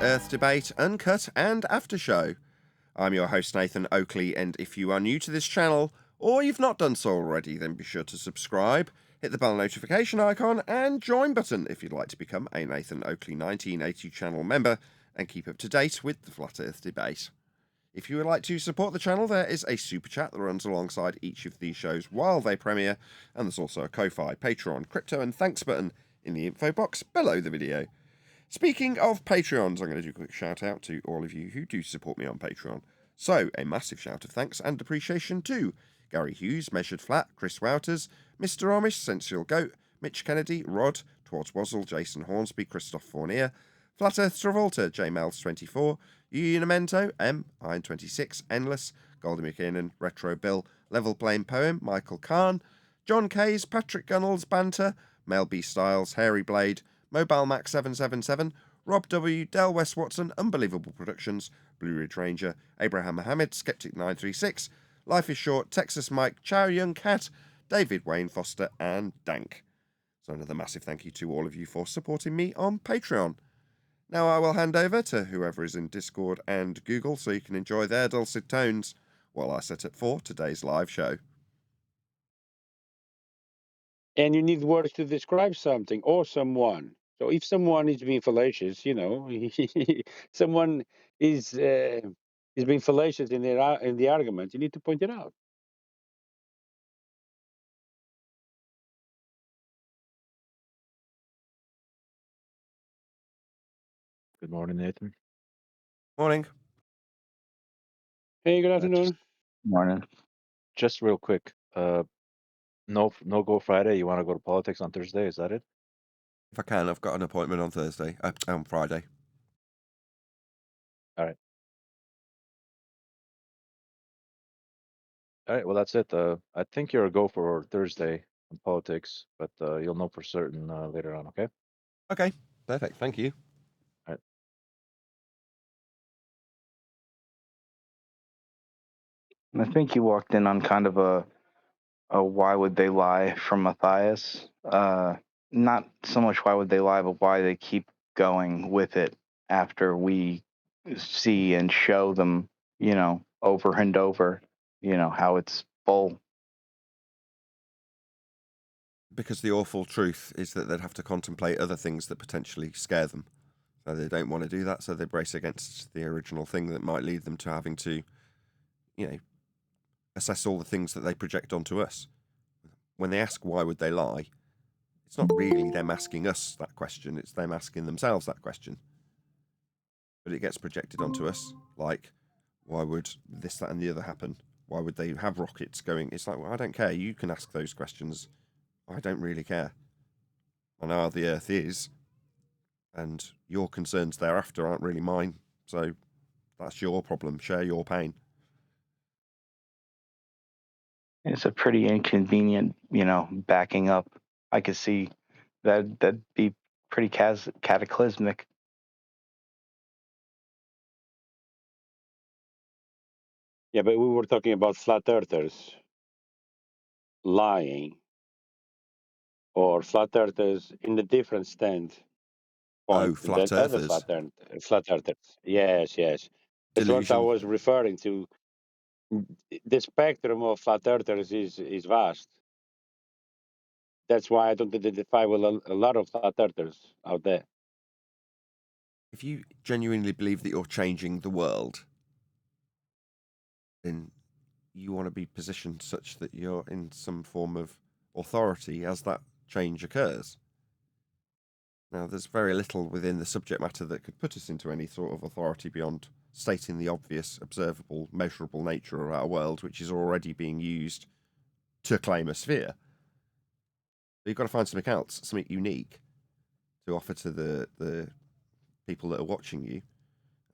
Earth debate, Uncut and After Show. I'm your host Nathan Oakley, and if you are new to this channel, or you've not done so already, then be sure to subscribe, hit the bell notification icon and join button if you'd like to become a Nathan Oakley 1980 channel member and keep up to date with the Flat Earth debate. If you would like to support the channel, there is a super chat that runs alongside each of these shows while they premiere, and there's also a Ko-Fi, Patreon, crypto and thanks button in the info box below the video. Speaking of Patreons, I'm going to do a quick shout out to all of you who do support me on Patreon. So, a massive shout of thanks and appreciation to Gary Hughes, Measured Flat, Chris Wouters, Mr. Amish, Sensual Goat, Mitch Kennedy, Rod, Twards Wazzle, Jason Hornsby, Christoph Fournier, Flat Earth Travolta, JMels24, Unimento, M, Iron26, Endless, Goldie McKinnon, Retro Bill, Level Blame Poem, Michael Kahn, John Kays, Patrick Gunnels, Banter, Mel B. Styles, Hairy Blade, Mobile Max 777, Rob W, Del West Watson, Unbelievable Productions, Blue Ridge Ranger, Abraham Mohammed, Skeptic 936, Life is Short, Texas Mike, Chow Young Cat, David Wayne Foster, and Dank. So another massive thank you to all of you for supporting me on Patreon. Now I will hand over to whoever is in Discord and Google so you can enjoy their dulcet tones while I set up for today's live show. And you need words to describe something or someone. So if someone is being fallacious, someone is being fallacious in the argument, you need to point it out. Good morning, Nathan. Morning. Hey, good afternoon. Morning. Just real quick, no go Friday. You want to go to politics on Thursday? Is that it? If I can, I've got an appointment on Thursday, on Friday. All right. All right. Well, that's it. I think you're a go for Thursday on politics, but you'll know for certain later on. Okay. Okay, perfect. Thank you. All right. I think you walked in on kind of a why would they lie from Matthias. Not so much why would they lie, but why they keep going with it after we see and show them, over and over, how it's full. Because the awful truth is that they'd have to contemplate other things that potentially scare them. So they don't want to do that, so they brace against the original thing that might lead them to having to, assess all the things that they project onto us. When they ask why would they lie, it's not really them asking us that question, it's them asking themselves that question. But it gets projected onto us, like, why would this, that and the other happen? Why would they have rockets going? It's like, well, I don't care, you can ask those questions. I don't really care. I know how the Earth is, and your concerns thereafter aren't really mine, so that's your problem, share your pain. It's a pretty inconvenient, backing up. I could see that'd be pretty cataclysmic. Yeah, but we were talking about flat earthers lying, or flat earthers in a different stand. Oh, flat Other earthers. flat earthers. Yes. That's what I Delusion. was referring to. The spectrum of flat earthers is vast. That's why I don't identify with a lot of flat earthers out there. If you genuinely believe that you're changing the world, then you want to be positioned such that you're in some form of authority as that change occurs. Now, there's very little within the subject matter that could put us into any sort of authority beyond stating the obvious, observable, measurable nature of our world, which is already being used to claim a sphere. But you've got to find something else, something unique to offer to the people that are watching you.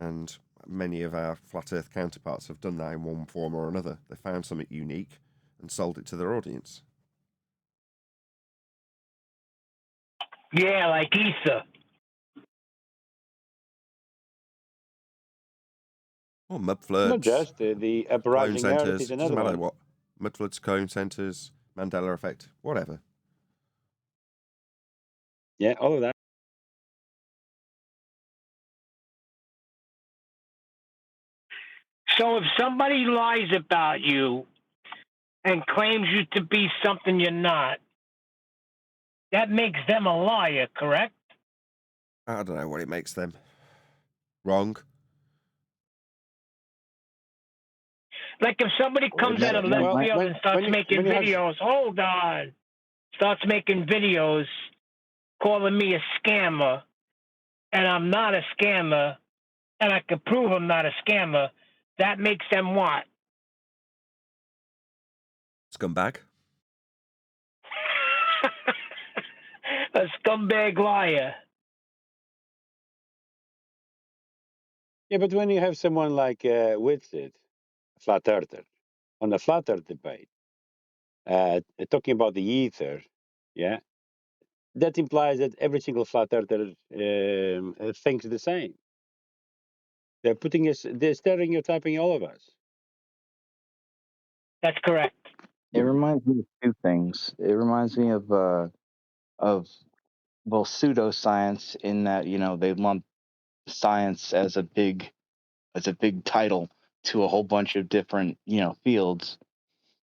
And many of our flat earth counterparts have done that in one form or another. They found something unique and sold it to their audience. Yeah, like Issa. Or mud floods. Not just the cone uprising earth centres. is Doesn't another matter one. what. Mud floods, cone centres, Mandela effect, whatever. Yeah, all of that. So if somebody lies about you and claims you to be something you're not, that makes them a liar, correct? I don't know what it makes them. Wrong. Like if somebody comes out of left Well, field and starts making when you have videos, hold on, starts making videos calling me a scammer, and I'm not a scammer, and I can prove I'm not a scammer, that makes them what? Scumbag. A scumbag liar. Yeah, but when you have someone like Whitsitt, flat earther, on the flat earth debate, talking about the ether, yeah, that implies that every single flat earther thinks the same. They're stereotyping all of us. That's correct. It reminds me of two things. It reminds me of well, pseudo-science, in that, you know, they lump science as a big title to a whole bunch of different, you know, fields.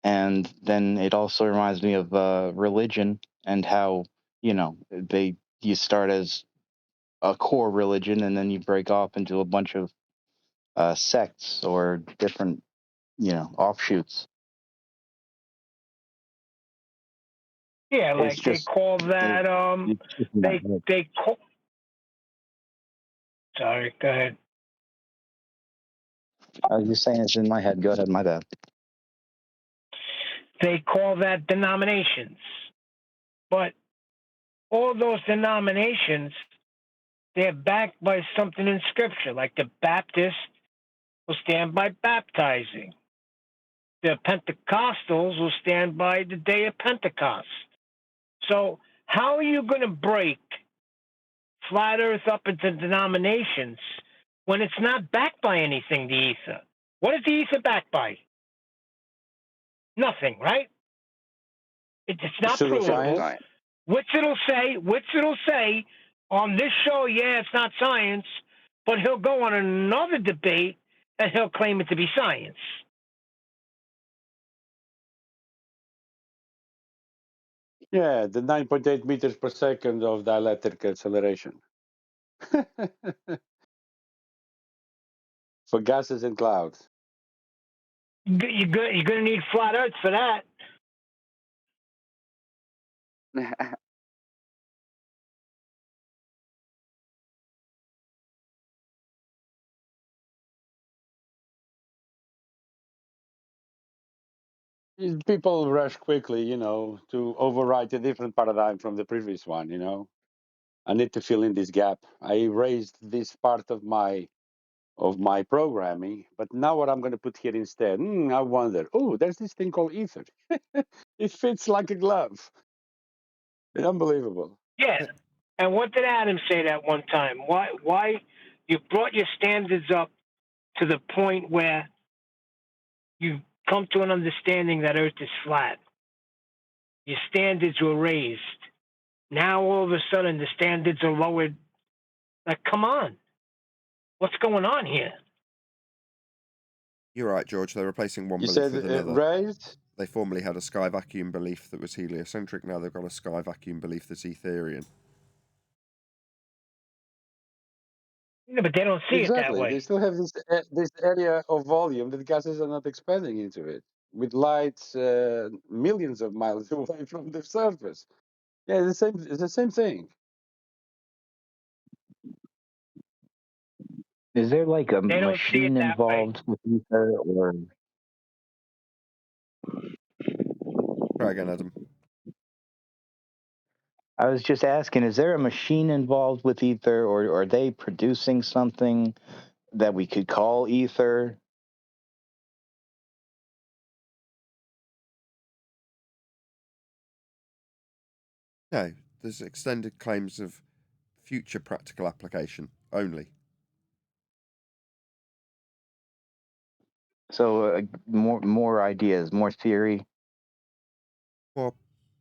And then it also reminds me of religion, and how, you know, you start as a core religion, and then you break off into a bunch of sects or different, you know, offshoots. Yeah, It's like they just call that it's just in my head. they call. Sorry, go ahead. I was just saying it's in my head. Go ahead, my bad. They call that denominations, but all those denominations, they're backed by something in Scripture. Like the Baptists will stand by baptizing. The Pentecostals will stand by the day of Pentecost. So how are you going to break flat Earth up into denominations when it's not backed by anything, the ether? What is the ether backed by? Nothing, right? It's not provable. Pseudoscience. Whitsitt will say on this show, yeah, it's not science, but he'll go on another debate and he'll claim it to be science. Yeah, the 9.8 meters per second of dielectric acceleration. For gases and clouds. You're going to need flat Earth for that. People rush quickly, you know, to overwrite a different paradigm from the previous one, you know. I need to fill in this gap. I erased this part of my programming, but now what I'm going to put here instead? I wonder. Oh, there's this thing called ether. It fits like a glove. Unbelievable. Yeah. And what did Adam say that one time? Why you brought your standards up to the point where you come to an understanding that Earth is flat? Your standards were raised. Now all of a sudden the standards are lowered. Like, come on. What's going on here? You're right, George. They're replacing one You belief said with another. raised? They formerly had a sky vacuum belief that was heliocentric. Now they've got a sky vacuum belief that's Ethereum. Yeah, but they don't see it that Exactly. They way. still have this area of volume that gases are not expanding into it, with light millions of miles away from the surface. Yeah, it's the same thing. Is there like a They don't see it machine that way. involved with ether, or Try again, Adam. I was just asking, is there a machine involved with ether, or are they producing something that we could call ether? No, there's extended claims of future practical application only. So more ideas, more theory. More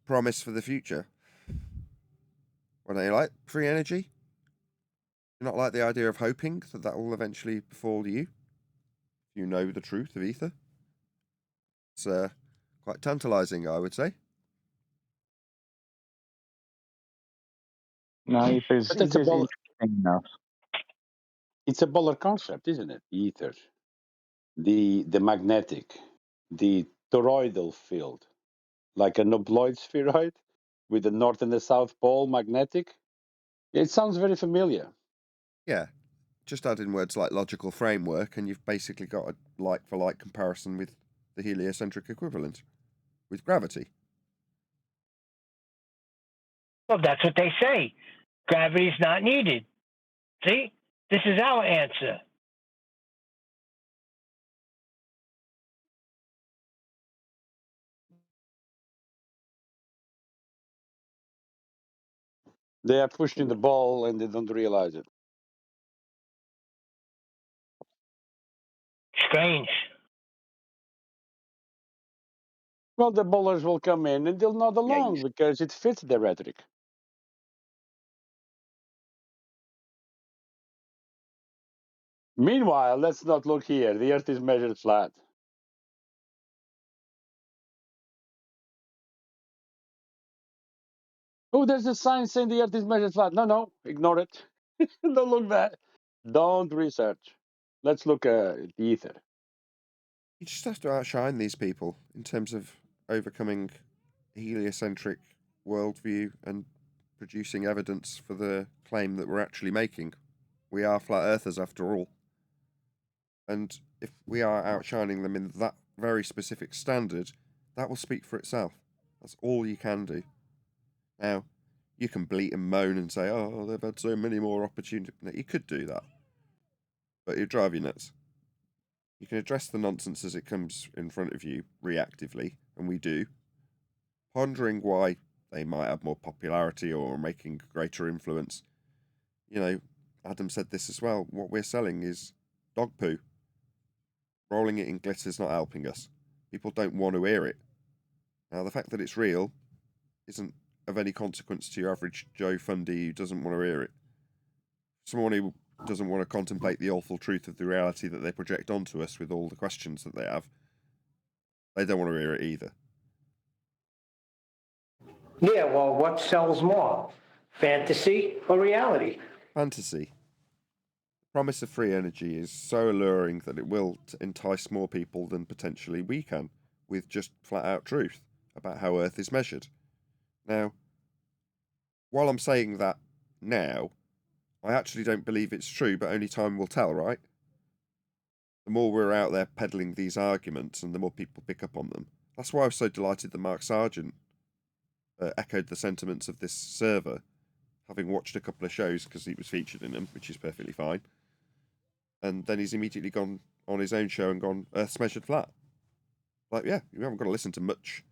promise for the future. What do you like? Free energy? You not like the idea of hoping that will eventually befall you? you know the truth of ether. It's quite tantalizing, I would say. No, ether's But that's a interesting enough. it's a baller concept, isn't it? The ether, the magnetic, the toroidal field, like a nobloid spheroid with the north and the south pole magnetic. It sounds very familiar. Yeah, just add in words like logical framework, and you've basically got a like-for-like comparison with the heliocentric equivalent, with gravity. Well, that's what they say. Gravity's not needed. See? This is our answer. They are pushing the ball and they don't realize it. Strange. Well, the bowlers will come in and they'll nod Yeah, along because it fits their rhetoric. Meanwhile, let's not look here. The Earth is measured flat. Oh, there's a sign saying the Earth is measured flat. No, ignore it. Don't look there. Don't research. Let's look at the ether. You just have to outshine these people in terms of overcoming a heliocentric worldview and producing evidence for the claim that we're actually making. We are flat earthers after all. And if we are outshining them in that very specific standard, that will speak for itself. That's all you can do. Now, you can bleat and moan and say, oh, they've had so many more opportunities. No, you could do that. But it'll drive you nuts. You can address the nonsense as it comes in front of you reactively, and we do, pondering why they might have more popularity or making greater influence. You know, Adam said this as well. What we're selling is dog poo. Rolling it in glitter's not helping us. People don't want to hear it. Now, the fact that it's real isn't of any consequence to your average Joe Fundy who doesn't want to hear it. Someone who doesn't want to contemplate the awful truth of the reality that they project onto us with all the questions that they have, they don't want to hear it either. Yeah, well, what sells more? Fantasy or reality? Fantasy. The promise of free energy is so alluring that it will entice more people than potentially we can, with just flat out truth about how Earth is measured. Now, while I'm saying that now, I actually don't believe it's true, but only time will tell, right? The more we're out there peddling these arguments and the more people pick up on them. That's why I was so delighted that Mark Sargent echoed the sentiments of this server, having watched a couple of shows because he was featured in them, which is perfectly fine. And then he's immediately gone on his own show and gone, Earth's measured flat. Like, yeah, you haven't got to listen to much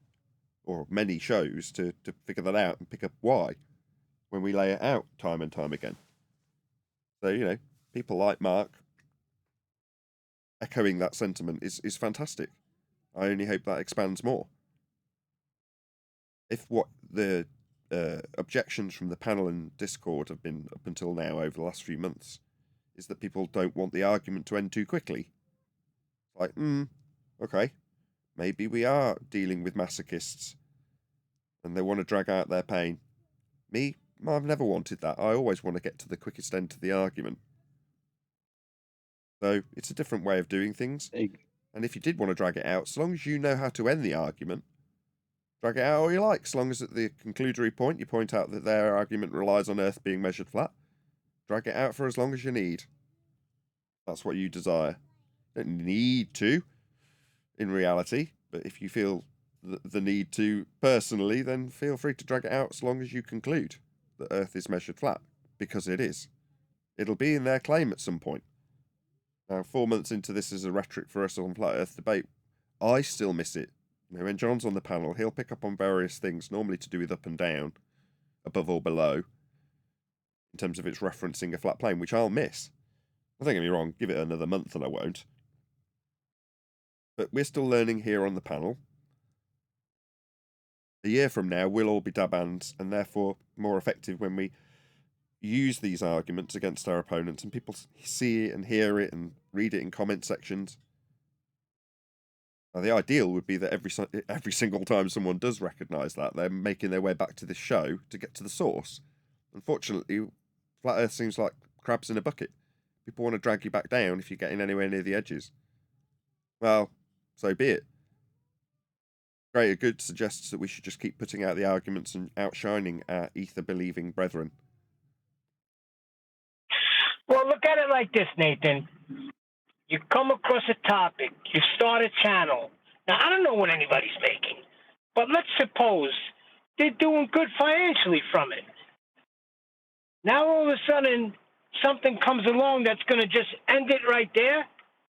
or many shows to figure that out and pick up why when we lay it out time and time again. So, you know, people like Mark echoing that sentiment is fantastic. I only hope that expands more. If what the objections from the panel and Discord have been up until now over the last few months is that people don't want the argument to end too quickly. Like, okay, maybe we are dealing with masochists and they want to drag out their pain. Me, I've never wanted that. I always want to get to the quickest end to the argument. So it's a different way of doing things. And if you did want to drag it out, as long as you know how to end the argument, drag it out all you like. As long as at the conclusory point you point out that their argument relies on Earth being measured flat, drag it out for as long as you need. That's what you desire. You don't need to, in reality, but if you feel the need to personally, then feel free to drag it out as long as you conclude that Earth is measured flat, because it is. It'll be in their claim at some point. Now, 4 months into this as a rhetoric for us on Flat Earth debate, I still miss it. You know, when John's on the panel, he'll pick up on various things, normally to do with up and down, above or below, in terms of its referencing a flat plane, which I'll miss. Don't get me wrong, give it another month and I won't. But we're still learning here on the panel. A year from now, we'll all be dab hands and therefore more effective when we use these arguments against our opponents and people see it and hear it and read it in comment sections. Now, the ideal would be that every single time someone does recognise that, they're making their way back to this show to get to the source. Unfortunately, Flat Earth seems like crabs in a bucket. People want to drag you back down if you're getting anywhere near the edges. Well, so be it. Greater Good suggests that we should just keep putting out the arguments and outshining our ether-believing brethren. Well, look at it like this, Nathan. You come across a topic, you start a channel. Now, I don't know what anybody's making, but let's suppose they're doing good financially from it. Now, all of a sudden, something comes along that's going to just end it right there.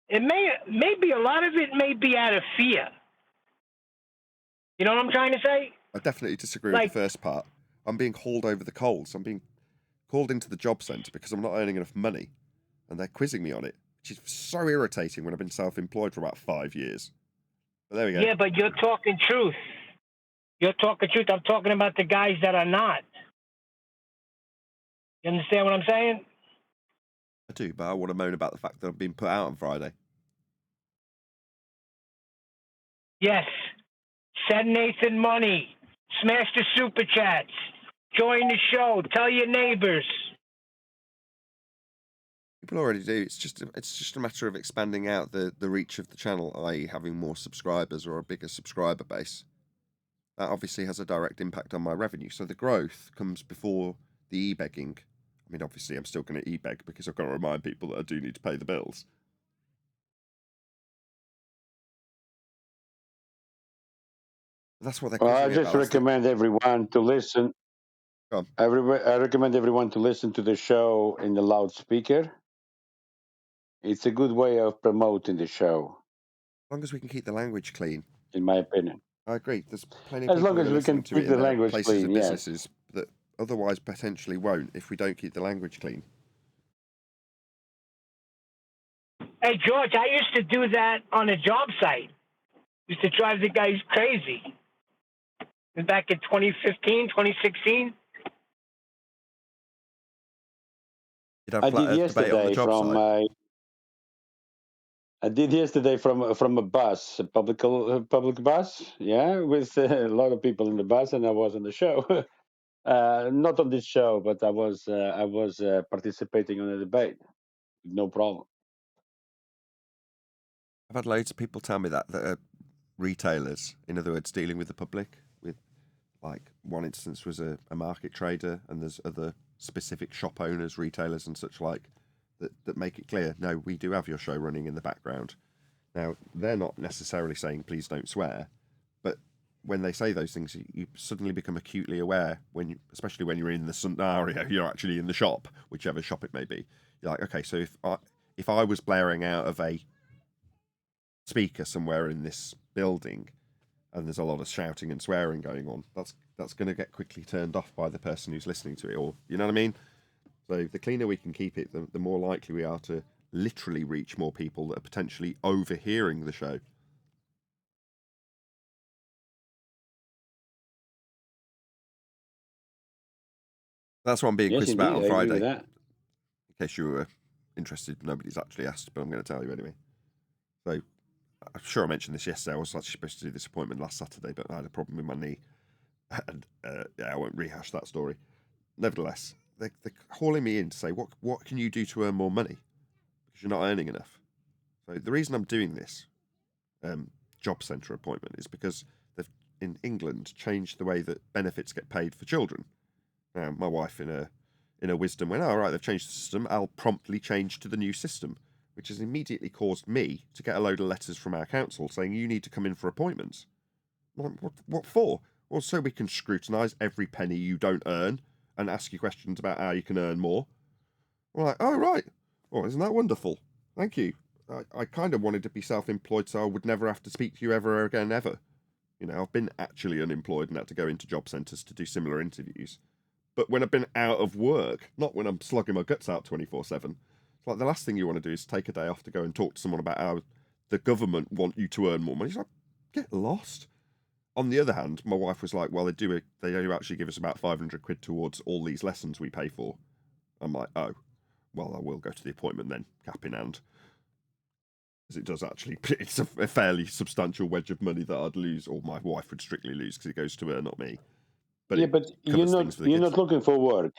It maybe a lot of it may be out of fear. You know what I'm trying to say? I definitely disagree with the first part. I'm being hauled over the coals. I'm being called into the job centre because I'm not earning enough money, and they're quizzing me on it, which is so irritating when I've been self-employed for about 5 years. But there we go. Yeah, but you're talking truth. You're talking truth. I'm talking about the guys that are not. You understand what I'm saying? I do, but I want to moan about the fact that I've been put out on Friday. Yes. Send Nathan money. Smash the super chats. Join the show. Tell your neighbors. People already do. It's just a matter of expanding out the reach of the channel, i.e. having more subscribers or a bigger subscriber base. That obviously has a direct impact on my revenue. So the growth comes before the e-begging. I mean, obviously, I'm still going to e-beg because I've got to remind people that I do need to pay the bills. That's what they're quizzing I me just about. recommend everyone to listen. I recommend everyone to listen to the show in the loudspeaker. It's a good way of promoting the show. As long as we can keep the language clean. In my opinion. I agree. There's plenty of As people long who as are we listening can to it keep the in language places clean, and yes. businesses that otherwise potentially won't if we don't keep the language clean. Hey, George, I used to do that on a job site. Used to drive the guys crazy. Back in 2015, 2016. I did yesterday from I did yesterday from a bus, a public bus, yeah, with a lot of people in the bus, and I was on the show. Not on this show, but I was participating on a debate. No problem. I've had loads of people tell me that are retailers, in other words, dealing with the public. With like one instance was a market trader, and there's other specific shop owners, retailers, and such like that make it clear. No, we do have your show running in the background. Now they're not necessarily saying please don't swear, but when they say those things, you suddenly become acutely aware especially when you're in the scenario, you're actually in the shop, whichever shop it may be. You're like, okay, so if I was blaring out of a speaker somewhere in this building and there's a lot of shouting and swearing going on, that's going to get quickly turned off by the person who's listening to it, or you know what I mean? So the cleaner we can keep it, the more likely we are to literally reach more people that are potentially overhearing the show. That's what I'm being quizzed about on Friday. In case you were interested, nobody's actually asked, but I'm going to tell you anyway. So I'm sure I mentioned this yesterday. I was actually supposed to do this appointment last Saturday, but I had a problem with my knee. And yeah, I won't rehash that story. Nevertheless, they're calling me in to say, what can you do to earn more money? Because you're not earning enough. So the reason I'm doing this job centre appointment is because they've, in England, changed the way that benefits get paid for children. Now, my wife, in her wisdom, went, all right, they've changed the system. I'll promptly change to the new system, which has immediately caused me to get a load of letters from our council saying you need to come in for appointments. What for? Well, so we can scrutinise every penny you don't earn and ask you questions about how you can earn more. We're like, oh, right. Well, isn't that wonderful? Thank you. I kind of wanted to be self-employed so I would never have to speak to you ever again, ever. You know, I've been actually unemployed and had to go into job centres to do similar interviews. But when I've been out of work, not when I'm slugging my guts out 24/7. It's like the last thing you want to do is take a day off to go and talk to someone about how the government want you to earn more money. It's like, get lost. On the other hand, my wife was like, well, they do actually give us about 500 quid towards all these lessons we pay for. I'm like, oh, well, I will go to the appointment then, cap in hand. Because it does actually, it's a fairly substantial wedge of money that I'd lose, or my wife would strictly lose, because it goes to her, not me. But Yeah, it but covers things for the you're kids. not looking for work.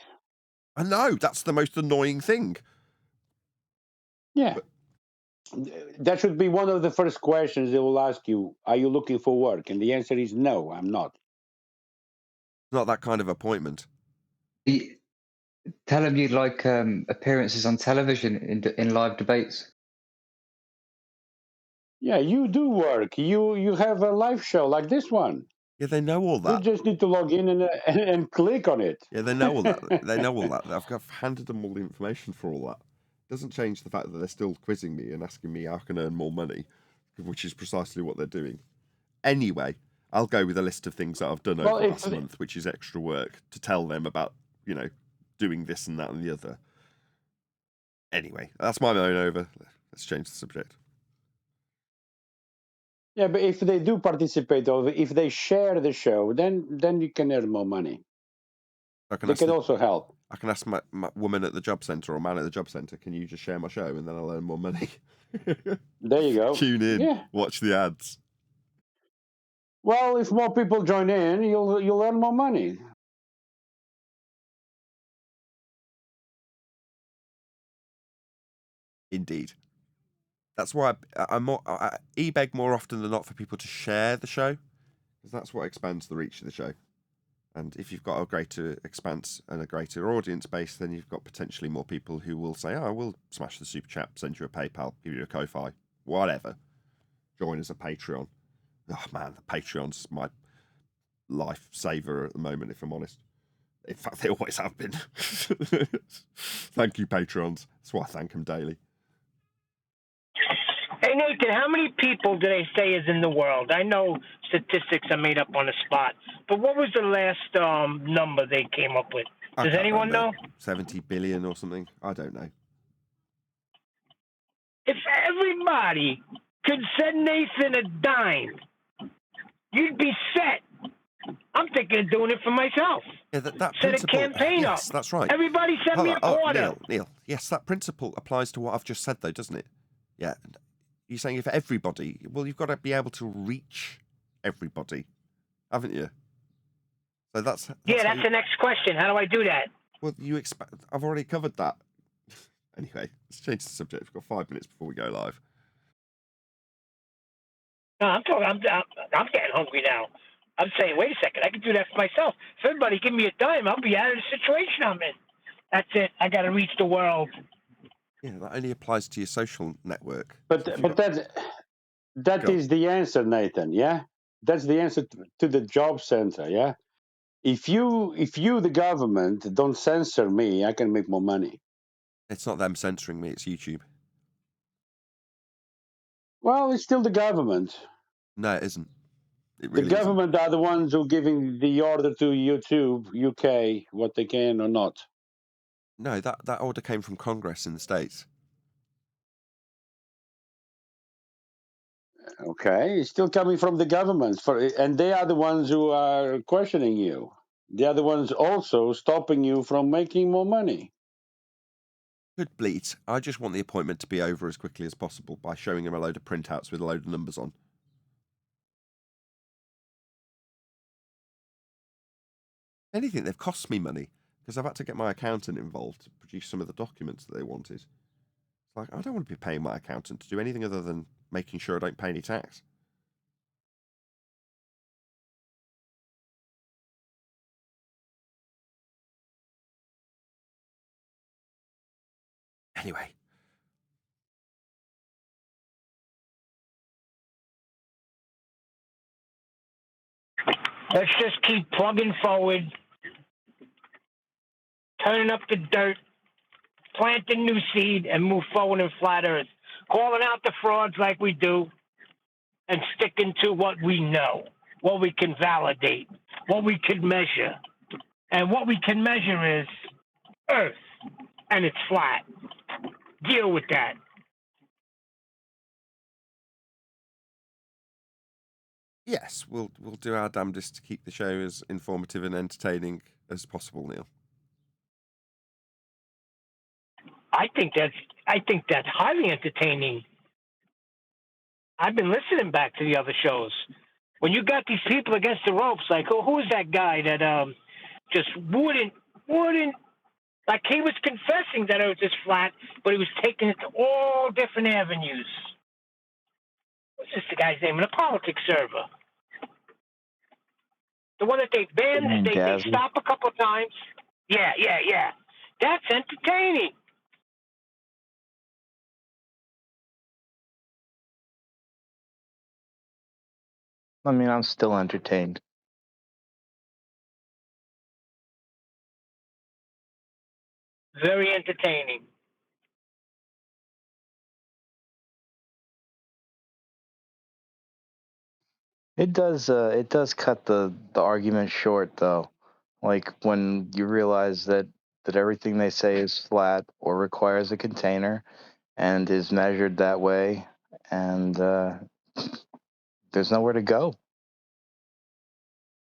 I know, that's the most annoying thing. Yeah. But That should be one of the first questions they will ask you. Are you looking for work? And the answer is no, I'm not. it's not that kind of appointment. Tell them you'd like appearances on television in live debates. Yeah, you do work. You have a live show like this one. Yeah, they know all You that. just need to log in and click on it. Yeah, they know all that. They know all that. I've handed them all the information for all that. Doesn't change the fact that they're still quizzing me and asking me how I can earn more money, which is precisely what they're doing. Anyway, I'll go with a list of things that I've done over the last month, which is extra work to tell them about, doing this and that and the other. Anyway, that's my moan over. Let's change the subject. Yeah, but if they do participate, or if they share the show, then you can earn more money. They can also help. I can ask my woman at the job centre or man at the job centre, can you just share my show and then I'll earn more money? There you go. Tune in, Yeah. watch the ads. Well, if more people join in, you'll earn more money. Indeed. That's why I e-beg more often than not for people to share the show, because that's what expands the reach of the show. And if you've got a greater expanse and a greater audience base, then you've got potentially more people who will say, oh, we'll smash the super chat, send you a PayPal, give you a Ko-Fi, whatever. Join as a Patreon. Oh, man, the Patreon's my lifesaver at the moment, if I'm honest. In fact, they always have been. Thank you, Patrons. That's why I thank them daily. Hey, Nathan, how many people do they say is in the world? I know statistics are made up on the spot, but what was the last number they came up with? Does anyone know? 70 billion or something? I don't know. If everybody could send Nathan a dime, you'd be set. I'm thinking of doing it for myself. Yeah, that Set a principle. campaign up. Yes, that's right. Everybody send me a quarter. Neil. Yes, that principle applies to what I've just said, though, doesn't it? Yeah. You're saying if everybody, well, you've got to be able to reach everybody, haven't you? So that's the next question. How do I do that? Well, I've already covered that. Anyway, let's change the subject. We've got 5 minutes before we go live. No, I'm getting hungry now. I'm saying, wait a second, I can do that for myself. If everybody give me a dime, I'll be out of the situation I'm in. That's it. I got to reach the world. Yeah, that only applies to your social network. But that is the answer, Nathan. Yeah, that's the answer to the job center. Yeah, if you the government don't censor me, I can make more money. It's not them censoring me; it's YouTube. Well, it's still the government. No, it isn't. It really the government are the ones who are giving the order to YouTube UK what they can or not. No, that order came from Congress in the States. Okay, it's still coming from the government, and they are the ones who are questioning you. They are the ones also stopping you from making more money. Good bleat. I just want the appointment to be over as quickly as possible by showing him a load of printouts with a load of numbers on. Anything, they've cost me money because I've had to get my accountant involved to produce some of the documents that they wanted. It's like, I don't want to be paying my accountant to do anything other than making sure I don't pay any tax. Anyway. Let's just keep plugging forward, turning up the dirt, planting new seed, and move forward in flat Earth. Calling out the frauds like we do, and sticking to what we know, what we can validate, what we can measure. And what we can measure is Earth, and it's flat. Deal with that. Yes, we'll do our damnedest to keep the show as informative and entertaining as possible, Neil. I think that's highly entertaining. I've been listening back to the other shows. When you got these people against the ropes, like who is that guy that just wouldn't like he was confessing that it was just flat, but he was taking it to all different avenues. What's this the guy's name? In a politics server. The one that they banned, they stop a couple of times. Yeah. That's entertaining. I mean, I'm still entertained. Very entertaining. It does cut the argument short, though. Like when you realize that everything they say is flat or requires a container and is measured that way, and there's nowhere to go.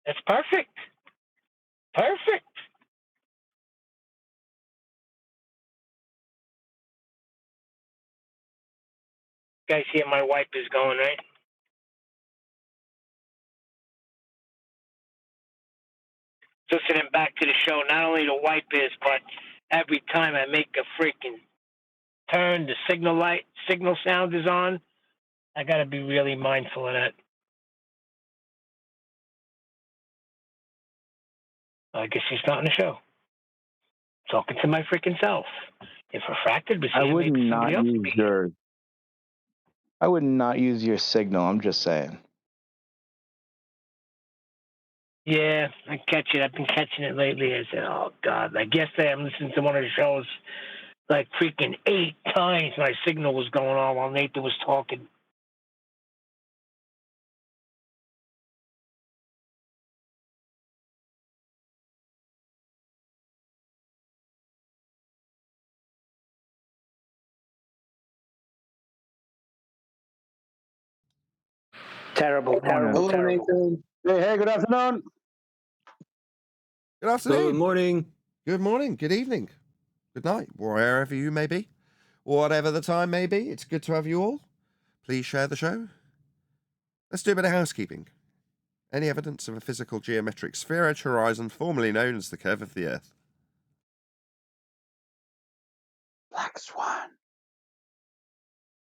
That's perfect. Perfect. You guys hear my wipers going, right? Listening back to the show, not only the wipers, but every time I make a freaking turn, the signal sound is on. I got to be really mindful of that. I guess he's not in the show. Talking to my freaking self. If Refracted was here, I would maybe somebody not else would use be here. your. I would not use your signal. I'm just saying. Yeah, I catch it. I've been catching it lately. I said, oh, God. Like yesterday, I'm listening to one of the shows, like freaking 8 times my signal was going on while Nathan was talking. Terrible. Hello, Nathan. Hey, good afternoon. Good afternoon. Good morning. Good morning. Good evening. Good night, wherever you may be. Whatever the time may be, it's good to have you all. Please share the show. Let's do a bit of housekeeping. Any evidence of a physical geometric sphere-edge horizon, formerly known as the curve of the Earth? Black Swan.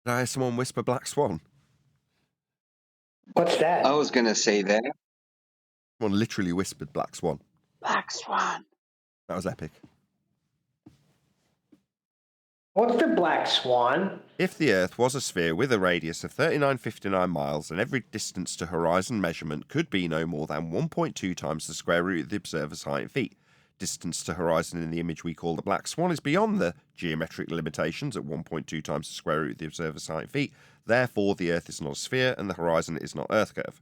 Did I hear someone whisper Black Swan? What's that? I was going to say that. Someone literally whispered Black Swan. Black Swan. That was epic. What's the Black Swan? If the Earth was a sphere with a radius of 3959 miles and every distance to horizon measurement could be no more than 1.2 times the square root of the observer's height in feet, distance to horizon in the image we call the Black Swan is beyond the geometric limitations at 1.2 times the square root of the observer's height in feet. Therefore, the Earth is not a sphere and the horizon is not Earth curve.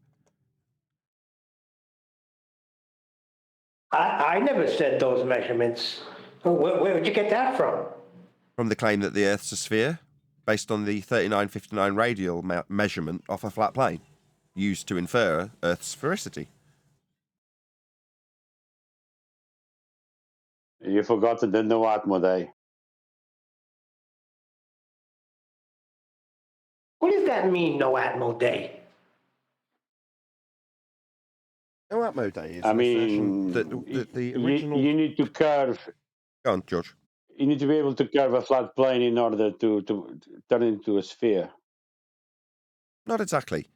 I never said those measurements. Where did you get that from? From the claim that the Earth's a sphere, based on the 3959 radial measurement off a flat plane, used to infer Earth's sphericity. You forgot the no atmo day. What does that mean, no Atmo Day? No Atmo Day is I an mean, assertion that the original... you need to curve. Go on, George. You need to be able to curve a flat plane in order to turn it into a sphere. Not exactly.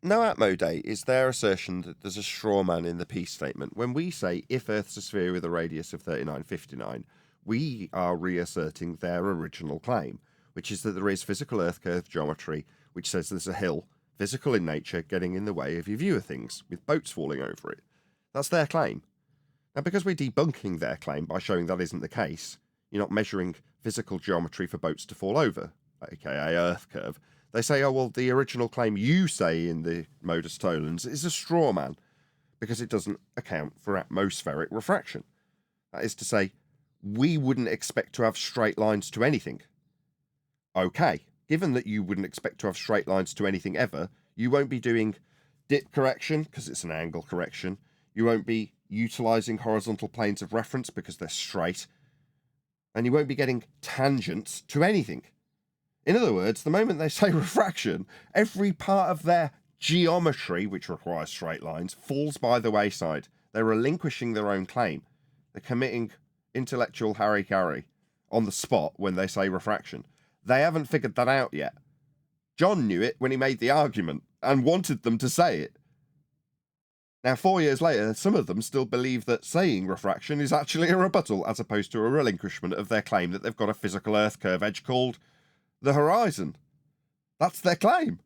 No Atmo Day is their assertion that there's a straw man in the peace statement. When we say, if Earth's a sphere with a radius of 3959, we are reasserting their original claim, which is that there is physical Earth curve geometry, which says there's a hill, physical in nature, getting in the way of your view of things, with boats falling over it. That's their claim. Now, because we're debunking their claim by showing that isn't the case, you're not measuring physical geometry for boats to fall over, aka Earth curve. They say, oh, well, the original claim you say in the modus tollens is a straw man, because it doesn't account for atmospheric refraction. That is to say, we wouldn't expect to have straight lines to anything. Okay, given that you wouldn't expect to have straight lines to anything ever, you won't be doing dip correction, because it's an angle correction. You won't be utilizing horizontal planes of reference because they're straight. And you won't be getting tangents to anything. In other words, the moment they say refraction, every part of their geometry, which requires straight lines, falls by the wayside. They're relinquishing their own claim. They're committing intellectual harry-carry on the spot when they say refraction. They haven't figured that out yet. John knew it when he made the argument and wanted them to say it. Now, 4 years later, some of them still believe that saying refraction is actually a rebuttal as opposed to a relinquishment of their claim that they've got a physical Earth curve edge called the horizon. That's their claim.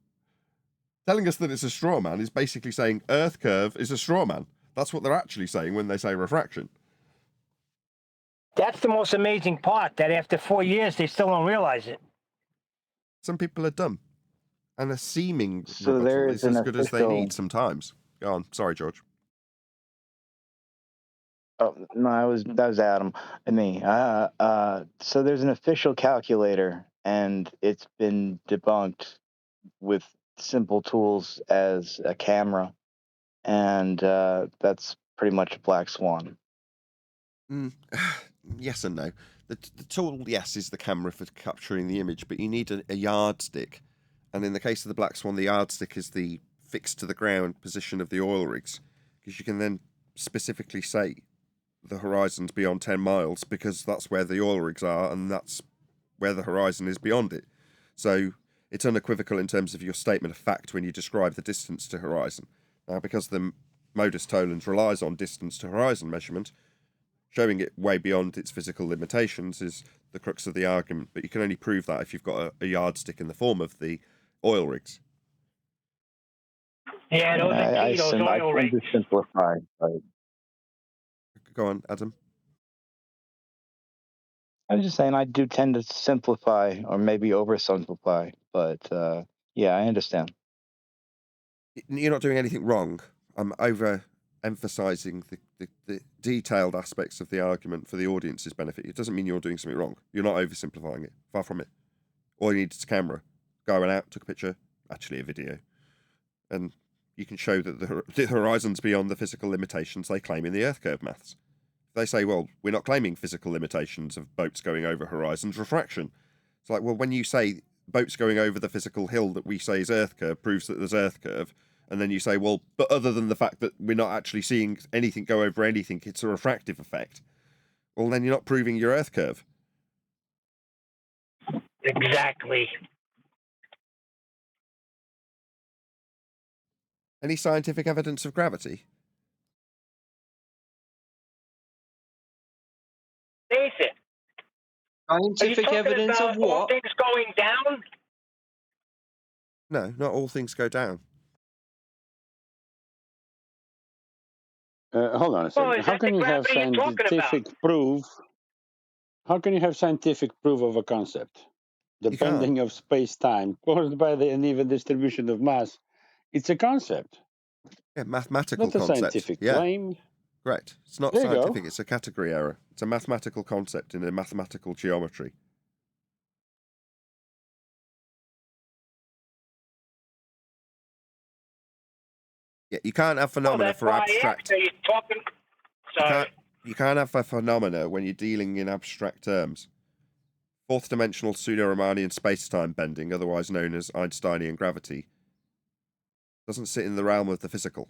Telling us that it's a straw man is basically saying Earth curve is a straw man. That's what they're actually saying when they say refraction. That's the most amazing part, that after 4 years, they still don't realize it. Some people are dumb. And a seeming So there rebuttal is is an as good as they official. need sometimes. Go on. Sorry, George. Oh no, that was Adam and me. So there's an official calculator, and it's been debunked with simple tools as a camera, and that's pretty much a Black Swan. Yes and no. The tool, yes, is the camera for capturing the image, but you need a yardstick. And in the case of the Black Swan, the yardstick is the fixed to the ground position of the oil rigs, because you can then specifically say the horizon's beyond 10 miles because that's where the oil rigs are and that's where the horizon is beyond it. So it's unequivocal in terms of your statement of fact when you describe the distance to horizon. Now, because the modus tollens relies on distance to horizon measurement, showing it way beyond its physical limitations is the crux of the argument, but you can only prove that if you've got a yardstick in the form of the oil rigs. Yeah, those are key, those I oil tend to rigs. simplify, but Go on, Adam. I was just saying I do tend to simplify or maybe oversimplify, but yeah, I understand. You're not doing anything wrong. I'm over-emphasising the detailed aspects of the argument for the audience's benefit. It doesn't mean you're doing something wrong. You're not oversimplifying it. Far from it. All you need is a camera. Going out, took a picture, actually a video. And you can show that the horizon's beyond the physical limitations they claim in the Earth curve maths. They say, well, we're not claiming physical limitations of boats going over horizons, refraction. It's like, well, when you say boats going over the physical hill that we say is Earth curve proves that there's Earth curve, and then you say, well, but other than the fact that we're not actually seeing anything go over anything, it's a refractive effect. Well, then you're not proving your Earth curve. Exactly. Any scientific evidence of gravity? Nathan, are you Scientific talking evidence about of all what? things going down? No, not all things go down. Hold on a Well, second. is How that can the you have gravity you're talking about? scientific proof? How can you have scientific proof of a concept? The You can't. bending of space-time caused by the uneven distribution of mass. It's a concept, Yeah, mathematical not a concept. scientific Yeah, claim. correct. It's not There you go. scientific, it's a category error. It's a mathematical concept in a mathematical geometry. Yeah, you can't have Well, phenomena that's for why I asked. abstract. Are you talking? Sorry. You can't have a phenomena when you're dealing in abstract terms. Fourth dimensional pseudo-Riemannian space-time bending, otherwise known as Einsteinian gravity, doesn't sit in the realm of the physical.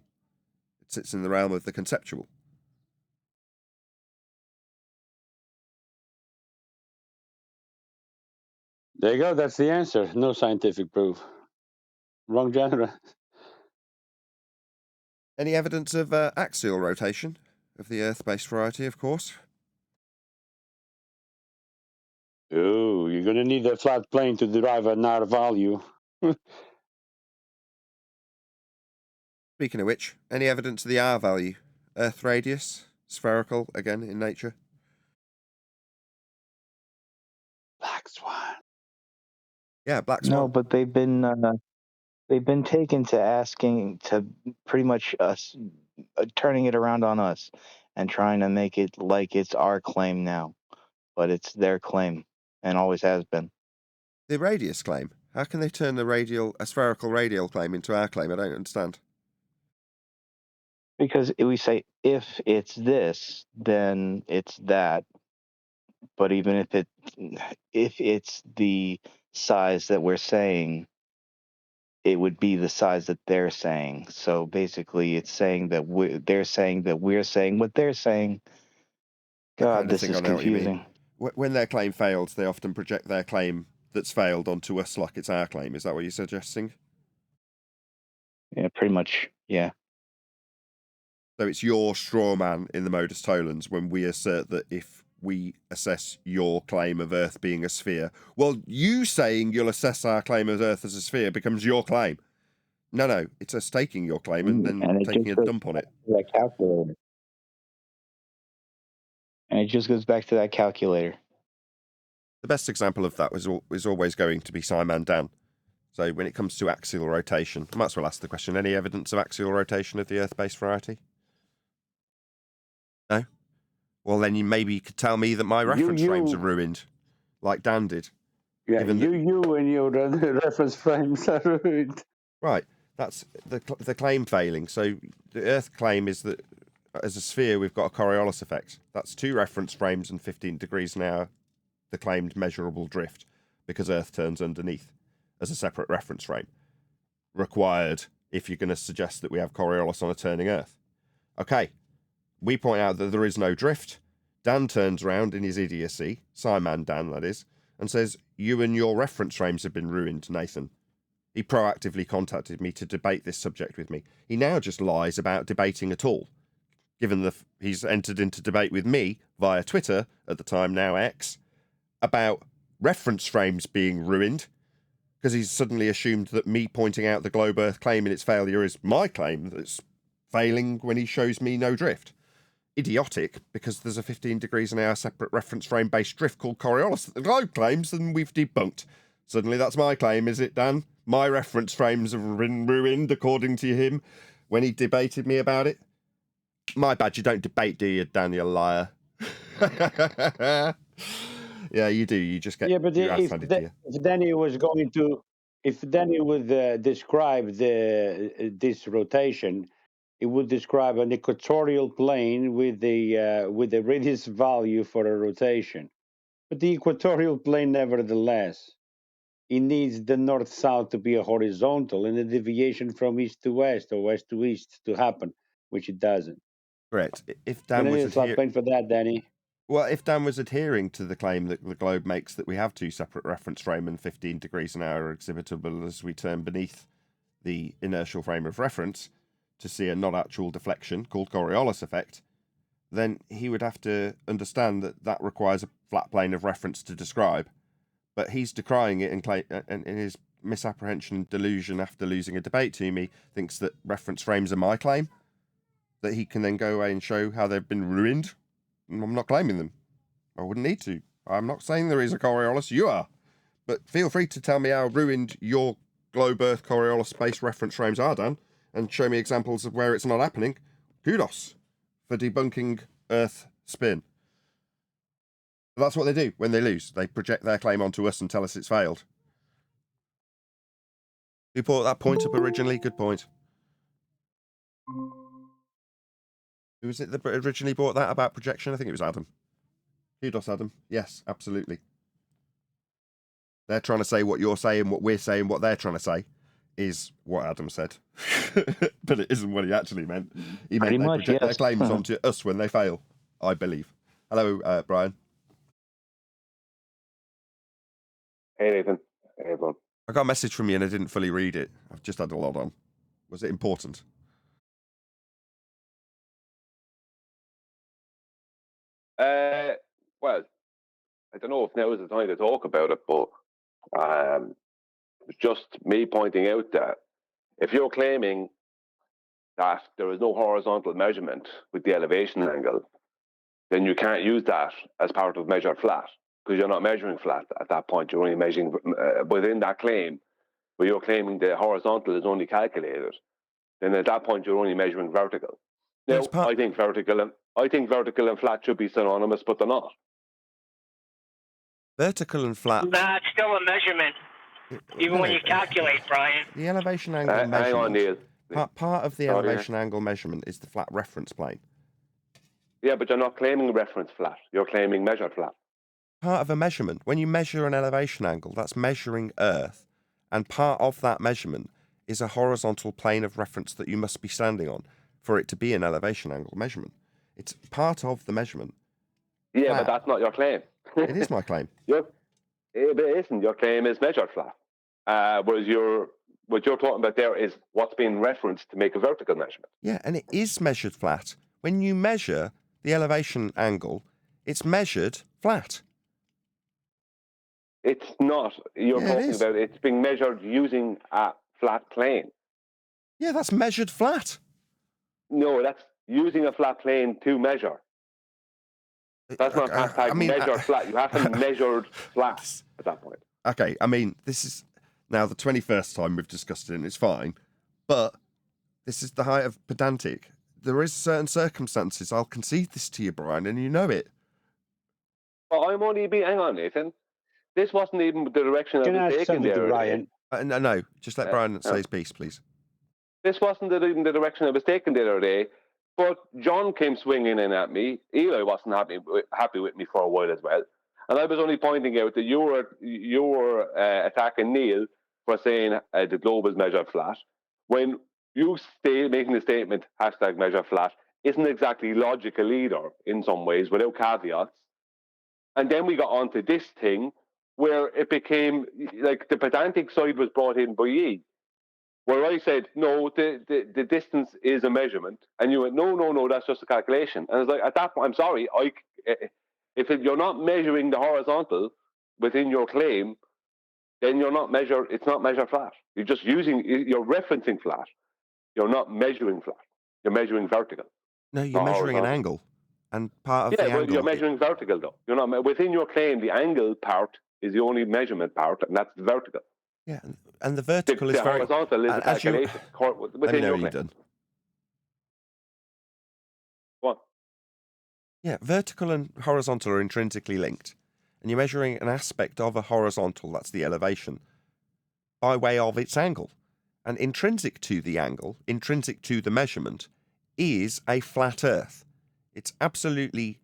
It sits in the realm of the conceptual. There you go. That's the answer. No scientific proof. Wrong genre. Any evidence of axial rotation of the Earth-based variety, of course. Oh, you're going to need a flat plane to derive an R value. Speaking of which, any evidence of the R value? Earth radius, spherical, again, in nature. Black Swan. Yeah, Black No, Swan. but they've been taken to asking to pretty much us turning it around on us and trying to make it like it's our claim now, but it's their claim and always has been. The radius claim. How can they turn a spherical radial claim into our claim? I don't understand. Because we say if it's this, then it's that. But even if it's the size that we're saying, it would be the size that they're saying. So basically, it's saying that they're saying that we're saying what they're saying. That God, kind of this thing, is I know what you mean. confusing. When their claim fails, they often project their claim that's failed onto us like it's our claim. Is that what you're suggesting? Yeah, pretty much. Yeah. So it's your straw man in the modus tollens when we assert that if we assess your claim of Earth being a sphere, well, you saying you'll assess our claim of Earth as a sphere becomes your claim. No, it's us taking your claim and then And it taking just a goes dump on it. to that calculator. And it just goes back to that calculator. The best example of that is always going to be Simon Dan. So when it comes to axial rotation, I might as well ask the question, any evidence of axial rotation of the Earth-based variety? No? Well, then you could tell me that my reference frames are ruined, like Dan did. Yeah, given you and your reference frames are ruined. Right, that's the claim failing. So the Earth claim is that as a sphere, we've got a Coriolis effect. That's 2 reference frames and 15 degrees an hour, the claimed measurable drift, because Earth turns underneath as a separate reference frame, required if you're going to suggest that we have Coriolis on a turning Earth. Okay, we point out that there is no drift. Dan turns around in his idiocy, Simon Dan that is, and says, you and your reference frames have been ruined, Nathan. He proactively contacted me to debate this subject with me. He now just lies about debating at all, given that he's entered into debate with me via Twitter, at the time now X, about reference frames being ruined, because he's suddenly assumed that me pointing out the globe Earth claim and its failure is my claim that's failing when he shows me no drift. Idiotic, because there's a 15 degrees an hour separate reference frame based drift called Coriolis that the globe claims, and we've debunked. Suddenly that's my claim, is it, Dan? My reference frames have been ruined, according to him, when he debated me about it. My bad, you don't debate, do you, Dan, you liar? Yeah, you do. You just get Yeah, but your ass handed to you. if Danny was going to, if Danny would describe this rotation, it would describe an equatorial plane with the radius value for a rotation. But the equatorial plane, nevertheless, it needs the north-south to be a horizontal and a deviation from east to west or west to east to happen, which it doesn't. Correct. If We're Dan gonna was need a slap plane for that, Danny. Well, if Dan was adhering to the claim that the globe makes that we have 2 separate reference frame and 15 degrees an hour are exhibitable as we turn beneath the inertial frame of reference to see a not-actual deflection called Coriolis effect, then he would have to understand that that requires a flat plane of reference to describe. But he's decrying it and in his misapprehension and delusion after losing a debate to me, thinks that reference frames are my claim, that he can then go away and show how they've been ruined. I'm not claiming them. I wouldn't need to. I'm not saying there is a Coriolis. You are. But feel free to tell me how ruined your globe Earth Coriolis space reference frames are, Dan, and show me examples of where it's not happening. Kudos for debunking Earth spin. But that's what they do when they lose. They project their claim onto us and tell us it's failed. Who brought that point up originally? Good point. Who was it that originally brought that about projection? I think it was Adam. Kudos, Adam. Yes, absolutely. They're trying to say what you're saying, what we're saying, what they're trying to say is what Adam said. But it isn't what he actually meant. He meant they project their claims onto us when they fail, I believe. Hello, Brian. Hey, Nathan. Hey, everyone. I got a message from you and I didn't fully read it. I've just had a lot on. Was it important? Well, I don't know if now is the time to talk about it, but it's just me pointing out that if you're claiming that there is no horizontal measurement with the elevation angle, then you can't use that as part of measured flat, because you're not measuring flat at that point. You're only measuring within that claim, where you're claiming the horizontal is only calculated. Then at that point, you're only measuring vertical. Now, I think vertical and flat should be synonymous, but they're not. Vertical and flat. Nah, it's still a measurement, even when you calculate, Brian. The elevation angle measurement. Hang on, Neil. Part of the elevation angle measurement is the flat reference plane. Yeah, but you're not claiming reference flat. You're claiming measured flat. part of a measurement. When you measure an elevation angle, that's measuring Earth, and part of that measurement is a horizontal plane of reference that you must be standing on for it to be an elevation angle measurement. It's part of the measurement. Yeah, Flat. but that's not your claim. It is my claim. But it isn't. Your claim is measured flat. Whereas what you're talking about there is what's being referenced to make a vertical measurement. Yeah, and it is measured flat. When you measure the elevation angle, it's measured flat. It's not. You're Yeah, it talking is. about it's being measured using a flat plane. Yeah, that's measured flat. No, that's using a flat plane to measure. That's not hashtag measured flat. You haven't measured flat at that point. Okay, I mean, this is now the 21st time we've discussed it, and it's fine. But this is the height of pedantic. There is certain circumstances. I'll concede this to you, Brian, and you know it. But I'm only being... Hang on, Nathan. This wasn't even the direction I Can I was ask taking something to there. Ryan? No, just let Brian say his piece, please. This wasn't even the direction I was taking the other day. But John came swinging in at me. Eli wasn't happy with me for a while as well. And I was only pointing out that you were attacking Neil for saying the globe is measured flat. When you making the statement, hashtag measure flat, isn't exactly logical either in some ways, without caveats. And then we got onto this thing where it became like the pedantic side was brought in by ye, where I said, no, the distance is a measurement. And you went, no, that's just a calculation. And I was like, at that point, I'm sorry, if you're not measuring the horizontal within your claim, then it's not measured flat. You're referencing flat. You're not measuring flat. You're measuring vertical. No, you're measuring an angle. And part of the angle... Yeah, but you're measuring vertical, though. You're not within your claim, the angle part is the only measurement part, and that's vertical. Yeah, and the vertical is very... horizontal is a calculation. Let me know when you're done. What? Yeah, vertical and horizontal are intrinsically linked. And you're measuring an aspect of a horizontal, that's the elevation, by way of its angle. And intrinsic to the angle, intrinsic to the measurement, is a flat Earth. It's absolutely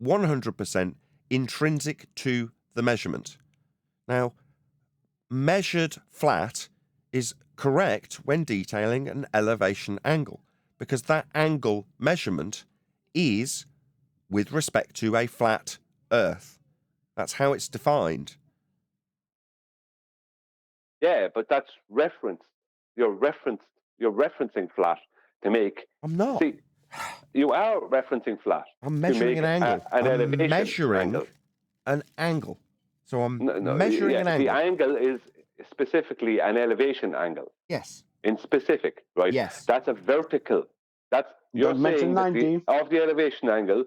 100% intrinsic to the measurement. Now, measured flat is correct when detailing an elevation angle, because that angle measurement is with respect to a flat Earth. That's how it's defined. Yeah, but that's referenced. You're referencing flat to make... I'm not. See, you are referencing flat. I'm measuring an angle. I'm measuring angle. an angle. So I'm measuring an angle. The angle is specifically an elevation angle. Yes. In specific, right? Yes. That's a vertical. You're saying that of the elevation angle,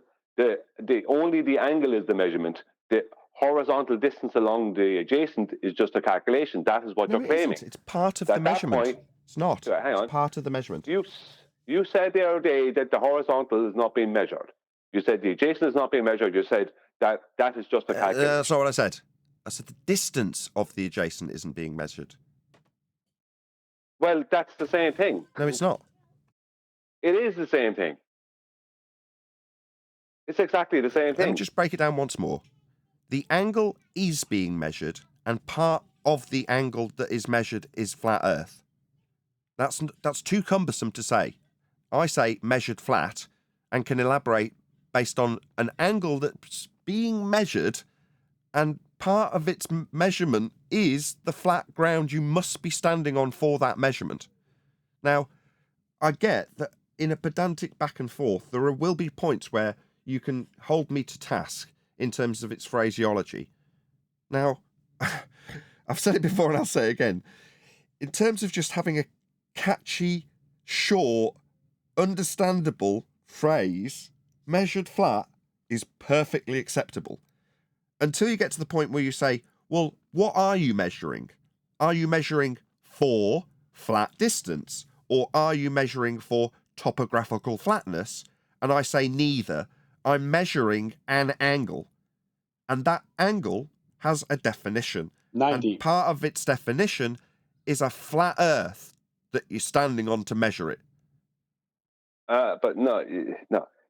only the angle is the measurement. The horizontal distance along the adjacent is just a calculation. That is what you're claiming. It's part of the measurement. It's not. Hang on. It's part of the measurement. You said the other day that the horizontal is not being measured. You said the adjacent is not being measured. You said that is just a calculation. That's not what I said. I said the distance of the adjacent isn't being measured. Well, that's the same thing. No, it's not. It is the same thing. It's exactly the same thing. Let me just break it down once more. The angle is being measured, and part of the angle that is measured is flat Earth. That's too cumbersome to say. I say measured flat and can elaborate based on an angle that's being measured, and part of its measurement is the flat ground you must be standing on for that measurement. Now, I get that in a pedantic back and forth, there will be points where you can hold me to task in terms of its phraseology. Now, I've said it before and I'll say it again. In terms of just having a catchy, short, understandable phrase, measured flat is perfectly acceptable. Until you get to the point where you say, well, what are you measuring? Are you measuring for flat distance? Or are you measuring for topographical flatness? And I say neither. I'm measuring an angle. And that angle has a definition. 90. And part of its definition is a flat Earth that you're standing on to measure it. But no.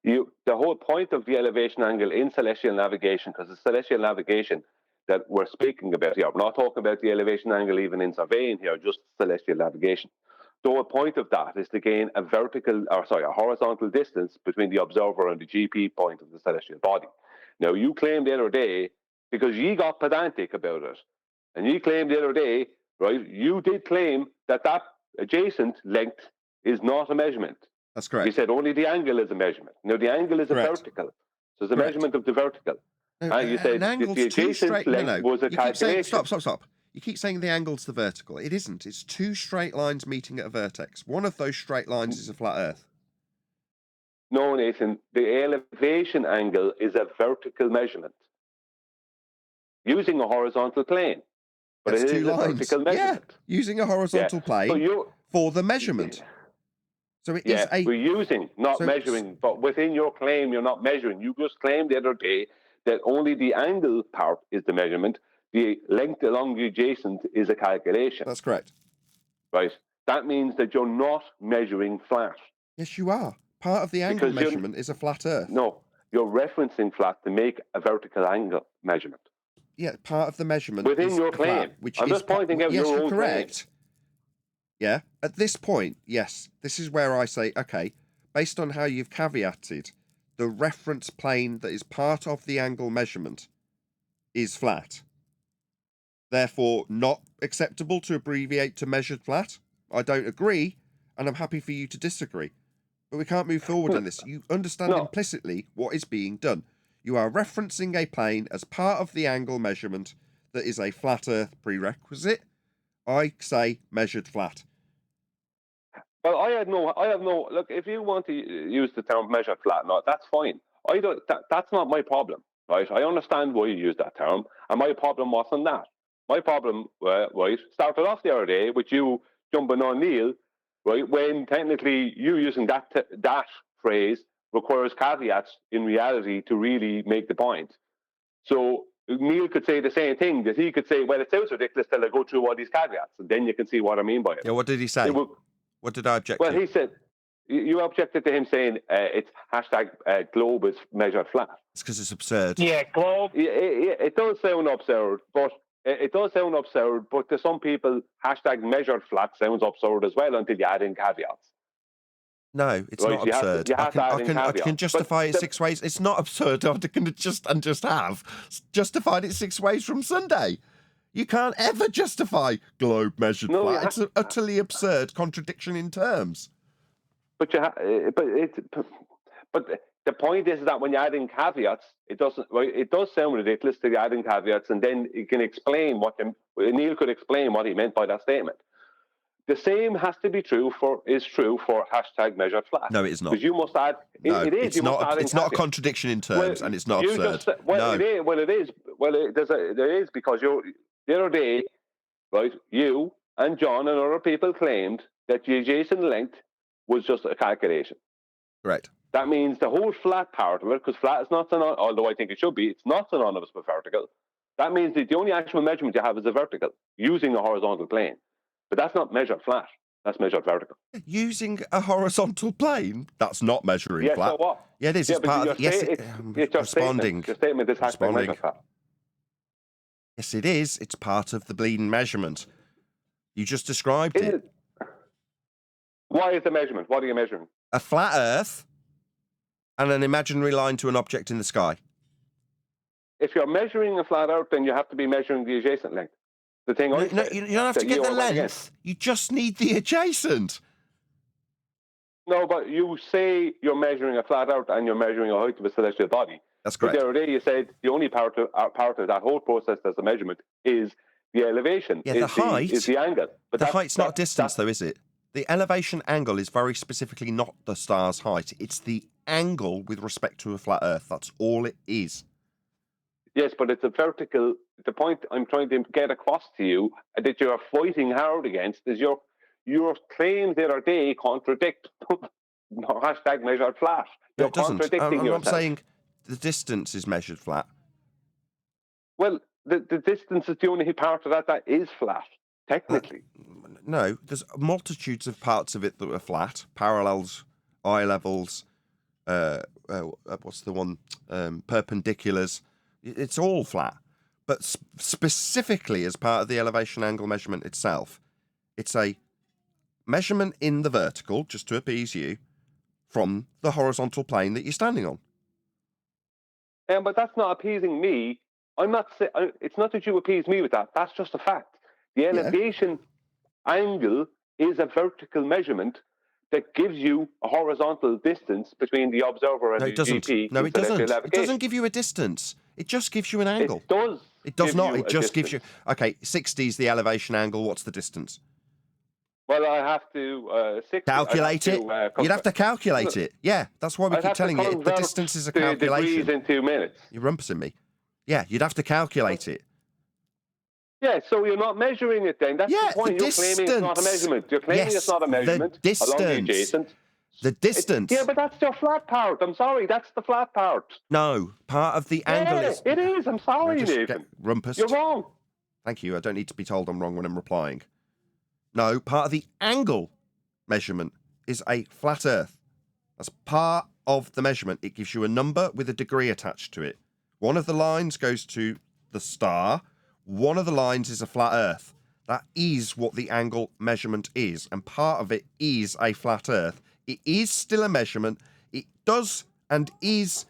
The whole point of the elevation angle in celestial navigation, because it's celestial navigation that we're speaking about here. We're not talking about the elevation angle even in surveying here, just celestial navigation. The whole point of that is to gain a horizontal distance between the observer and the GP point of the celestial body. Now, you claimed the other day, because ye got pedantic about it, and you claimed the other day, right, you did claim that adjacent length is not a measurement. That's correct. You said only the angle is a measurement. Now, the angle is Correct. a vertical. So it's a measurement of the vertical. No, You said the adjacent length was a calculation. Stop. You keep saying the angle's the vertical. It isn't. It's two straight lines meeting at a vertex. One of those straight lines is a flat Earth. No, Nathan. The elevation angle is a vertical measurement using a horizontal plane. But That's it two is lines. a vertical measurement. Yeah, using a horizontal plane for the measurement. So it is we're using, not measuring. But within your claim, you're not measuring. You just claimed the other day that only the angle part is the measurement. The length along the adjacent is a calculation. That's correct. Right. That means that you're not measuring flat. Yes, you are. Part of the angle measurement is a flat Earth. No, you're referencing flat to make a vertical angle measurement. Yeah, part of the measurement within is your claim. Flat, which I'm is just pointing out yes, your you're own correct. claim. Yeah, at this point, yes, this is where I say, okay, based on how you've caveated, the reference plane that is part of the angle measurement is flat. Therefore, not acceptable to abbreviate to measured flat. I don't agree, and I'm happy for you to disagree. But we can't move forward in this. You understand implicitly what is being done. You are referencing a plane as part of the angle measurement that is a flat Earth prerequisite. I say measured flat. Well, I have no. Look, if you want to use the term measured flat, that's fine. I don't. That's not my problem, right? I understand why you use that term, and my problem wasn't that. My problem, right, started off the other day with you jumping on Neil, right, when technically you using that phrase requires caveats in reality to really make the point. So Neil could say the same thing, that he could say, well, it sounds ridiculous till I go through all these caveats, and then you can see what I mean by it. Yeah, what did he say? What did I object to? Well, he said, you objected to him saying it's hashtag globe is measured flat. It's because it's absurd. Yeah, globe. It does sound absurd, but to some people, hashtag measured flat sounds absurd as well until you add in caveats. No, it's not absurd. I can justify it 6 ways. It's not absurd. I can just have justified it 6 ways from Sunday. You can't ever justify globe measured flat. It's an utterly absurd contradiction in terms. But the point is that when you add in caveats, it does sound ridiculous to add in caveats, and then you can explain Neil could explain what he meant by that statement. The same has to be true for hashtag measured flat. No, it is not. Because you must add. No, it is. It's not. It's not a contradiction in terms, and it's not absurd. It is. There is because the other day, right? You and John and other people claimed that the adjacent length was just a calculation. Correct. That means the whole flat part of it, because flat is not synonymous, although I think it should be, it's not synonymous with vertical. That means that the only actual measurement you have is a vertical, using a horizontal plane. But that's not measured flat. That's measured vertical. Using a horizontal plane? That's not measuring flat. So what? Yeah, it is. It's part of responding. Your statement is hashtag measured flat. Yes, it is. It's part of the bleeding measurement. You just described it. Why is the measurement? What are you measuring? A flat Earth and an imaginary line to an object in the sky. If you're measuring a flat Earth, then you have to be measuring the adjacent length. The thing you don't have to get the length. You just need the adjacent. No, but you say you're measuring a flat Earth and you're measuring a height of a celestial body. That's correct. But the other day you said the only part of that whole process as a measurement is the elevation. Yeah, the height is the angle. But the height's not distance, though, is it? The elevation angle is very specifically not the star's height. It's the angle with respect to a flat Earth. That's all it is. Yes, but it's a vertical. The point I'm trying to get across to you that you're fighting hard against is your claims the other day contradict hashtag measured flat. No, it doesn't. Contradicting I'm yourself. not saying the distance is measured flat. Well, the distance is the only part of that is flat, technically. No, there's multitudes of parts of it that are flat. Parallels, eye levels, what's the one? Perpendiculars. It's all flat. But specifically as part of the elevation angle measurement itself, it's a measurement in the vertical, just to appease you, from the horizontal plane that you're standing on. But that's not appeasing me. I'm not. It's not that you appease me with that. That's just a fact. The elevation angle is a vertical measurement that gives you a horizontal distance between the observer and the GP. No, it doesn't. It doesn't give you a distance. It just gives you an angle. It does. It does not. It just gives you. Okay, 60 is the elevation angle. What's the distance? Well, I have to calculate it. You'd have to calculate it. Yeah, that's why we keep telling you the distance is a calculation. Degrees in 2 minutes. You're rumpusing me. Yeah, you'd have to calculate it. Yeah, so you're not measuring it then. That's the point. You're claiming it's not a measurement. You're claiming it's not a measurement along the adjacent. The distance. Yeah, but that's the flat part. I'm sorry, that's the flat part. No, part of the angle is... it is. I'm sorry, Nathan. Rumpus. You're wrong. Thank you. I don't need to be told I'm wrong when I'm replying. No, part of the angle measurement is a flat Earth. That's part of the measurement. It gives you a number with a degree attached to it. One of the lines goes to the star. One of the lines is a flat Earth. That is what the angle measurement is. And part of it is a flat Earth. It is still a measurement. It does and is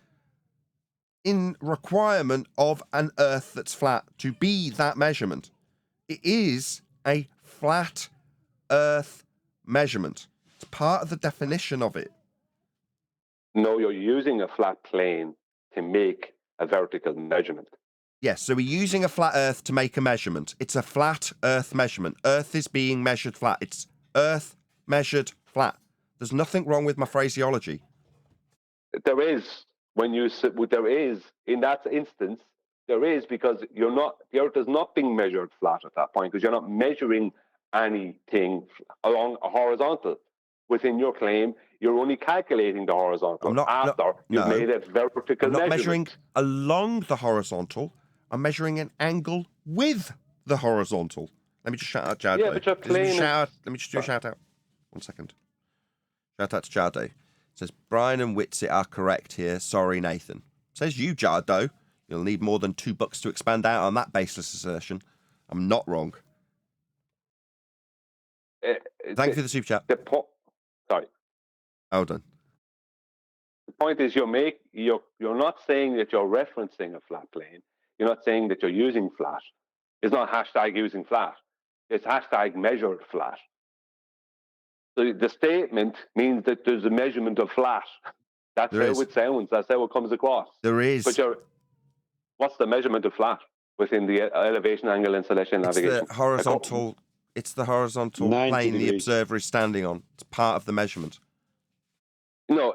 in requirement of an Earth that's flat to be that measurement. It is a flat Earth measurement. It's part of the definition of it. No, you're using a flat plane to make a vertical measurement. Yes, so we're using a flat Earth to make a measurement. It's a flat Earth measurement. Earth is being measured flat. It's Earth measured flat. There's nothing wrong with my phraseology. There is, there is, in that instance, there is, because the Earth is not being measured flat at that point, because you're not measuring anything along a horizontal. Within your claim, you're only calculating the horizontal after you've made a vertical measurement. I'm not measuring along the horizontal. I'm measuring an angle with the horizontal. Let me just shout out Jade. Yeah, but you're claiming... Let me just do a shout out. 1 second. Shout out to Jade. It says, Brian and Witsit are correct here. Sorry, Nathan. Says you, Jade. You'll need more than $2 to expand out on that baseless assertion. I'm not wrong. Thank you for the super chat. Sorry. Well done. The point is, you're not saying that you're referencing a flat plane. You're not saying that you're using flat. It's not hashtag using flat. It's hashtag measured flat. So the statement means that there's a measurement of flat. That's how it sounds. That's how it comes across. There is. But what's the measurement of flat within the elevation angle installation navigation? It's the horizontal plane the observer is standing on. It's part of the measurement. No,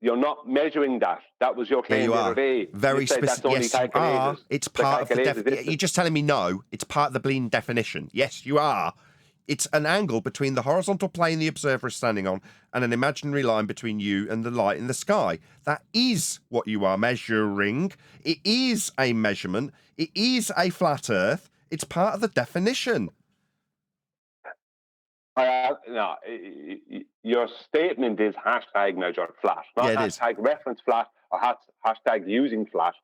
you're not measuring that. That was your claim the other day. Very specific. Yes, you are. It's part of the definition. You're just telling me no. It's part of the bleeding definition. Yes, you are. It's an angle between the horizontal plane the observer is standing on and an imaginary line between you and the light in the sky. That is what you are measuring. It is a measurement. It is a flat Earth. It's part of the definition. No, your statement is hashtag measured flat, not hashtag reference flat or hashtag using flat.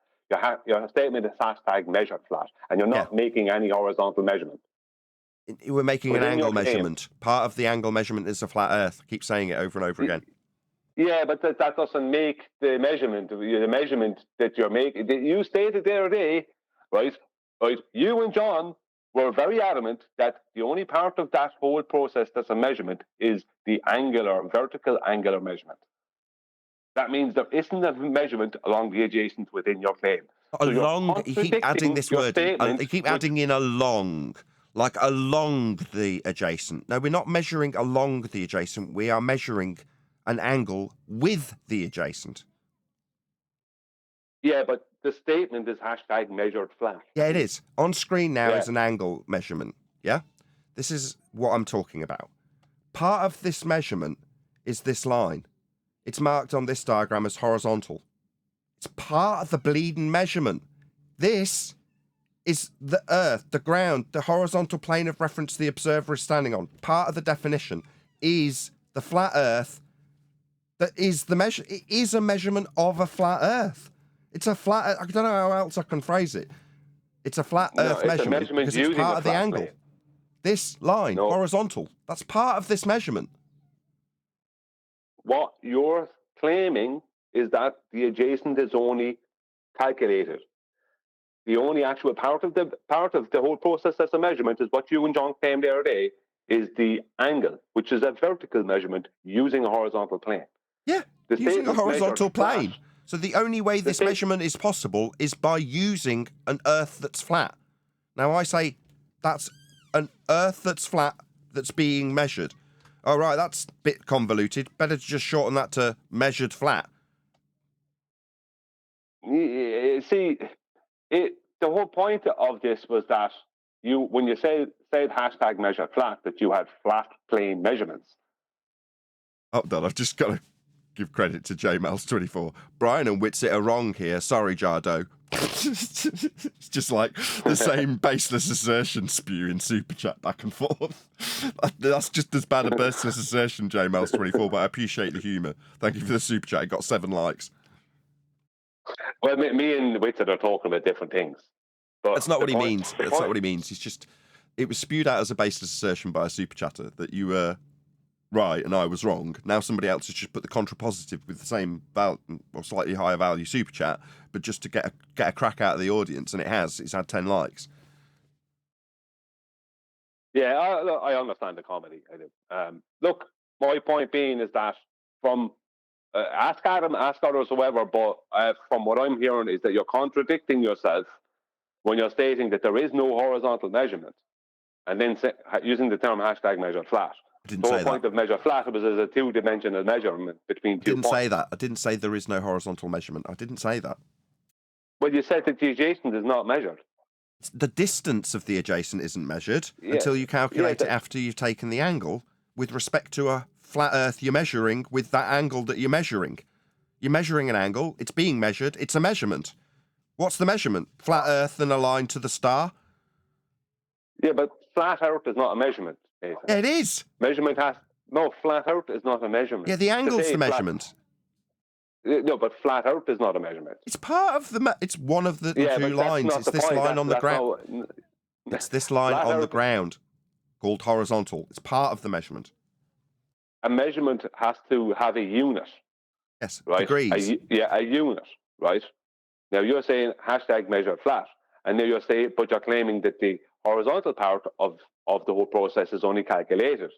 Your statement is hashtag measured flat, and you're not making any horizontal measurement. We're making an angle measurement. Part of the angle measurement is a flat Earth. I keep saying it over and over again. Yeah, but that doesn't make the measurement that you're making. You stated the other day, right? You and John were very adamant that the only part of that whole process that's a measurement is the vertical angular measurement. That means there isn't a measurement along the adjacent within your claim. You keep adding this word. You keep adding in along. Like along the adjacent. No, we're not measuring along the adjacent. We are measuring an angle with the adjacent. Yeah, but the statement is hashtag measured flat. Yeah, it is. On screen now is an angle measurement. Yeah? This is what I'm talking about. Part of this measurement is this line. It's marked on this diagram as horizontal. It's part of the bleeding measurement. This is the Earth, the ground, the horizontal plane of reference the observer is standing on. Part of the definition is the flat Earth that is the measure. It is a measurement of a flat Earth. It's a flat. I don't know how else I can phrase it. It's a flat No, Earth it's a measurement measurement because it's using part a of the flat angle. plane. This line, No. horizontal, that's part of this measurement. What you're claiming is that the adjacent is only calculated. The only actual part of the whole process as a measurement is what you and John claimed the other day is the angle, which is a vertical measurement using a horizontal plane. Yeah, The using a statement horizontal measured flat. plane. So the only way this measurement is possible is by using an Earth that's flat. Now I say that's an Earth that's flat that's being measured. All right, that's a bit convoluted. Better to just shorten that to measured flat. See, the whole point of this was that when you said hashtag measure flat, that you had flat plane measurements. Hold on, I've just got to give credit to JMels24. Brian and Witsit are wrong here. Sorry, Jardo. It's just like the same baseless assertion spewing super chat back and forth. That's just as bad a baseless assertion, JMels24, but I appreciate the humour. Thank you for the super chat. It got 7 likes. Well, me and Witsit are talking about different things. But That's not what he means. That's not what he means. He's just, it was spewed out as a baseless assertion by a super chatter that you were right and I was wrong. Now somebody else has just put the contrapositive with the same or slightly higher value super chat, but just to get a crack out of the audience, and it's had 10 likes. Yeah, I understand the comedy. I do. Look, my point being is that from ask Adam, ask others, whoever, but from what I'm hearing is that you're contradicting yourself when you're stating that there is no horizontal measurement, and then using the term hashtag measure flat. I didn't The say whole point of measure flat was as a two-dimensional measurement between 2 points. I didn't say that. I didn't say there is no horizontal measurement. I didn't say that. Well, you said that the adjacent is not measured. The distance of the adjacent isn't measured until you calculate it after you've taken the angle with respect to a flat Earth you're measuring with that angle that you're measuring. You're measuring an angle. It's being measured. It's a measurement. What's the measurement? Flat Earth and a line to the star? Yeah, but flat Earth is not a measurement, Nathan. Yeah, it is. Flat Earth is not a measurement. Yeah, the angle's the measurement. No, but flat Earth is not a measurement. It's part of the. It's one of the two lines. It's this line on the ground. It's this line on the ground called horizontal. It's part of the measurement. A measurement has to have a unit. Yes, right? Degrees. A unit, right? Now you're saying hashtag measure flat, and now you're saying, but you're claiming that the horizontal part of the whole process is only calculated.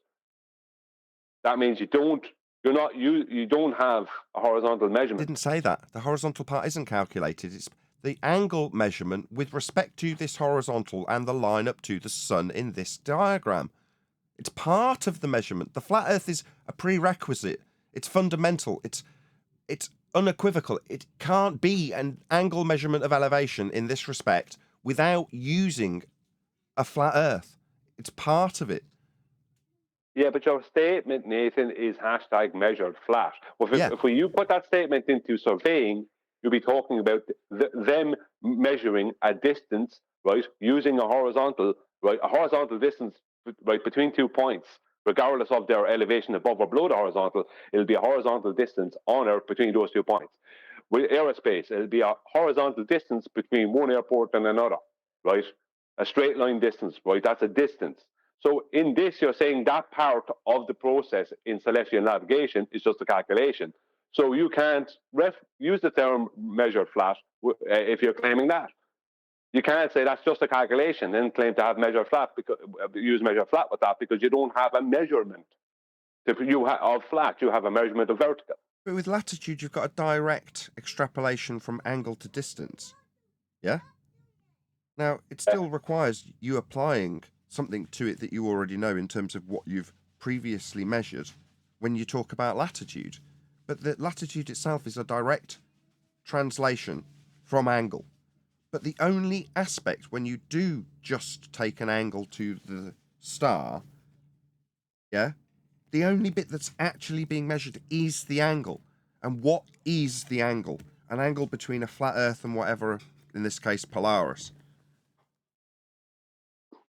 That means you don't have a horizontal measurement. I didn't say that. The horizontal part isn't calculated. It's the angle measurement with respect to this horizontal and the line up to the sun in this diagram. It's part of the measurement. The flat Earth is a prerequisite. It's fundamental. It's unequivocal. It can't be an angle measurement of elevation in this respect without using a flat Earth. It's part of it. Yeah, but your statement, Nathan, is hashtag measured flat. Well, if you put that statement into surveying, you'll be talking about them measuring a distance, right, using a horizontal distance, right, between 2 points, regardless of their elevation above or below the horizontal. It'll be a horizontal distance on Earth between those 2 points. With aerospace, it'll be a horizontal distance between one airport and another, right? A straight line distance, right? That's a distance. So in this, you're saying that part of the process in celestial navigation is just a calculation. So you can't use the term measured flat if you're claiming that. You can't say that's just a calculation and claim to have measured flat use measure flat with that because you don't have a measurement. Of flat, you have a measurement of vertical. But with latitude, you've got a direct extrapolation from angle to distance. Yeah? Now, it still requires you applying something to it that you already know in terms of what you've previously measured when you talk about latitude. But the latitude itself is a direct translation from angle. But the only aspect when you do just take an angle to the star, yeah, the only bit that's actually being measured is the angle. And what is the angle? An angle between a flat Earth and whatever, in this case, Polaris.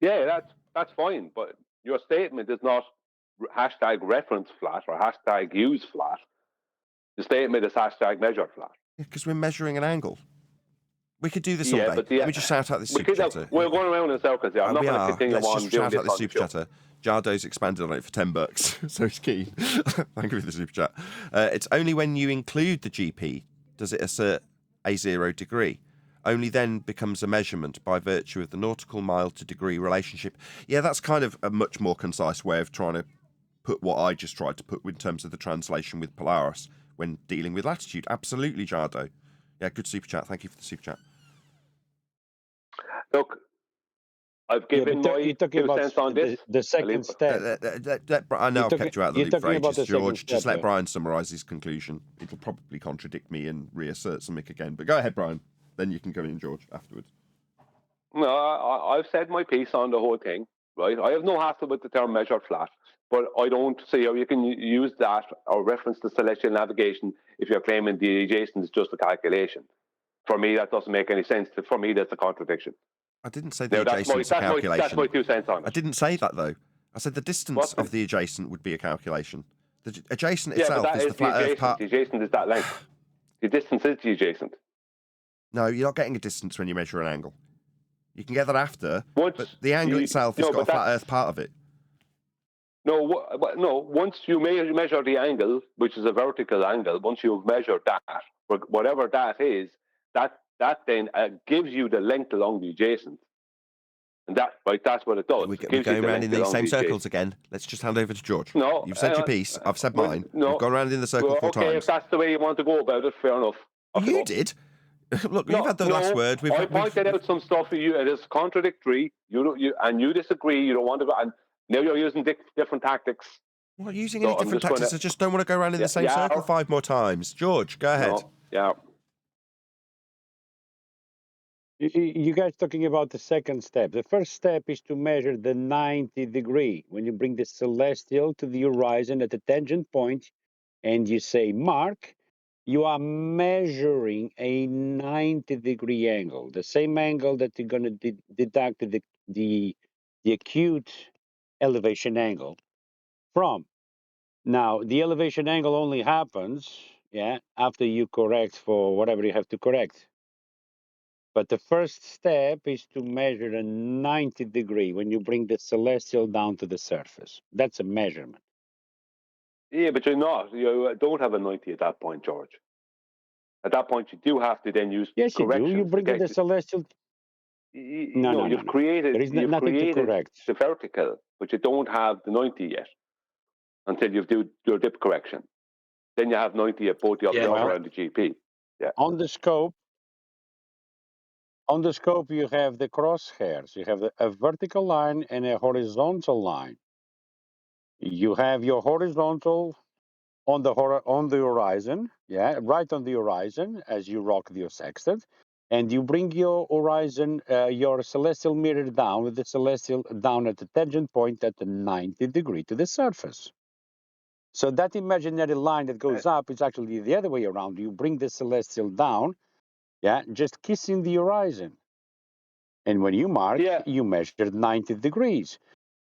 Yeah, that's fine, but your statement is not hashtag reference flat or hashtag use flat. The statement is hashtag measured flat. Because we're measuring an angle. We could do this all Yeah, day. but Let me just shout out this we super could, chatter. we're going around in circles here. I'm not We going to are. continue Let's on just doing shout this out the on the super show. chatter. Jardo's expanded on it for $10, so he's keen. Thank you for the super chat. It's only when you include the GP does it assert a 0 degree. Only then becomes a measurement by virtue of the nautical mile to degree relationship. Yeah, that's kind of a much more concise way of trying to put what I just tried to put in terms of the translation with Polaris when dealing with latitude. Absolutely, Jardo. Yeah, good super chat. Thank you for the super chat. Look, I've given my you're talking 2 about cents on this. the second step. I know I've kept you out of the You're loop for talking about ages, the second George. Just step, let though. Brian summarise his conclusion. It'll probably contradict me and reassert something again. But go ahead, Brian. Then you can come in, George, afterwards. No, I've said my piece on the whole thing, right? I have no hassle with the term measured flat, but I don't see how you can use that or reference the celestial navigation if you're claiming the adjacent is just a calculation. For me, that doesn't make any sense. For me, that's a contradiction. I didn't say the Now, adjacent's a calculation. that's my 2 cents on it. I didn't say that, though. I said the distance of the adjacent would be a calculation. The adjacent itself but that is the flat Earth part. The adjacent is that length. The distance is the adjacent. No, you're not getting a distance when you measure an angle. You can get that after, Once but the angle itself has got a flat Earth part of it. No, no. Once you measure the angle, which is a vertical angle, once you've measured that, whatever that is, that then gives you the length along the adjacent, and that's what it does. We're going around in these same circles again. Let's just hand over to George. No, you've said your piece. I've said mine. No, We've gone around in the circle 4 times. Okay, if that's the way you want to go about it, fair enough. You did. Look, you've had the last word. I pointed out some stuff. It is contradictory. You disagree. You don't want to. And now you're using different tactics. I'm not using any different tactics. I just don't want to go around in the same circle 5 more times. George, go ahead. No, yeah. You guys talking about the second step. The first step is to measure the 90 degree. When you bring the celestial to the horizon at the tangent point and you say mark, you are measuring a 90 degree angle, the same angle that you're going to deduct the acute elevation angle from. Now, the elevation angle only happens, after you correct for whatever you have to correct. But the first step is to measure a 90 degree when you bring the celestial down to the surface. That's a measurement. Yeah, but you're not. You don't have a 90 at that point, George. At that point, you do have to then use yes, corrections. You do. You bring the celestial. No. You've created. There is you've nothing created to correct. The vertical, but you don't have the 90 yet until you do your dip correction. Then you have 90 at both the observer and the GP. Yeah. On the scope, you have the crosshairs. You have a vertical line and a horizontal line. You have your horizontal on the horizon, right on the horizon as you rock the sextant, and you bring your horizon, your celestial mirror down with the celestial down at the tangent point at the 90 degree to the surface. So that imaginary line that goes up is actually the other way around. You bring the celestial down, just kissing the horizon. And when you mark, you measured 90 degrees.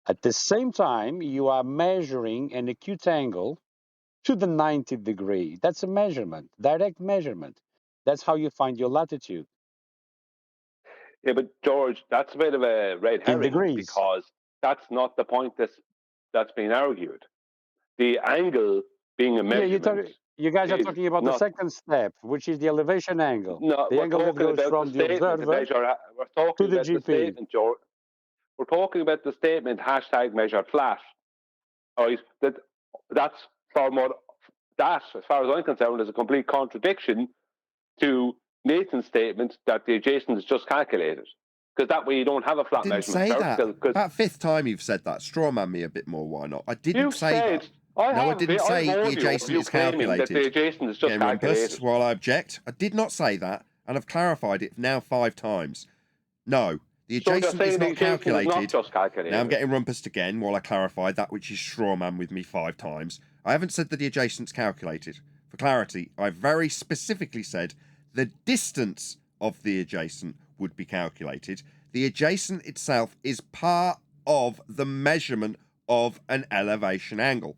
At the same time, you are measuring an acute angle to the 90 degree. That's a measurement, direct measurement. That's how you find your latitude. Yeah, but George, that's a bit of a red herring because that's not the point that's being argued. The angle being a measurement. You guys are talking about the second step, which is the elevation angle. No, the angle that goes from the observer we're talking to the about GP. The statement, George. We're talking about the statement #measured flat. All right, that's far more. That, as far as I'm concerned, is a complete contradiction to Nathan's statement that the adjacent is just calculated. Because that way you don't have a flat measurement. I didn't say that. About 5th time you've said that. Straw man me a bit more, why not? I didn't say that. I didn't say the adjacent is calculated. That the adjacent is just calculated. While I object, I did not say that, and I've clarified it now 5 times. No, the adjacent is not calculated. Now I'm getting rumpused again while I clarify that which is straw man with me 5 times. I haven't said that the adjacent's calculated. For clarity, I very specifically said the distance of the adjacent would be calculated. The adjacent itself is part of the measurement of an elevation angle.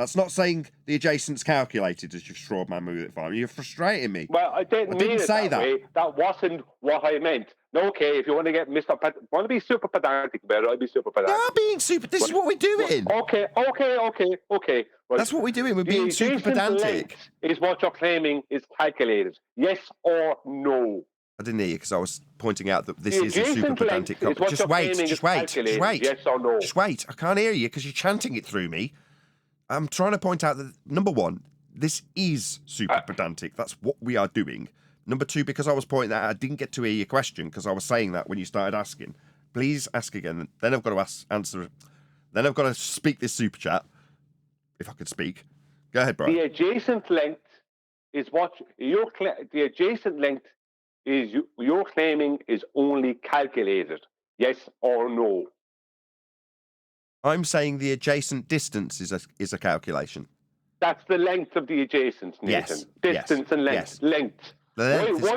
That's not saying the adjacent's calculated as you've strawed man with it fine. You're frustrating me. Well, I didn't mean it say that way. That wasn't what I meant. No, okay, if you want to get want to be super pedantic about it, I'll be super pedantic. Yeah, being super. This is what we do it in. Okay. Right. That's what we do it. We're being super pedantic. Is what you're claiming is calculated? Yes or no? I didn't hear you because I was pointing out that this is a super pedantic. Just wait. Yes or no? Just wait. I can't hear you because you're chanting it through me. I'm trying to point out that number one, this is super pedantic. That's what we are doing. Number two, because I was pointing out, I didn't get to hear your question because I was saying that when you started asking. Please ask again. Then I've got to answer. Then I've got to speak this super chat. If I could speak. Go ahead, Brian. The adjacent length is what you're the adjacent length is you're claiming is only calculated. Yes or no? I'm saying the adjacent distance is a calculation. That's the length of the adjacent, Nathan. Yes. Distance and length. Yes. Length. Why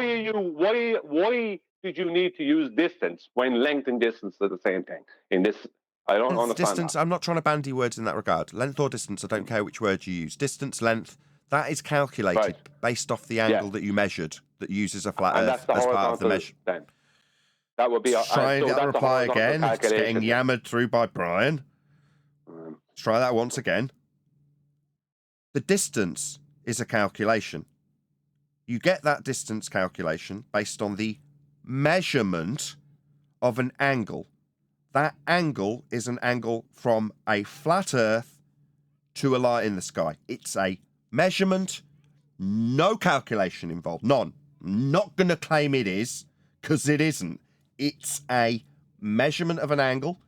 did you need to use distance when length and distance are the same thing? In this, I don't understand. Distance. That. I'm not trying to bandy words in that regard. Length or distance, I don't care which word you use. Distance, length, that is calculated based off the angle that you measured that uses a flat Earth as part of the measure. Then. That would be try and get the reply again. It's getting yammered through by Brian. Let's try that once again. The distance is a calculation. You get that distance calculation based on the measurement of an angle. That angle is an angle from a flat Earth to a light in the sky. It's a measurement, no calculation involved. None. I'm not going to claim it is, because it isn't. It's a measurement of an angle,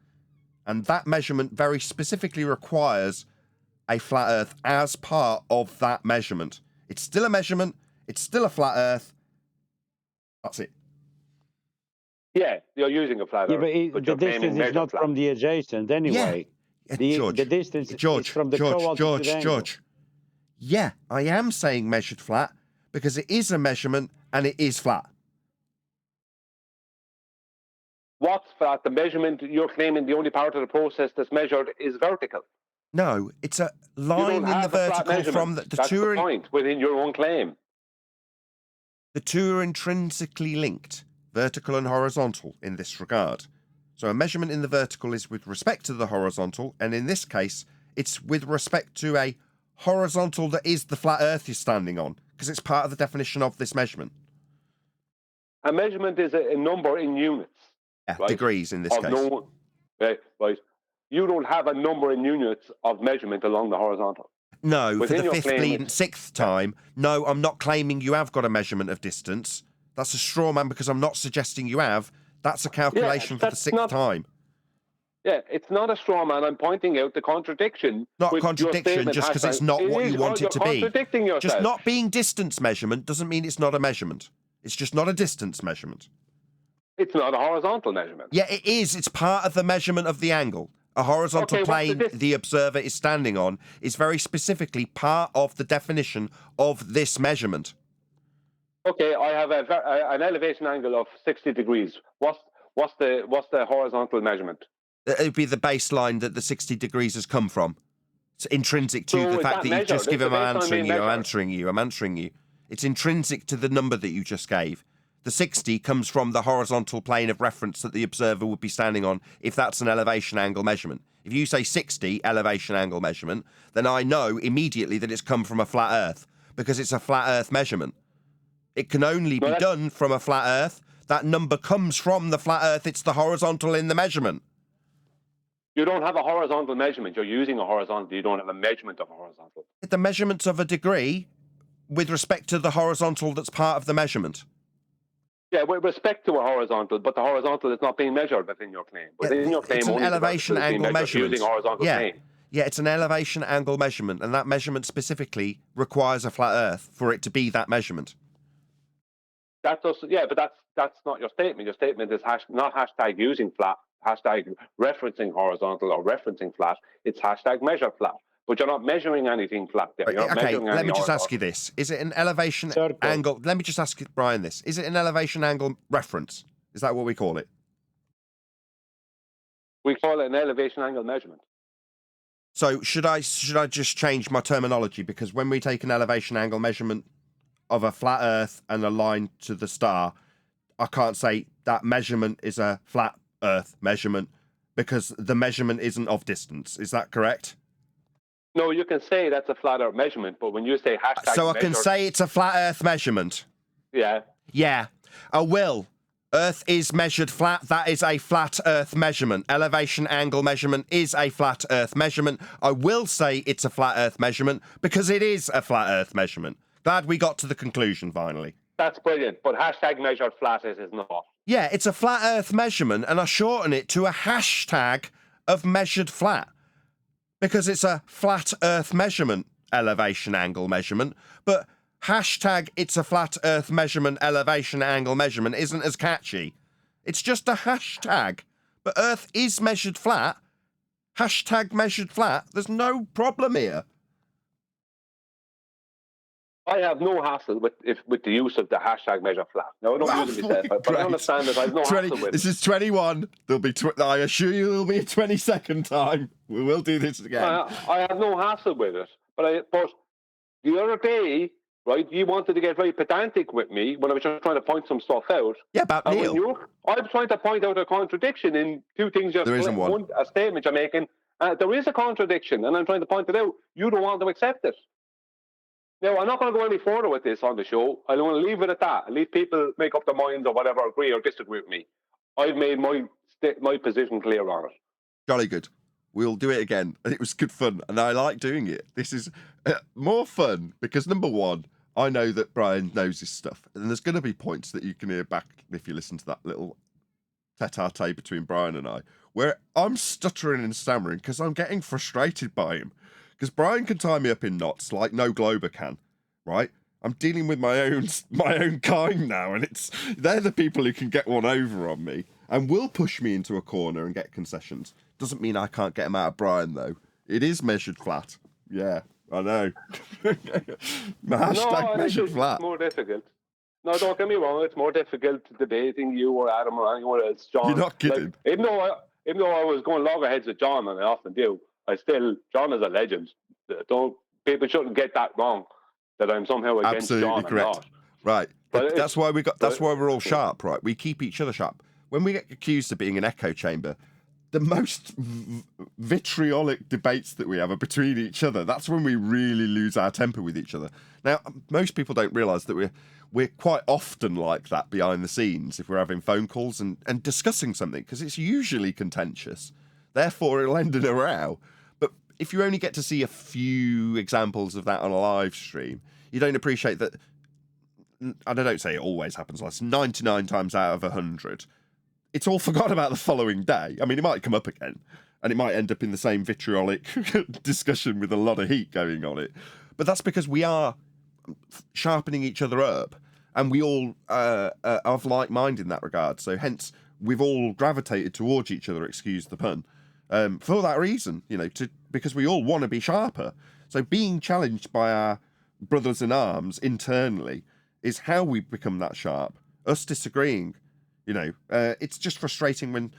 and that measurement very specifically requires a flat Earth as part of that measurement. It's still a measurement. It's still a flat Earth. That's it. Yeah, you're using a flat Earth. But the distance is not from the adjacent anyway. Yeah. The distance is from the co-altitude angle. George. Yeah, I am saying measured flat because it is a measurement and it is flat. What's flat? The measurement you're claiming the only part of the process that's measured is vertical. No, it's a line in the vertical from the That's two. The point within your own claim. The two are intrinsically linked, vertical and horizontal, in this regard. So a measurement in the vertical is with respect to the horizontal, and in this case, it's with respect to a horizontal that is the flat Earth you're standing on, because it's part of the definition of this measurement. A measurement is a number in units. Yeah, right? Degrees in this case. Right. You don't have a number in units of measurement along the horizontal. No, Within for the your fifth, claim, bleeding, sixth time, no, I'm not claiming you have got a measurement of distance. That's a straw man because I'm not suggesting you have. That's a calculation for the sixth time. Yeah, it's not a straw man. I'm pointing out the contradiction. Not a contradiction just because it's not what you want it to be. Contradicting yourself. Just not being distance measurement doesn't mean it's not a measurement. It's just not a distance measurement. It's not a horizontal measurement. Yeah, it is. It's part of the measurement of the angle. A horizontal plane the observer is standing on is very specifically part of the definition of this measurement. Okay, I have an elevation angle of 60 degrees. What's the horizontal measurement? It would be the baseline that the 60 degrees has come from. It's intrinsic to the fact that you just give him I'm answering you. It's intrinsic to the number that you just gave. The 60 comes from the horizontal plane of reference that the observer would be standing on if that's an elevation angle measurement. If you say 60 elevation angle measurement, then I know immediately that it's come from a flat Earth because it's a flat Earth measurement. It can only be done from a flat Earth. That number comes from the flat Earth. It's the horizontal in the measurement. You don't have a horizontal measurement. You're using a horizontal. You don't have a measurement of a horizontal. The measurements of a degree with respect to the horizontal that's part of the measurement. Yeah, with respect to a horizontal, but the horizontal is not being measured within your claim. Within your claim, it's an elevation angle measurement. Using horizontal plane. Yeah, it's an elevation angle measurement, and that measurement specifically requires a flat Earth for it to be that measurement. But that's not your statement. Your statement is not hashtag using flat, hashtag referencing horizontal or referencing flat. It's hashtag measure flat. But you're not measuring anything flat there. Okay, let me just ask you this. Is it an elevation angle? Let me just ask Brian this. Is it an elevation angle reference? Is that what we call it? We call it an elevation angle measurement. So should I just change my terminology? Because when we take an elevation angle measurement of a flat Earth and a line to the star, I can't say that measurement is a flat Earth measurement because the measurement isn't of distance. Is that correct? No, you can say that's a flat Earth measurement, but when you say hashtag So I can say it's a flat Earth measurement. Yeah. Yeah, I will. Earth is measured flat. That is a flat Earth measurement. Elevation angle measurement is a flat Earth measurement. I will say it's a flat Earth measurement because it is a flat Earth measurement. Glad we got to the conclusion finally. That's brilliant, but hashtag measured flat is not. Yeah, it's a flat Earth measurement, and I shorten it to a hashtag of measured flat because it's a flat Earth measurement elevation angle measurement, but hashtag it's a flat Earth measurement elevation angle measurement isn't as catchy. It's just a hashtag. But Earth is measured flat. Hashtag measured flat. There's no problem here. I have no hassle with the use of the hashtag measure flat. No, I don't use it myself, but I understand that I have no hassle with This it. is 21. There'll be. I assure you, there'll be a 22nd time. We will do this again. I have no hassle with it, but the other day, right, you wanted to get very pedantic with me when I was just trying to point some stuff out. Yeah, about Neil. I'm trying to point out a contradiction in two things. There isn't one. A statement you're making. There is a contradiction, and I'm trying to point it out. You don't want to accept it. Now, I'm not going to go any further with this on the show. I want to leave it at that. At least people make up their minds or whatever, agree or disagree with me. I've made my position clear on it. Jolly good. We'll do it again. It was good fun, and I like doing it. This is more fun because, number one, I know that Brian knows his stuff, and there's going to be points that you can hear back if you listen to that little tete-a-tete between Brian and I, where I'm stuttering and stammering because I'm getting frustrated by him. Because Brian can tie me up in knots like no Glober can, right? I'm dealing with my own kind now, and they're the people who can get one over on me and will push me into a corner and get concessions. Doesn't mean I can't get them out of Brian, though. It is measured flat. Yeah, I know. Hashtag measured flat. It's more difficult. No, don't get me wrong. It's more difficult debating you or Adam or anyone else. John. You're not kidding. Like, even though I was going loggerheads with John, and I often do, John is a legend. People shouldn't get that wrong. That I'm somehow against Absolutely John. correct. Right. But that's why we're all sharp, right? We keep each other sharp. When we get accused of being an echo chamber, the most vitriolic debates that we have are between each other. That's when we really lose our temper with each other. Now, most people don't realise that we're quite often like that behind the scenes if we're having phone calls and discussing something, because it's usually contentious. Therefore, it'll end in a row. But if you only get to see a few examples of that on a live stream, you don't appreciate that. And I don't say it always happens. Like 99 times out of 100, it's all forgotten about the following day. I mean, it might come up again, and it might end up in the same vitriolic discussion with a lot of heat going on it. But that's because we are sharpening each other up, and we all are of like mind in that regard. So hence, we've all gravitated towards each other, excuse the pun, for that reason, because we all want to be sharper. So being challenged by our brothers in arms internally is how we become that sharp. Us disagreeing, it's just frustrating when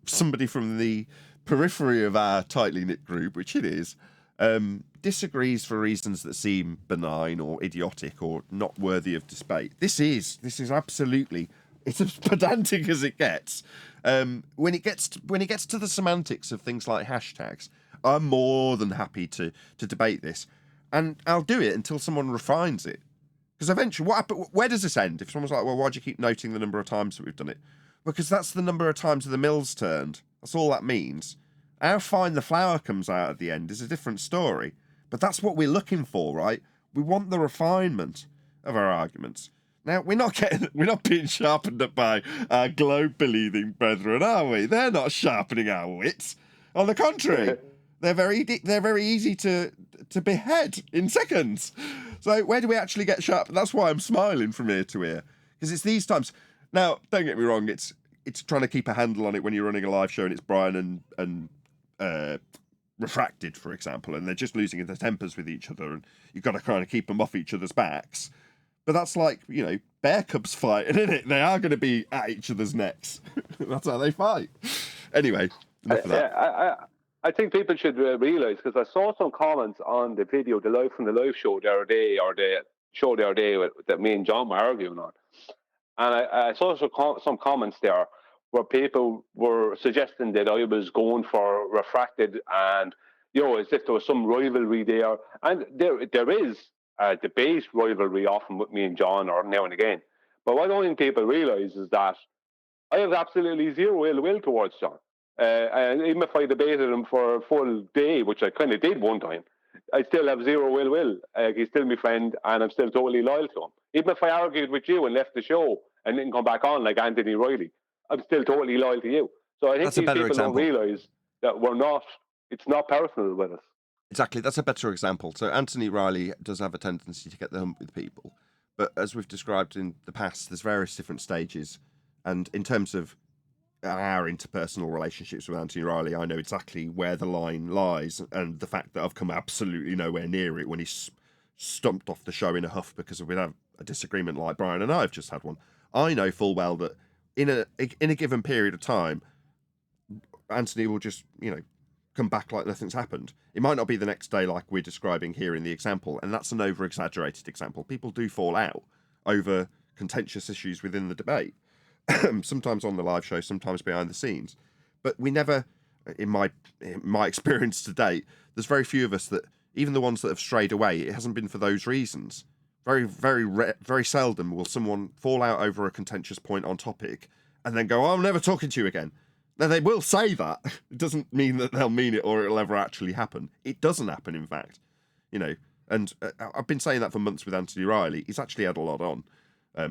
somebody from the periphery of our tightly knit group, which it is, disagrees for reasons that seem benign or idiotic or not worthy of debate. This is absolutely, it's as pedantic as it gets. When it gets to the semantics of things like hashtags, I'm more than happy to debate this, and I'll do it until someone refines it. Because eventually, where does this end? If someone's like, well, why do you keep noting the number of times that we've done it? Because that's the number of times the mill's turned. That's all that means. How fine the flour comes out at the end is a different story. But that's what we're looking for, right? We want the refinement of our arguments. Now, we're not being sharpened up by our globe-believing brethren, are we? They're not sharpening our wits. On the contrary, they're very easy to behead in seconds. So where do we actually get sharp? That's why I'm smiling from ear to ear, because it's these times. Now, don't get me wrong. It's trying to keep a handle on it when you're running a live show and it's Brian and Refracted, for example, and they're just losing their tempers with each other, and you've got to kind of keep them off each other's backs. But that's like, bear cubs fighting, isn't it? They are going to be at each other's necks. That's how they fight. Anyway, enough of that. I think people should realise, because I saw some comments on the video, the live show the other day, or the show the other day that me and John were arguing on, and I saw some comments there where people were suggesting that I was going for Refracted, and as if there was some rivalry there, and there is a debate rivalry often with me and John, or now and again. But what I don't think people realise is that I have absolutely zero ill will towards John. And even if I debated him for a full day, which I kind of did one time, I still have zero ill will. He's still my friend, and I'm still totally loyal to him. Even if I argued with you and left the show and didn't come back on like Anthony Riley, I'm still totally loyal to you. So I think these people don't realise that it's not personal with us. Exactly, that's a better example. So Anthony Riley does have a tendency to get the hump with people. But as we've described in the past, there's various different stages. And in terms of our interpersonal relationships with Anthony Riley, I know exactly where the line lies, and the fact that I've come absolutely nowhere near it when he's stumped off the show in a huff because we'd have a disagreement like Brian and I have just had one. I know full well that in a given period of time, Anthony will just, come back like nothing's happened. It might not be the next day like we're describing here in the example, and that's an over-exaggerated example. People do fall out over contentious issues within the debate. Sometimes on the live show, sometimes behind the scenes, but we never, in my experience to date, there's very few of us that, even the ones that have strayed away, it hasn't been for those reasons. Very seldom will someone fall out over a contentious point on topic and then go, I'm never talking to you again. Now, they will say that. It doesn't mean that they'll mean it or it'll ever actually happen. It doesn't happen, in fact. And I've been saying that for months with Anthony Riley. He's actually had a lot on,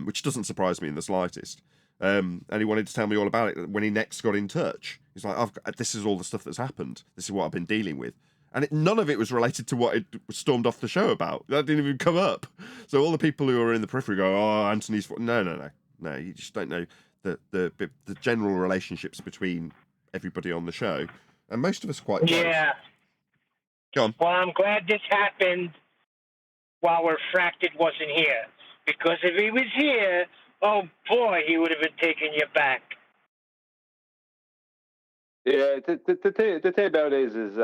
which doesn't surprise me in the slightest. And he wanted to tell me all about it when he next got in touch. He's like, this is all the stuff that's happened. This is what I've been dealing with. And none of it was related to what it stormed off the show about. That didn't even come up. So all the people who are in the periphery go, Anthony's... No, you just don't know the general relationships between everybody on the show. And most of us quite close. Yeah. Go on. Well, I'm glad this happened while Refracted wasn't here. Because if he was here, oh boy, he would have been taking you back. Yeah, the thing about it is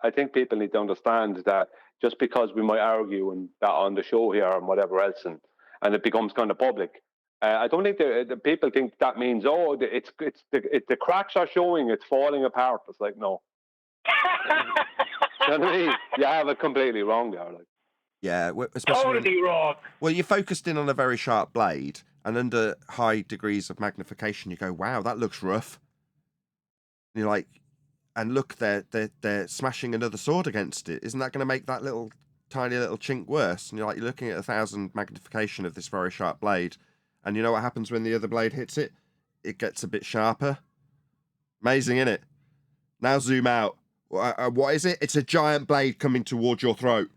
I think people need to understand that just because we might argue and that on the show here and whatever else, and it becomes kind of public, I don't think the people think that means the cracks are showing, it's falling apart. It's like, no. You know what I mean? You have it completely wrong there. Like. Yeah, especially totally wrong. Well, you're focused in on a very sharp blade, and under high degrees of magnification, you go, "Wow, that looks rough." And you're like, and look, they're smashing another sword against it. Isn't that going to make that tiny little chink worse? And you're looking at 1,000 magnification of this very sharp blade, and you know what happens when the other blade hits it? It gets a bit sharper. Amazing, isn't it? Now zoom out. What is it? It's a giant blade coming towards your throat.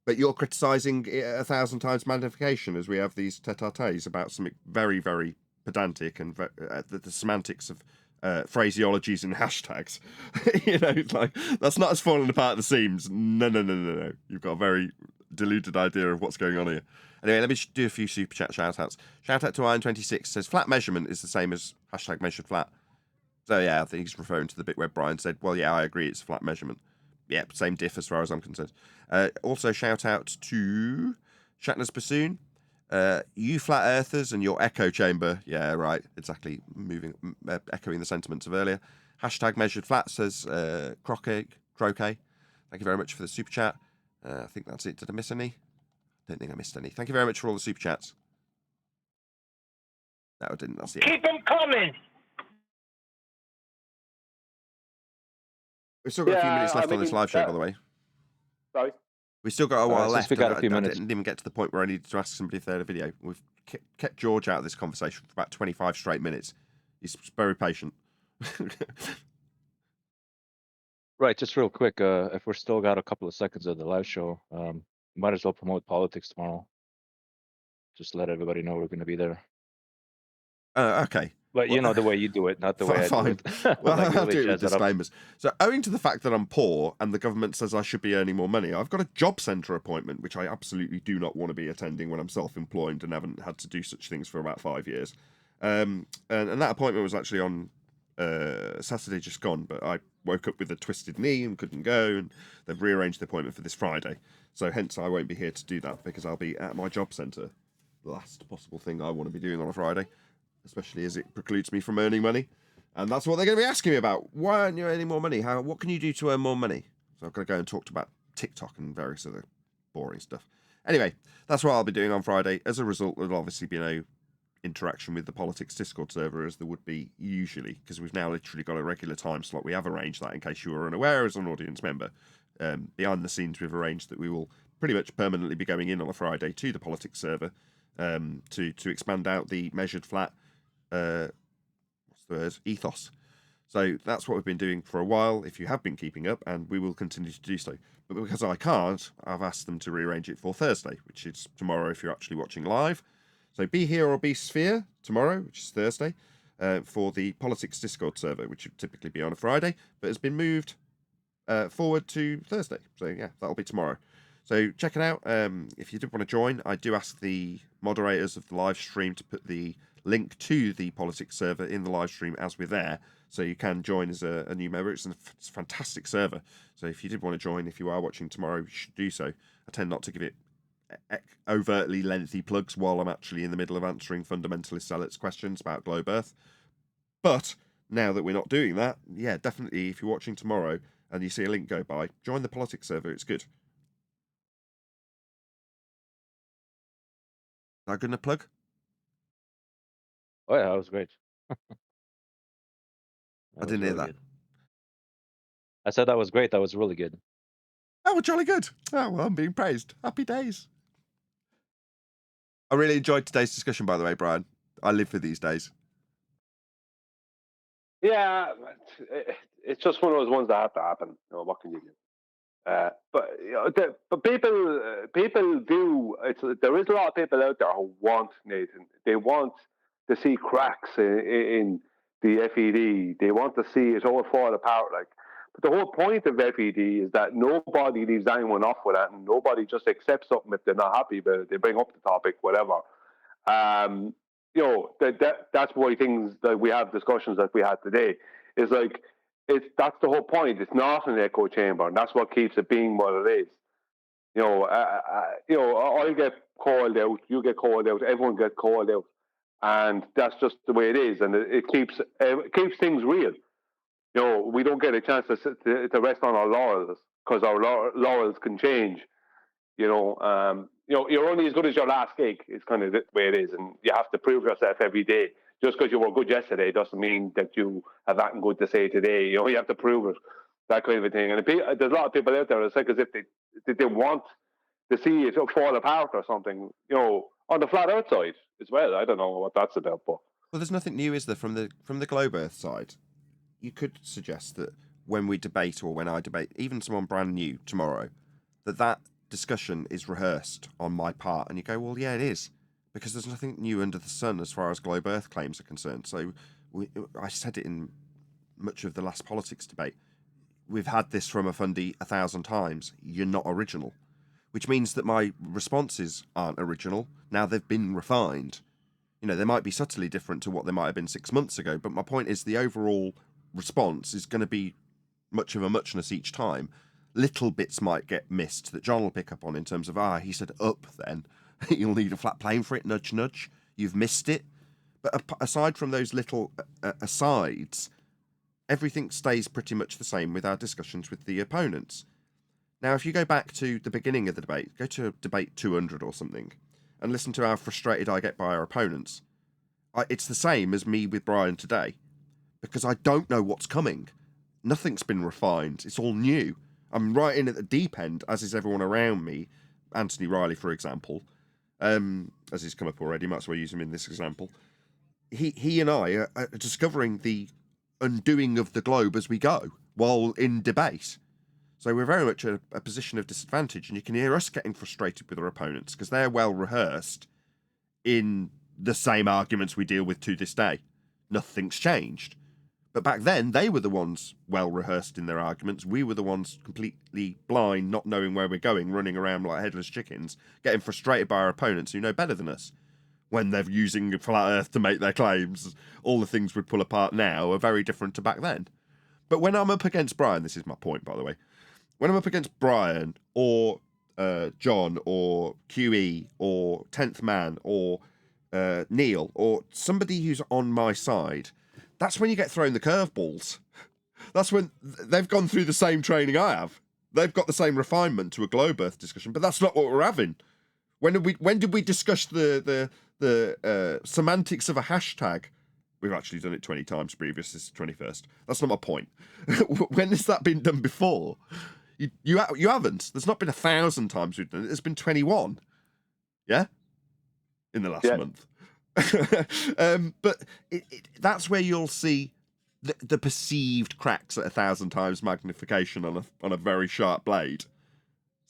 But you're criticising it 1,000 times magnification, as we have these tete-a-tetes about something very, very pedantic and the semantics of phraseologies and hashtags. It's like, that's not as falling apart at the seams. No. You've got a very deluded idea of what's going on here. Anyway, let me do a few super chat shout-outs. Shout out to Iron26, says flat measurement is the same as hashtag measured flat. So yeah, I think he's referring to the bit where Brian said, well, yeah, I agree, it's flat measurement. Yep, same diff as far as I'm concerned. Also, shout out to Shatner's Bassoon. You flat earthers and your echo chamber. Yeah, right, exactly. Echoing the sentiments of earlier. Hashtag measured flat, says Croquet. Thank you very much for the super chat. I think that's it. Did I miss any? Don't think I missed any. Thank you very much for all the super chats. No, I didn't. That's it. Keep them coming. We've still got a few minutes left on this live show, by the way. Sorry? We've still got a while left. We got a few minutes. I didn't even get to the point where I needed to ask somebody if they had a video. We've kept George out of this conversation for about 25 straight minutes. He's very patient. Right, just real quick, if we're still got a couple of seconds of the live show, might as well promote politics tomorrow. Just let everybody know we're going to be there. Okay. But you know the way you do it, not the way I do it. Well, I'll do it with disclaimers. So, owing to the fact that I'm poor and the government says I should be earning more money, I've got a job centre appointment, which I absolutely do not want to be attending when I'm self-employed and haven't had to do such things for about 5 years. And that appointment was actually on Saturday just gone, but I woke up with a twisted knee and couldn't go, and they've rearranged the appointment for this Friday. So hence I won't be here to do that because I'll be at my job centre. The last possible thing I want to be doing on a Friday, especially as it precludes me from earning money. And that's what they're going to be asking me about. Why aren't you earning more money? What can you do to earn more money? So I've got to go and talk about TikTok and various other boring stuff. Anyway, that's what I'll be doing on Friday. As a result, there'll obviously be no interaction with the politics Discord server as there would be usually, because we've now literally got a regular time slot. We have arranged that in case you were unaware as an audience member. Behind the scenes, we've arranged that we will pretty much permanently be going in on a Friday to the politics server to expand out the measured flat ethos. So that's what we've been doing for a while, if you have been keeping up, and we will continue to do so. But because I can't, I've asked them to rearrange it for Thursday, which is tomorrow if you're actually watching live. So be here or be sphere tomorrow, which is Thursday, for the politics Discord server, which would typically be on a Friday, but has been moved forward to Thursday. So yeah, that'll be tomorrow. So check it out. If you did want to join, I do ask the moderators of the live stream to put the link to the politics server in the live stream as we're there, so you can join as a new member. It's a fantastic server. So if you did want to join, if you are watching tomorrow, you should do so. I tend not to give it overtly lengthy plugs while I'm actually in the middle of answering fundamentalist zealots questions about globe Earth. But now that we're not doing that, yeah, definitely if you're watching tomorrow and you see a link go by, join the politics server. It's good. Is that good enough plug? Oh yeah, that was great. I didn't hear that. Good. I said that was great. That was really good. Oh, well, jolly good. Oh, well, I'm being praised. Happy days. I really enjoyed today's discussion, by the way, Brian. I live for these days. Yeah, it's just one of those ones that have to happen. You know, what can you do? But you know, but people do. There is a lot of people out there who want, Nathan. They want to see cracks in the FED. They want to see it all fall apart. Like, but the whole point of FED is that nobody leaves anyone off with that, and nobody just accepts something if they're not happy about it. They bring up the topic, whatever. You know, that's why things that we have discussions that we had today is like that's the whole point. It's not an echo chamber, and that's what keeps it being what it is. You know, I get called out, you get called out, everyone gets called out, and that's just the way it is, and it keeps things real. You know, we don't get a chance to rest on our laurels because our laurels can change. You know, you're only as good as your last gig. It's kind of the way it is, and you have to prove yourself every day. Just because you were good yesterday doesn't mean that you have that good to say today. You know, you have to prove it, that kind of a thing. And there's a lot of people out there. It's like as if they want to see it fall apart or something. You know, on the flat Earth side as well. I don't know what that's about, but well, there's nothing new, is there, from the globe Earth side? You could suggest that when we debate, or when I debate, even someone brand new tomorrow, that discussion is rehearsed on my part, and you go, well, yeah, it is, because there's nothing new under the sun as far as globe Earth claims are concerned. So I said it in much of the last politics debate. We've had this from a fundy 1,000 times. You're not original, which means that my responses aren't original. Now they've been refined. You know, they might be subtly different to what they might have been 6 months ago, but my point is the overall response is going to be much of a muchness each time. Little bits might get missed that John will pick up on in terms of, he said up then. You'll need a flat plane for it, nudge, nudge. You've missed it. But aside from those little asides, everything stays pretty much the same with our discussions with the opponents. Now, if you go back to the beginning of the debate, go to debate 200 or something, and listen to how frustrated I get by our opponents, it's the same as me with Brian today, because I don't know what's coming. Nothing's been refined. It's all new. I'm right in at the deep end, as is everyone around me. Anthony Riley, for example, as he's come up already, might as well use him in this example. He and I are discovering the undoing of the globe as we go, while in debate. So we're very much at a position of disadvantage, and you can hear us getting frustrated with our opponents, because they're well rehearsed in the same arguments we deal with to this day. Nothing's changed. But back then, they were the ones well rehearsed in their arguments. We were the ones completely blind, not knowing where we're going, running around like headless chickens, getting frustrated by our opponents who know better than us. When they're using flat Earth to make their claims, all the things we'd pull apart now are very different to back then. But when I'm up against Brian, this is my point, by the way. When I'm up against Brian or John or QE or 10th Man or Neil or somebody who's on my side, that's when you get thrown the curveballs. That's when they've gone through the same training I have. They've got the same refinement to a globe Earth discussion, but that's not what we're having. When did we discuss the semantics of a hashtag? We've actually done it 20 times previous. This is 21st. That's not my point. When has that been done before? You haven't. There's not been 1,000 times we've done it. There's been 21. Yeah? In the last month. But that's where you'll see the perceived cracks at 1,000 times magnification on a very sharp blade.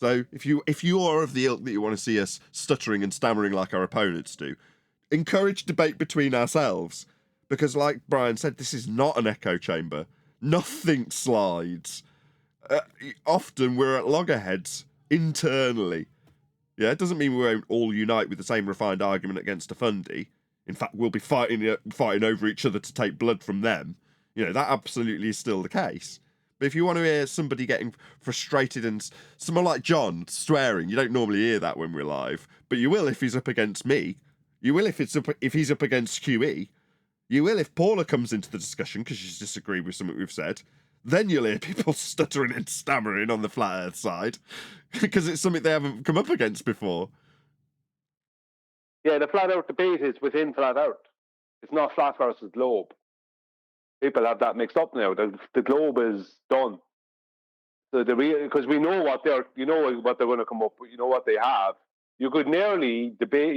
So if you are of the ilk that you want to see us stuttering and stammering like our opponents do, encourage debate between ourselves, because like Brian said, this is not an echo chamber. Nothing slides. Often we're at loggerheads internally. Yeah, it doesn't mean we won't all unite with the same refined argument against a fundy. In fact, we'll be fighting over each other to take blood from them. You know, that absolutely is still the case. But if you want to hear somebody getting frustrated and someone like John swearing, you don't normally hear that when we're live, but you will if he's up against me. You will if he's up against QE. You will if Paula comes into the discussion because she's disagreed with something we've said. Then you'll hear people stuttering and stammering on the flat Earth side because it's something they haven't come up against before. Yeah, the flat Earth debate is within flat Earth. It's not flat versus globe. People have that mixed up now. The globe is done. So because we know what they're going to come up with. You know what they have. You could nearly debate.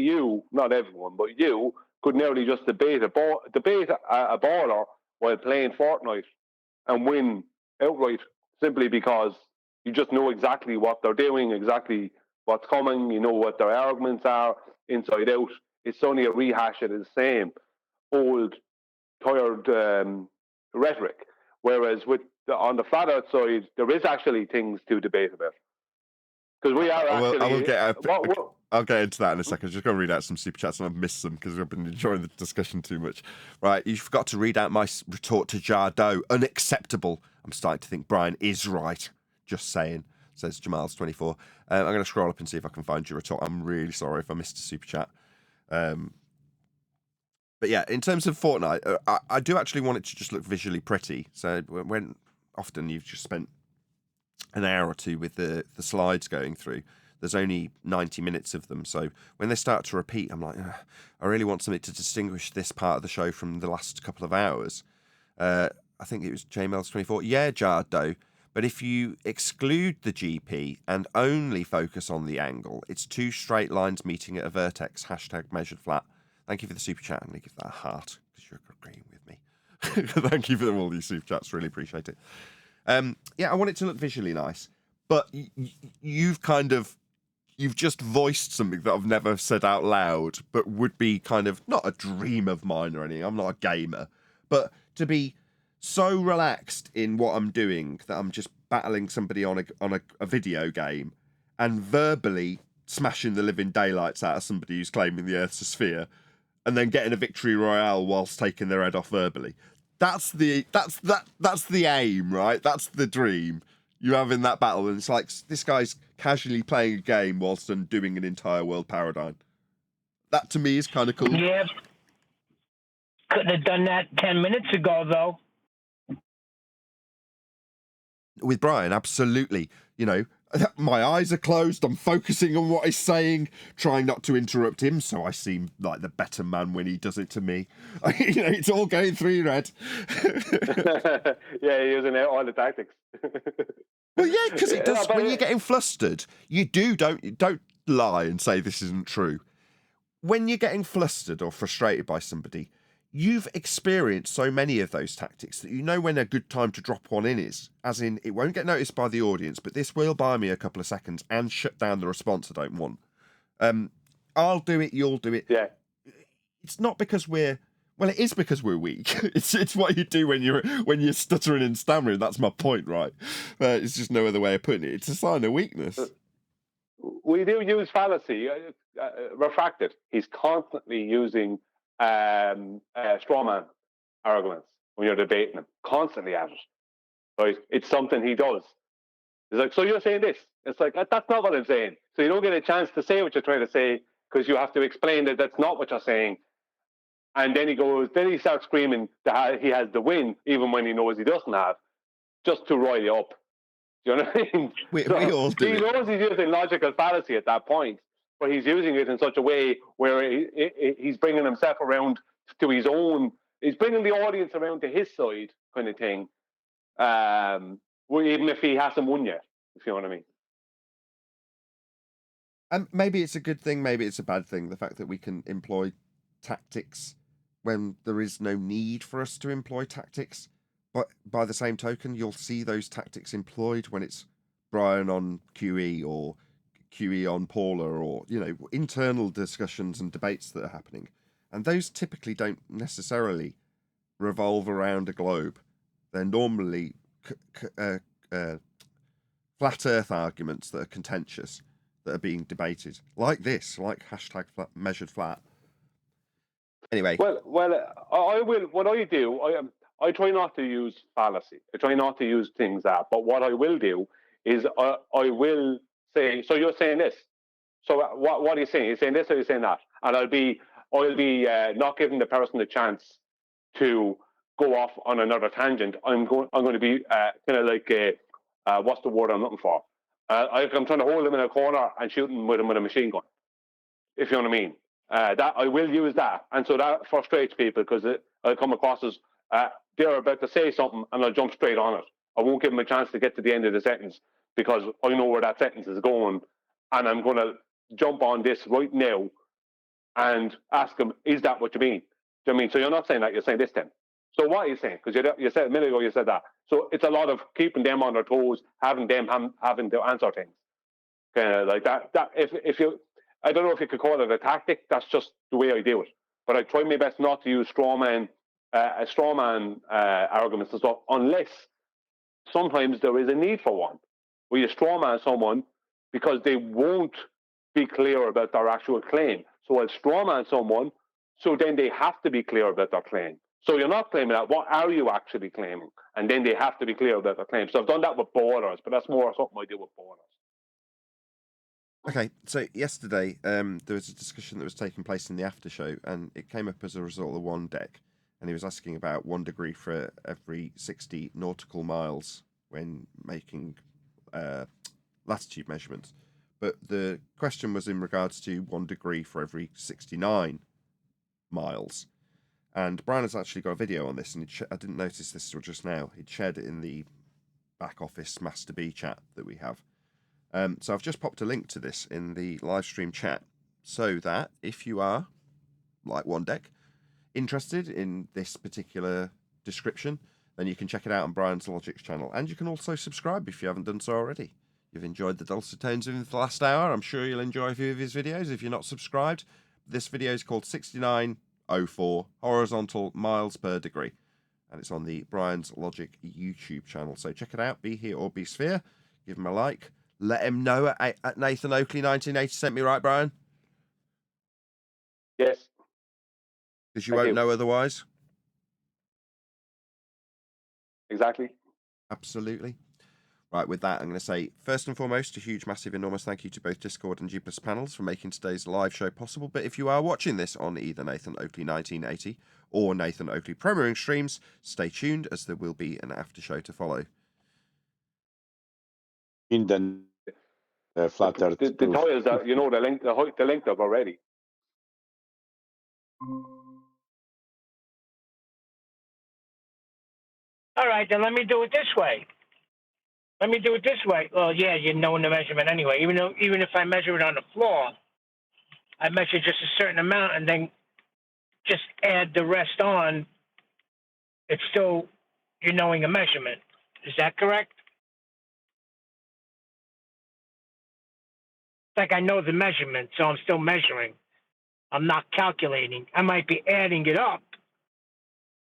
Not everyone, but you could nearly just debate a baller while playing Fortnite and win outright simply because you just know exactly what they're doing, exactly what's coming. You know what their arguments are inside out. It's only a rehash of the same old, tired rhetoric. Whereas on the flat Earth side, there is actually things to debate about. Because we are I'll get into that in a second. Just going to read out some super chats, and I've missed some because I've been enjoying the discussion too much. Right, you forgot to read out my retort to Jardot. Unacceptable. I'm starting to think Brian is right. Just saying, says Jamal's24. I'm going to scroll up and see if I can find your retort. I'm really sorry if I missed a super chat. But yeah, in terms of Fortnite, I do actually want it to just look visually pretty. So when often you've just spent an hour or two with the slides going through, there's only 90 minutes of them. So when they start to repeat, I'm like, I really want something to distinguish this part of the show from the last couple of hours. I think it was JMels24. Yeah, Jardo. But if you exclude the GP and only focus on the angle, it's two straight lines meeting at a vertex. Hashtag measured flat. Thank you for the super chat. I'm going to give that a heart because you're agreeing with me. Thank you for all these super chats. Really appreciate it. Yeah, I want it to look visually nice. But you've just voiced something that I've never said out loud, but would be kind of not a dream of mine or anything. I'm not a gamer. But to be so relaxed in what I'm doing that I'm just battling somebody on a video game and verbally smashing the living daylights out of somebody who's claiming the Earth's a sphere, and then getting a victory royale whilst taking their head off verbally. That's the aim, right? That's the dream you have in that battle, and it's like this guy's casually playing a game whilst undoing an entire world paradigm. That to me is kind of cool. Yeah, couldn't have done that 10 minutes ago, though. With Brian, absolutely. You know, my eyes are closed. I'm focusing on what he's saying, trying not to interrupt him, so I seem like the better man when he does it to me. You know, it's all going through your head. Yeah, using all the tactics. Well, yeah, because it does. When you're getting flustered, don't lie and say this isn't true. When you're getting flustered or frustrated by somebody, you've experienced so many of those tactics that you know when a good time to drop one in is. As in, it won't get noticed by the audience, but this will buy me a couple of seconds and shut down the response I don't want. I'll do it, you'll do it. Yeah. It's not because it is because we're weak. It's what you do when you're stuttering and stammering. That's my point, right? It's just no other way of putting it. It's a sign of weakness. We do use fallacy. Refracted. He's constantly using straw man arguments when you're debating him. Constantly at it. right? It's something he does. It's like, so you're saying this? It's like, that's not what I'm saying. So you don't get a chance to say what you're trying to say because you have to explain that that's not what you're saying. And then he starts screaming that he has the win, even when he knows he doesn't have, just to rile you up. Do you know what I mean? We all do he it. knows he's using logical fallacy at that point, but he's using it in such a way where he's bringing himself around to his own. He's bringing the audience around to his side, kind of thing. Even if he hasn't won yet, if you know what I mean. And maybe it's a good thing, maybe it's a bad thing. The fact that we can employ tactics when there is no need for us to employ tactics. But by the same token, you'll see those tactics employed when it's Brian on QE or QE on Paula, or, you know, internal discussions and debates that are happening. And those typically don't necessarily revolve around a globe. They're normally flat earth arguments that are contentious, that are being debated, like this, like hashtag measured flat. Anyway. Well, I will. What I do, I try not to use fallacy. I try not to use things that. But what I will do is I will say. So you're saying this. So what are you saying? You're saying this or you're saying that? And I'll be not giving the person the chance to go off on another tangent. I'm going to be kind of like what's the word I'm looking for? I'm trying to hold them in a corner and shoot them with a machine gun. If you know what I mean. That I will use that, and so that frustrates people because I'll come across as they're about to say something and I'll jump straight on it. I won't give them a chance to get to the end of the sentence because I know where that sentence is going, and I'm going to jump on this right now and ask them, "Is that what you mean?" Do you know what I mean? So you're not saying that, you're saying this then. So what are you saying? Because you said a minute ago you said that. So it's a lot of keeping them on their toes, having them having to answer things, kind of like that. That if you. I don't know if you could call it a tactic. That's just the way I do it. But I try my best not to use strawman arguments and stuff, unless sometimes there is a need for one, where you strawman someone because they won't be clear about their actual claim. So I'll strawman someone, so then they have to be clear about their claim. So you're not claiming that. What are you actually claiming? And then they have to be clear about their claim. So I've done that with borders, but that's more something I do with borders. Okay, so yesterday there was a discussion that was taking place in the after show, and it came up as a result of one deck, and he was asking about 1 degree for every 60 nautical miles when making latitude measurements. But the question was in regards to 1 degree for every 69 miles. And Brian has actually got a video on this, and I didn't notice this till just now. He'd shared it in the back office Master B chat that we have. So I've just popped a link to this in the live stream chat, so that if you are, like One Deck, interested in this particular description, then you can check it out on Brian's Logic's channel. And you can also subscribe if you haven't done so already. You've enjoyed the dulcet tones of the last hour. I'm sure you'll enjoy a few of his videos if you're not subscribed. This video is called 6904 Horizontal Miles per Degree. And it's on the Brian's Logic YouTube channel. So check it out. Be here or be sphere. Give him a like. Let him know at Nathan Oakley 1980 sent me, right, Brian? Yes. Because you won't know otherwise. Exactly. Absolutely. Right, with that, I'm going to say, first and foremost, a huge, massive, enormous thank you to both Discord and G+ panels for making today's live show possible. But if you are watching this on either Nathan Oakley 1980 or Nathan Oakley premiering streams, stay tuned, as there will be an after show to follow. In the flat earth. The tiles that you know the length of already. All right, then let me do it this way. Well, yeah, you know the measurement anyway. Even if I measure it on the floor, I measure just a certain amount and then just add the rest on. It's still you're knowing a measurement. Is that correct? Like I know the measurement, so I'm still measuring. I'm not calculating. I might be adding it up,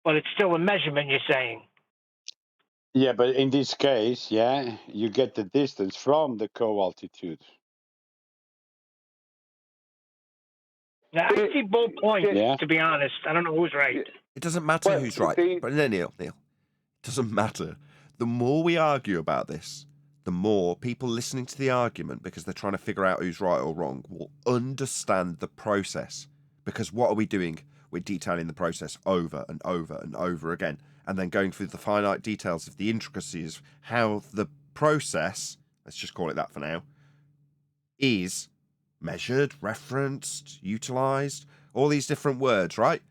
but it's still a measurement, you're saying. Yeah, but in this case, yeah, you get the distance from the co-altitude. Now, I see both points, Yeah. to be honest. I don't know who's right. It doesn't matter who's right. But no, Neil, it doesn't matter. the more we argue about this, the more people listening to the argument, because they're trying to figure out who's right or wrong, will understand the process. Because what are we doing? We're detailing the process over and over and over again, and then going through the finite details of the intricacies of how the process, let's just call it that for now, is measured, referenced, utilized, all these different words, right?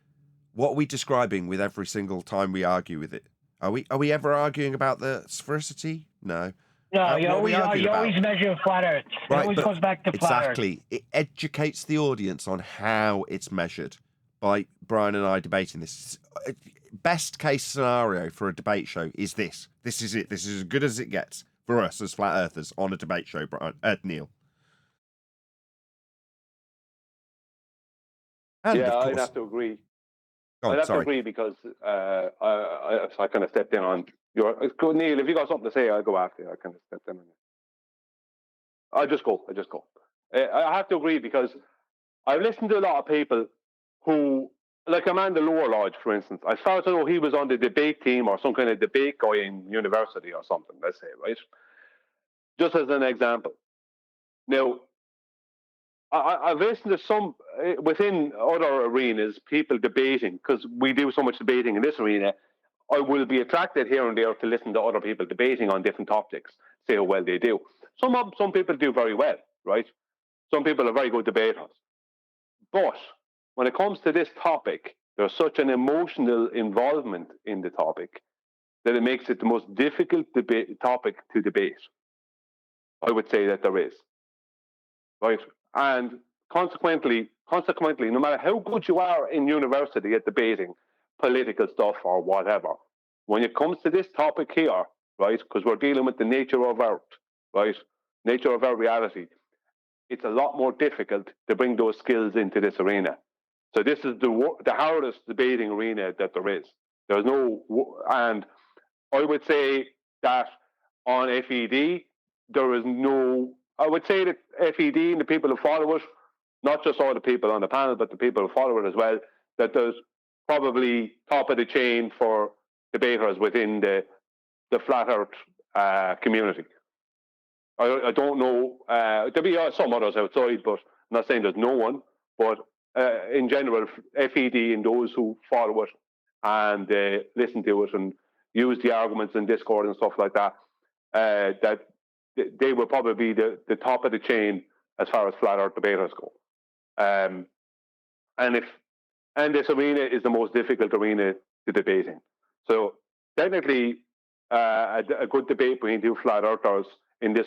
What are we describing with every single time we argue with it? Are we ever arguing about the sphericity? No. No, What are we arguing you about? always measure flat Earth. It Right, always but goes back to flat Earth. exactly. It educates the audience on how it's measured by Brian and I debating this. Best case scenario for a debate show is this. This is it. This is as good as it gets for us as flat earthers on a debate show, Brian, Neil. And yeah, of course, I'd have to agree. oh, I'd have sorry. to agree because I kind of stepped in on your. Neil, if you got something to say, I'll go after you. I kind of stepped in on you. I just go. I have to agree because I've listened to a lot of people who, like Amanda Lower Lodge, for instance. I started to know he was on the debate team or some kind of debate guy in university or something, let's say, right? Just as an example. Now, I've listened to some within other arenas, people debating, because we do so much debating in this arena. I will be attracted here and there to listen to other people debating on different topics, see how well they do. Some people do very well, right? Some people are very good debaters. But when it comes to this topic, there's such an emotional involvement in the topic that it makes it the most difficult topic to debate. I would say that there is, right? And consequently, no matter how good you are in university at debating political stuff or whatever, when it comes to this topic here, right, because we're dealing with the nature of art, right, nature of our reality, it's a lot more difficult to bring those skills into this arena. So this is the hardest debating arena that there is. There's no, and I would say that on FED, there is no, I would say that FED and the people who follow it, not just all the people on the panel, but the people who follow it as well, that there's probably top of the chain for debaters within the flat earth community. I don't know, there'll be some others outside, but I'm not saying there's no one, but in general, FED and those who follow it and listen to it and use the arguments in Discord and stuff like that, that they will probably be the top of the chain as far as flat earth debaters go. And this arena is the most difficult arena to debate in. So technically, a good debate between two flat earthers in this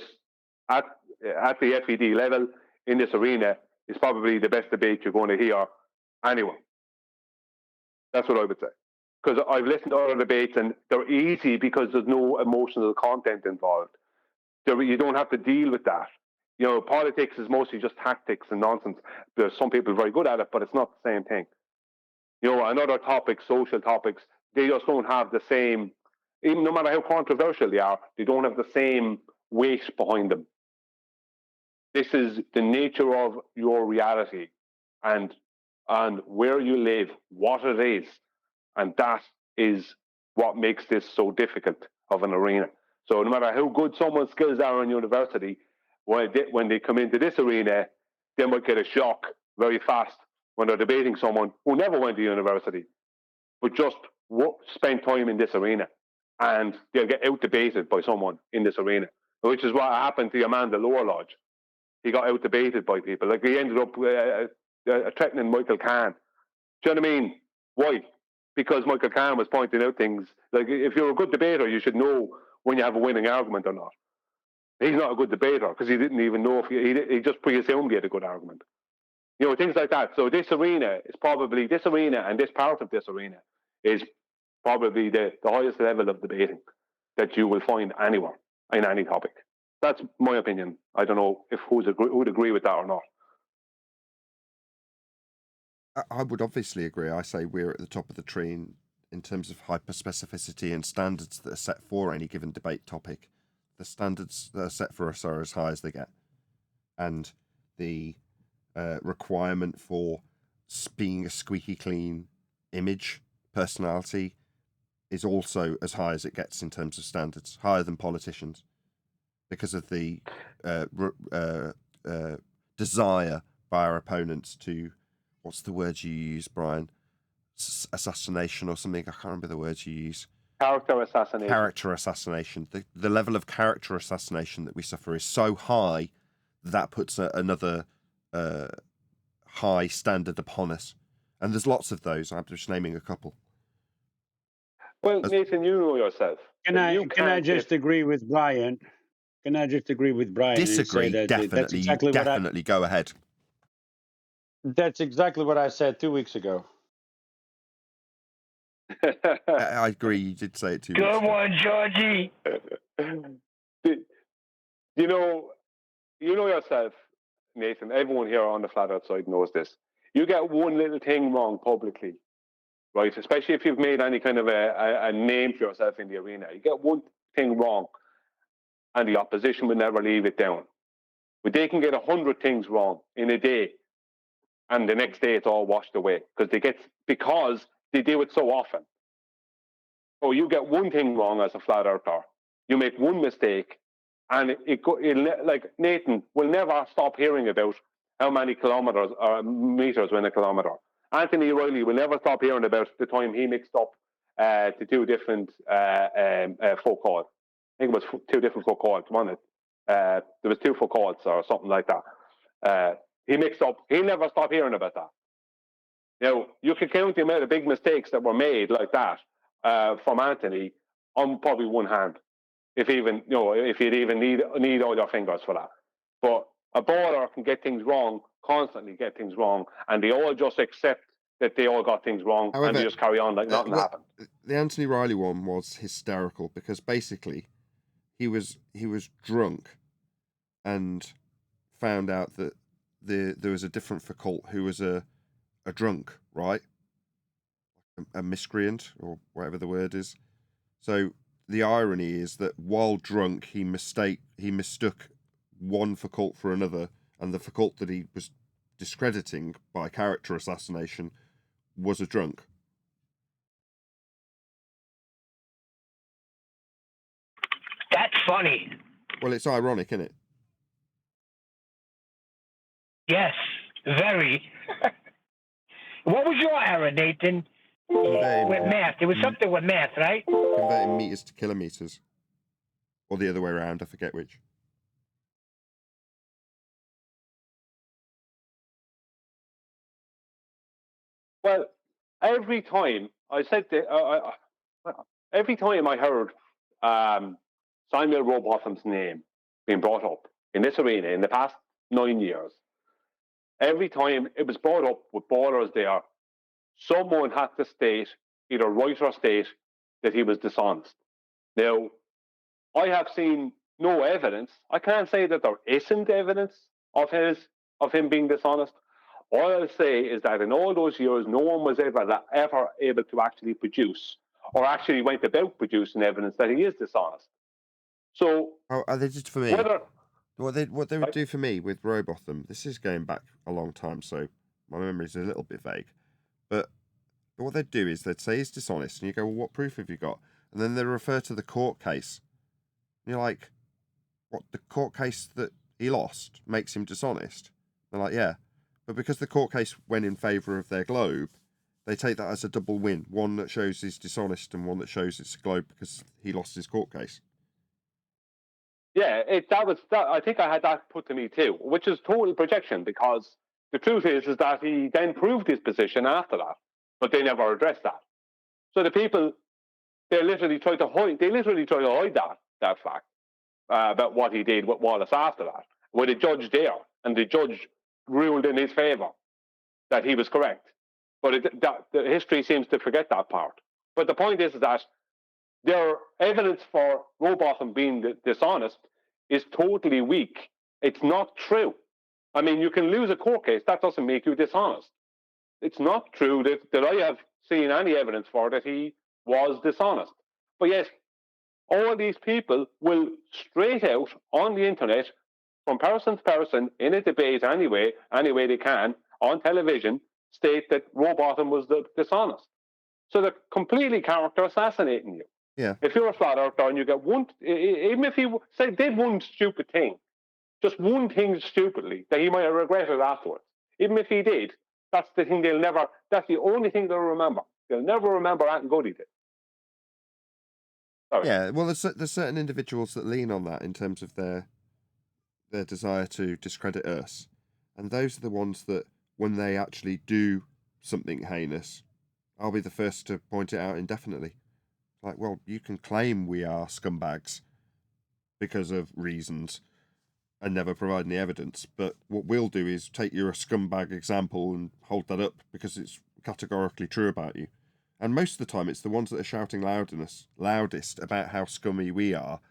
at the FED level in this arena is probably the best debate you're going to hear anyway. That's what I would say. Because I've listened to other debates and they're easy because there's no emotional content involved. You don't have to deal with that. You know, politics is mostly just tactics and nonsense. There's some people very good at it, but it's not the same thing. You know, and other topics, social topics, they just don't have the same, even no matter how controversial they are, they don't have the same weight behind them. This is the nature of your reality and where you live, what it is. And that is what makes this so difficult of an arena. So no matter how good someone's skills are in university, when they come into this arena, they might get a shock very fast when they're debating someone who never went to university, but just spent time in this arena. And they'll get out-debated by someone in this arena, which is what happened to Amanda Lower Lodge. He got out-debated by people. Like, he ended up threatening Michael Kahn. Do you know what I mean? Why? Because Michael Kahn was pointing out things. Like, if you're a good debater, you should know when you have a winning argument or not. He's not a good debater because he didn't even know if he just pre-assumed he had a good argument. You know, things like that. So this arena and this part of this arena is probably the highest level of debating that you will find anywhere in any topic. That's my opinion. I don't know if who'd agree with that or not. I would obviously agree. I say we're at the top of the tree in terms of hyperspecificity and standards that are set for any given debate topic. The standards that are set for us are as high as they get. And the requirement for being a squeaky clean image, personality, is also as high as it gets in terms of standards, higher than politicians, because of the desire by our opponents to, what's the word you use, Brian? Assassination or something. I can't remember the words you use. Character assassination. Character assassination. The level of character assassination that we suffer is so high that puts another high standard upon us. And there's lots of those. I'm just naming a couple. Well, Nathan, you know yourself. Can I just agree with Brian? Can I just agree with Brian? Disagree, and say that definitely. That's exactly definitely. Go ahead. That's exactly what I said 2 weeks ago. I agree. You did say it 2 weeks ago. Good one, Georgie. You know yourself, Nathan. Everyone here on the flat outside knows this. You get one little thing wrong publicly, right? Especially if you've made any kind of a name for yourself in the arena. You get one thing wrong, and the opposition will never leave it down. But they can get 100 things wrong in a day, and the next day it's all washed away because they do it so often. So you get one thing wrong as a flat earther, you make one mistake, and like Nathan will never stop hearing about how many kilometers or meters were in a kilometer. Anthony Riley will never stop hearing about the time he mixed up the two different Foucault. I think it was two different Foucaults, wasn't it? There was two Foucaults or something like that. He mixed up. He'll never stop hearing about that. Now, you can count the amount of big mistakes that were made like that from Anthony on probably one hand, if you'd even need all your fingers for that. But a baller can get things wrong, constantly get things wrong, and they all just accept that they all got things wrong. However, and they just carry on like nothing happened. The Anthony Riley one was hysterical because basically he was drunk and found out that there was a different Foucault who was a drunk, right? A miscreant, or whatever the word is. So the irony is that while drunk, he mistook one Foucault for another, and the Foucault that he was discrediting by character assassination was a drunk. That's funny. Well, it's ironic, isn't it? Yes, very. What was your error, Nathan? With math. It was something with math, right? Converting meters to kilometers. Or the other way around, I forget which. Well, every time I said every time I heard Samuel Rowbotham's name being brought up in this arena in the past 9 years, every time it was brought up with ballers there, someone had to state, either write or state, that he was dishonest. Now, I have seen no evidence. I can't say that there isn't evidence of him being dishonest. All I'll say is that in all those years, no one was ever able to actually produce or actually went about producing evidence that he is dishonest. So, they did for me. What they would do for me with Rowbotham, this is going back a long time, so my memory is a little bit vague. But what they'd do is they'd say he's dishonest, and you go, well, what proof have you got? And then they refer to the court case. And you're like, what, the court case that he lost makes him dishonest? They're like, yeah. But because the court case went in favour of their globe, they take that as a double win. One that shows he's dishonest and one that shows it's a globe because he lost his court case. Yeah, I think I had that put to me too, which is total projection, because the truth is that he then proved his position after that, but they never addressed that. So the people, they literally try to hide that fact about what he did with Wallace after that, with a judge there, and the judge ruled in his favour that he was correct. But the history seems to forget that part. But the point is that their evidence for Rowbotham being dishonest is totally weak. It's not true. I mean, you can lose a court case. That doesn't make you dishonest. It's not true that I have seen any evidence for that he was dishonest. But yes, all these people will straight out on the internet, from person to person, in a debate any way they can, on television, state that Rowbotham was dishonest. So they're completely character assassinating you. Yeah. If you're a flat earther and you get one, even if he say did one stupid thing, just one thing stupidly that he might have regretted afterwards, even if he did, that's the thing that's the only thing they'll remember. They'll never remember anything good he did. Sorry. Yeah, well, there's certain individuals that lean on that in terms of their desire to discredit us, and those are the ones that, when they actually do something heinous, I'll be the first to point it out indefinitely. Like, well, you can claim we are scumbags because of reasons and never provide any evidence, but what we'll do is take your scumbag example and hold that up because it's categorically true about you. And most of the time, it's the ones that are shouting loudest about how scummy we are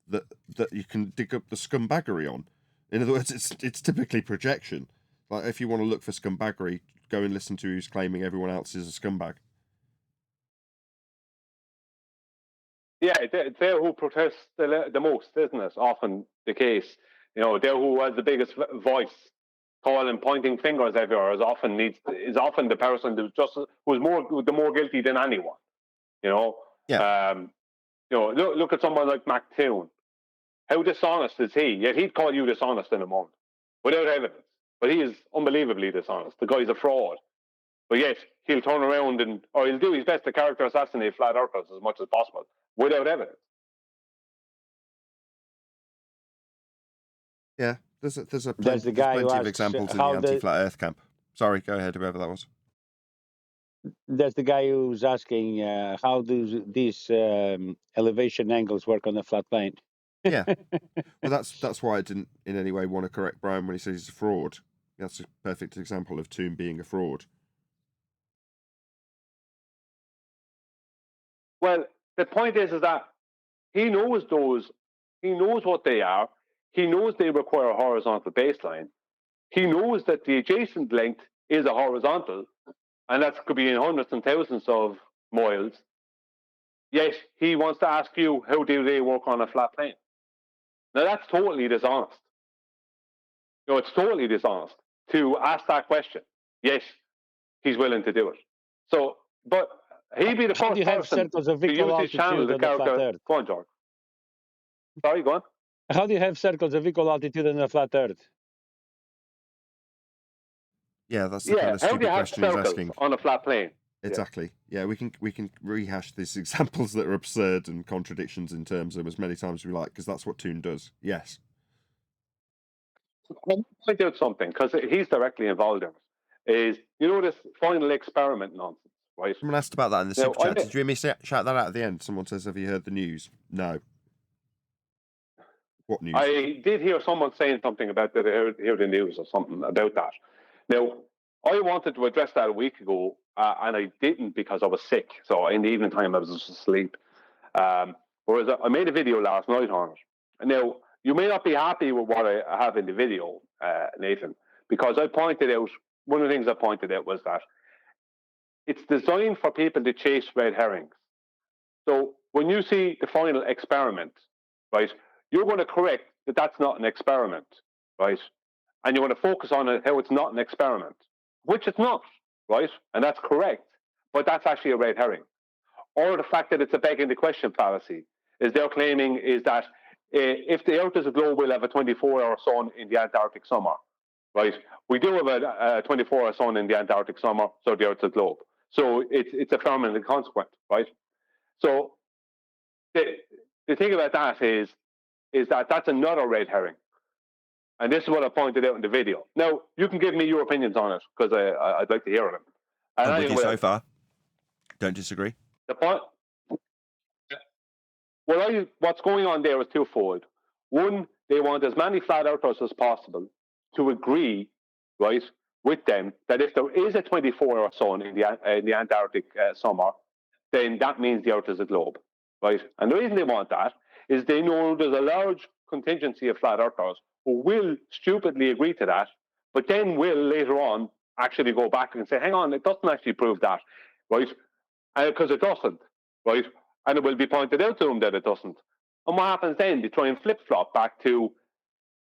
that you can dig up the scumbaggery on. In other words, it's typically projection. Like, if you want to look for scumbaggery, go and listen to who's claiming everyone else is a scumbag. Yeah, they're who protest the most, isn't it? Often the case. You know, they're who has the biggest voice, calling, pointing fingers everywhere. Is often the person who's more guilty than anyone. You know. Yeah. You know, look at someone like McToon. How dishonest is he? Yet he'd call you dishonest in a moment, without evidence. But he is unbelievably dishonest. The guy's a fraud. But yet he'll turn around or he'll do his best to character assassinate flat earthers as much as possible without evidence. Yeah, there's There's plenty the guy who of asks examples in the how anti-flat Earth camp. Sorry, go ahead, whoever that was. There's the guy who's asking how do these elevation angles work on a flat plane. Yeah, well, that's why I didn't in any way want to correct Brian when he says he's a fraud. That's a perfect example of Toon being a fraud. Well, the point is that he knows what they are. He knows they require a horizontal baseline. He knows that the adjacent length is a horizontal, and that could be in hundreds and thousands of miles. Yet he wants to ask you, how do they work on a flat plane? Now that's totally dishonest. You know, it's totally dishonest to ask that question. Yes, he's willing to do it. So, but he'd be the How first do you have person circles of to equal use his channel altitude to on a flat character. Earth? Go on, George. Sorry, go on. How do you have circles of equal altitude on a flat Earth? Yeah, that's the kind of How do stupid you have question he's circles asking. on a flat plane? Exactly. Yeah, we can rehash these examples that are absurd and contradictions in terms of them as many times as we like, because that's what Toon does. Yes. I'll point out something, because he's directly involved in it, is, you know, this final experiment nonsense, right? Someone asked about that in the Now, super chat. Did you hear me shout that out at the end? Someone says, have you heard the news? No. What news? I did hear someone saying something about that, hear the news or something about that. Now, I wanted to address that a week ago, and I didn't because I was sick. So in the evening time, I was just asleep. Whereas I made a video last night on it. Now, you may not be happy with what I have in the video, Nathan, because I pointed out, one of the things I pointed out was that it's designed for people to chase red herrings. So when you see the final experiment, right, you're going to correct that that's not an experiment, right? And you want to focus on it, how it's not an experiment, which it's not, right? And that's correct, but that's actually a red herring. Or the fact that it's a begging the question fallacy, is they're claiming is that if the Earth is a globe, we'll have a 24-hour sun in the Antarctic summer, right? We do have a 24-hour sun in the Antarctic summer, so the Earth's a globe. So it's a permanent consequence, right? So the thing about that is that that's another red herring. And this is what I pointed out in the video. Now, you can give me your opinions on it, because I'd like to hear them. And I'm with you so far. Don't disagree. The point... what's going on there is twofold. One, they want as many flat earthers as possible to agree, right, with them that if there is a 24-hour sun in the Antarctic summer, then that means the Earth is a globe, right? And the reason they want that is they know there's a large contingency of flat earthers who will stupidly agree to that, but then will later on actually go back and say, hang on, it doesn't actually prove that, right? Because it doesn't, right? And it will be pointed out to them that it doesn't. And what happens then? They try and flip-flop back to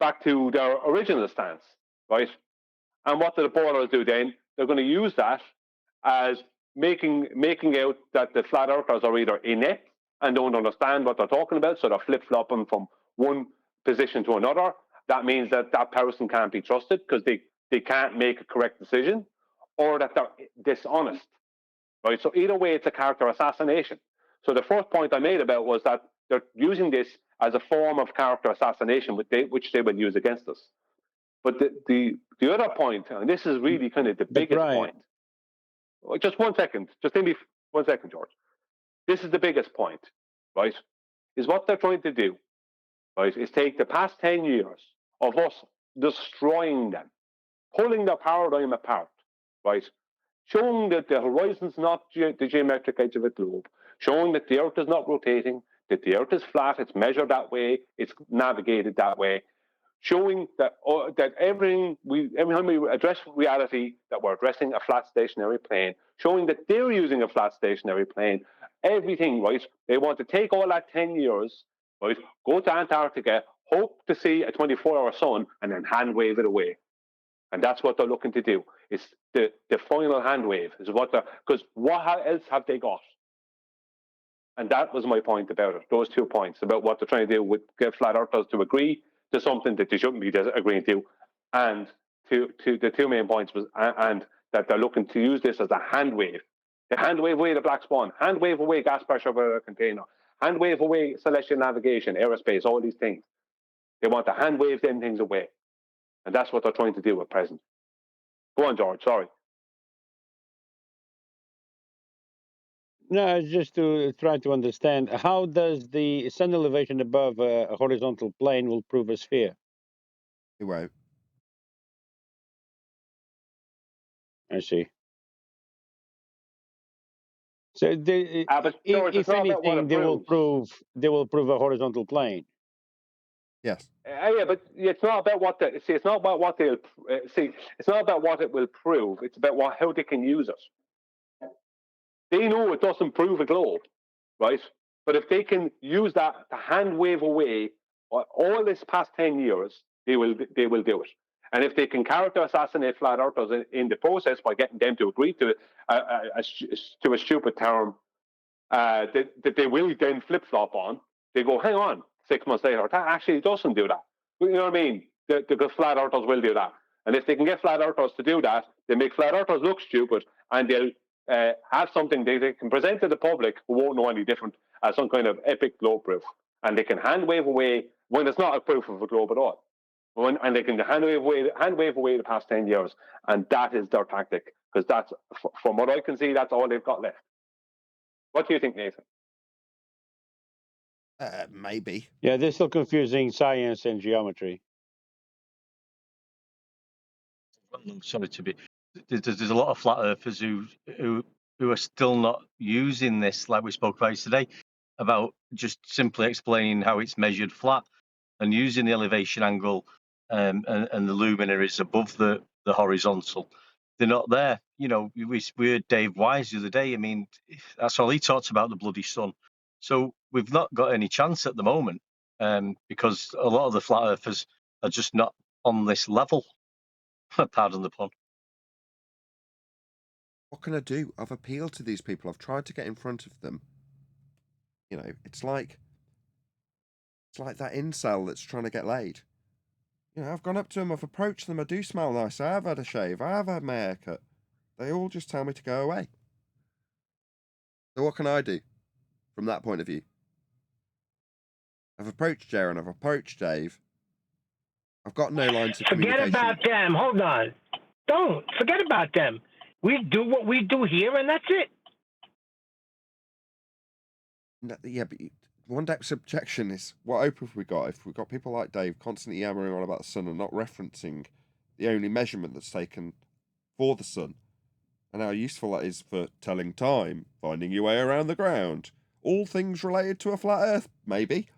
their original stance, right? And what do the reporters do then? They're going to use that as making out that the flat earthers are either inept and don't understand what they're talking about, so they're flip-flopping from one position to another. That means that that person can't be trusted because they can't make a correct decision, or that they're dishonest, right? So either way, it's a character assassination. So the first point I made about was that they're using this as a form of character assassination, which they will use against us. But the other point, and this is really kind of the biggest point. Just 1 second. Just give me 1 second, George. This is the biggest point, right? Is what they're trying to do, right, is take the past 10 years of us destroying them, pulling their paradigm apart, right? Showing that the horizon's not the geometric edge of a globe, showing that the Earth is not rotating, that the Earth is flat, it's measured that way, it's navigated that way, showing that that every time we address reality, that we're addressing a flat stationary plane, showing that they're using a flat stationary plane, everything, right? They want to take all that 10 years, right, go to Antarctica, hope to see a 24-hour sun, and then hand wave it away. And that's what they're looking to do. It's the final hand wave is what they're, because what else have they got? And that was my point about it. Those 2 points about what they're trying to do with get flat earthers to agree to something that they shouldn't be agreeing to, and to the 2 main points was and that they're looking to use this as a hand wave. The hand wave away the Black Swan, hand wave away gas pressure over a container, hand wave away celestial navigation, aerospace, all these things. They want to hand wave them things away. And that's what they're trying to do at present. Go on, George, sorry. No, it's just to try to understand how does the sun elevation above a horizontal plane will prove a sphere? It won't. I see. So But George, if anything, they will prove a horizontal plane. Yes. Yeah, but it's not about what they see. It's not about what they'll see. It's not about what it will prove. It's about how they can use it. They know it doesn't prove a globe, right? But if they can use that to hand wave away all this past 10 years, they will do it. And if they can character assassinate flat earthers in the process by getting them to agree to a stupid term that they will then flip flop on, they go, hang on, 6 months later, that actually doesn't do that. You know what I mean? The flat earthers will do that. And if they can get flat earthers to do that, they make flat earthers look stupid, and they'll have something they can present to the public who won't know any different as some kind of epic globe proof. And they can hand wave away when it's not a proof of a globe at all. And they can hand wave away the past 10 years. And that is their tactic, because that's, from what I can see, that's all they've got left. What do you think, Nathan? Maybe. Yeah, they're still confusing science and geometry. Sorry to be. There's a lot of flat earthers who are still not using this, like we spoke about today, about just simply explaining how it's measured flat and using the elevation angle and the luminaries above the horizontal. They're not there. You know, we heard Dave Wise the other day. I mean, that's all he talks about, the bloody sun. So we've not got any chance at the moment because a lot of the flat earthers are just not on this level. Pardon the pun. What can I do? I've appealed to these people. I've tried to get in front of them. You know, it's like that incel that's trying to get laid. You know, I've gone up to them, I've approached them, I do smell nice, I have had a shave, I have had my haircut. They all just tell me to go away. So what can I do from that point of view? I've approached Jaron, I've approached Dave. I've got no lines of communication. Forget about them. Hold on. Don't. Forget about them. We do what we do here, and that's it. No, yeah, but one depth objection is, what hope have we got if we've got people like Dave constantly yammering on about the sun and not referencing the only measurement that's taken for the sun and how useful that is for telling time, finding your way around the ground, all things related to a flat earth, maybe.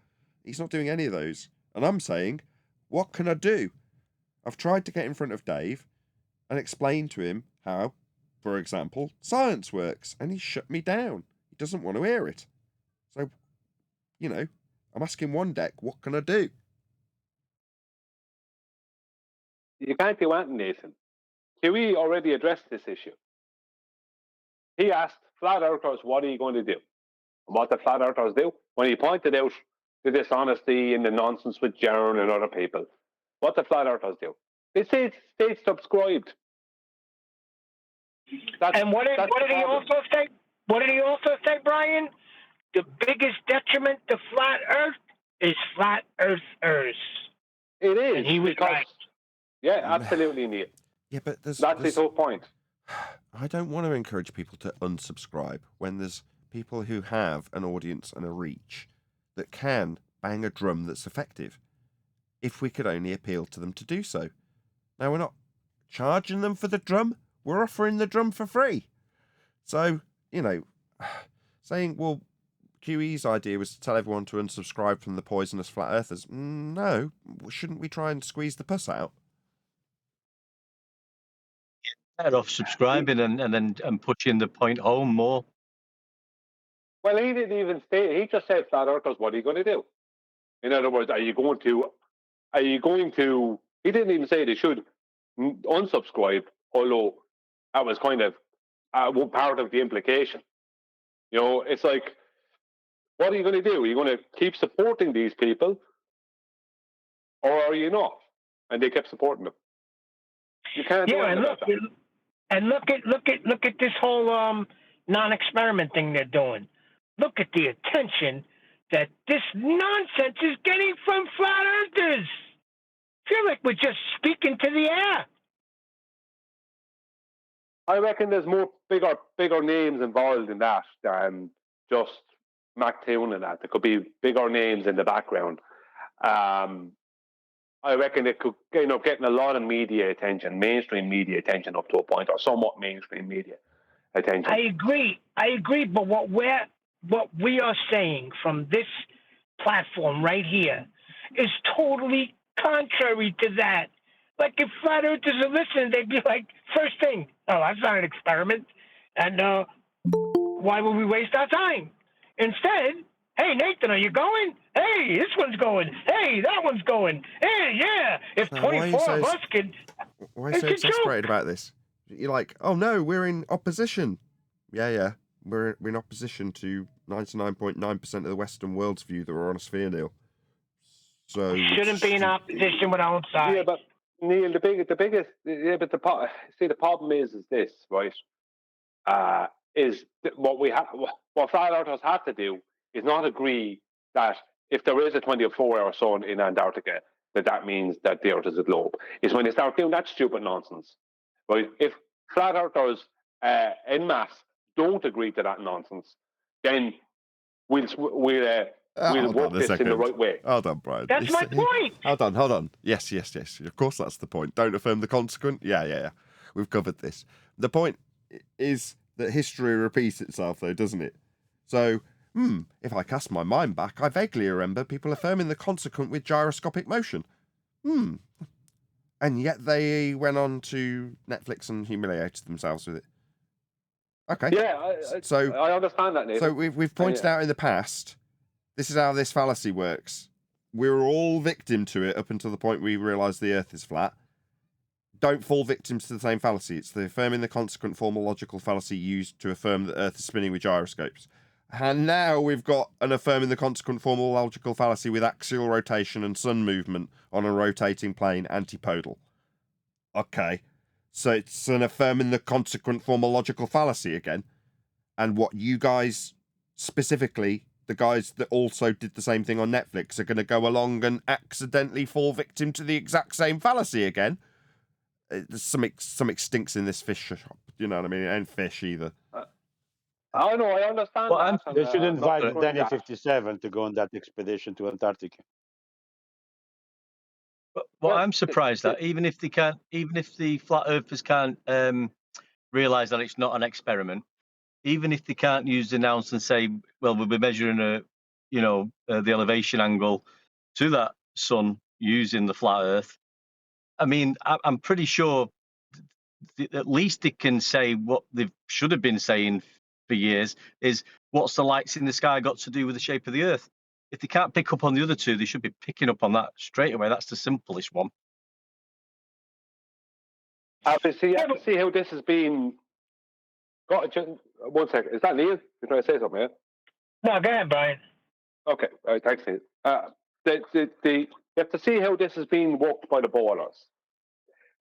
He's not doing any of those. And I'm saying, what can I do? I've tried to get in front of Dave and explain to him how, for example, science works, and he shut me down. He doesn't want to hear it. So, you know, I'm asking one deck, what can I do? You can't do anything, Nathan. QE already addressed this issue. he asked flat earthers, what are you going to do? And what did flat earthers do? When he pointed out the dishonesty and the nonsense with Jaron and other people, what did flat earthers do? They stayed subscribed. And what did he also say? What did he also say, Brian? The biggest detriment to flat Earth is flat earthers. It is. And he was because, right. Yeah, absolutely, Neil. Yeah, but that's the whole point. I don't want to encourage people to unsubscribe when there's people who have an audience and a reach that can bang a drum that's effective. If we could only appeal to them to do so. Now, we're not charging them for the drum. We're offering the drum for free. So, saying, well, QE's idea was to tell everyone to unsubscribe from the poisonous flat earthers. No, shouldn't we try and squeeze the pus out? Better off subscribing and pushing the point home more. Well, he didn't even say. He just said, "Flat earthers, what are you going to do?" In other words, are you going to? He didn't even say they should unsubscribe, although that was kind of one part of the implication. It's like, what are you going to do? Are you going to keep supporting these people, or are you not? And they kept supporting them. You can't do anything about that. And look at this whole non-experiment thing they're doing. Look at the attention that this nonsense is getting from flat earthers. I feel like we're just speaking to the air. I reckon there's more bigger names involved in that than just MacToon and that. There could be bigger names in the background. I reckon it could end up getting a lot of media attention, mainstream media attention up to a point, or somewhat mainstream media attention. I agree. But what we are saying from this platform right here is totally contrary to that. Like, if flat earthers are listening, they'd be like, first thing, oh, that's not an experiment, and why would we waste our time? Instead, hey, Nathan, are you going? Hey, this one's going. Hey, that one's going. Hey, yeah. If 24 of us could... Why are you so exasperated about this? You're like, oh, no, we're in opposition. Yeah. We're in opposition to 99.9% of the Western world's view that we're on a sphere, Neil. So we shouldn't be in opposition with our own side. Yeah, but Neil, the problem is this, right? Is what flat earthers have to do is not agree that if there is a 24-hour sun in Antarctica, that means that the Earth is a globe. Is when they start doing that stupid nonsense, right? If flat earthers en masse don't agree to that nonsense, then we'll work this in the right way. Hold on, Brian. That's my point. Hold on. Yes. Of course, that's the point. Don't affirm the consequent. Yeah. We've covered this. The point is that history repeats itself, though, doesn't it? So, if I cast my mind back, I vaguely remember people affirming the consequent with gyroscopic motion. And yet they went on to Netflix and humiliated themselves with it. Okay. Yeah, I understand that, Nathan. So we've pointed out in the past, this is how this fallacy works. We're all victim to it up until the point we realise the Earth is flat. Don't fall victim to the same fallacy. It's the affirming the consequent formal logical fallacy used to affirm that Earth is spinning with gyroscopes. And now we've got an affirming the consequent formal logical fallacy with axial rotation and sun movement on a rotating plane antipodal. Okay. So it's an affirming the consequent formal logical fallacy again. And what you guys, specifically, the guys that also did the same thing on Netflix, are going to go along and accidentally fall victim to the exact same fallacy again. There's something stinks in this fish shop. You know what I mean? It ain't fish either. I know, I understand. Well, that, they should invite Danny 57 to go on that expedition to Antarctica. Well, I'm surprised that even if the flat earthers can't realise that it's not an experiment, even if they can't use the nouns and say, well, we'll be measuring the elevation angle to that sun using the flat Earth. I mean, I'm pretty sure at least they can say what they should have been saying for years is, what's the lights in the sky got to do with the shape of the Earth? If they can't pick up on the other two, they should be picking up on that straight away. That's the simplest one. You have to see how this has been. 1 second. Is that Neil? You're trying to say something, yeah? No, go ahead, Brian. Okay, all right, thanks, Neil. You have to see how this is being worked by the ballers.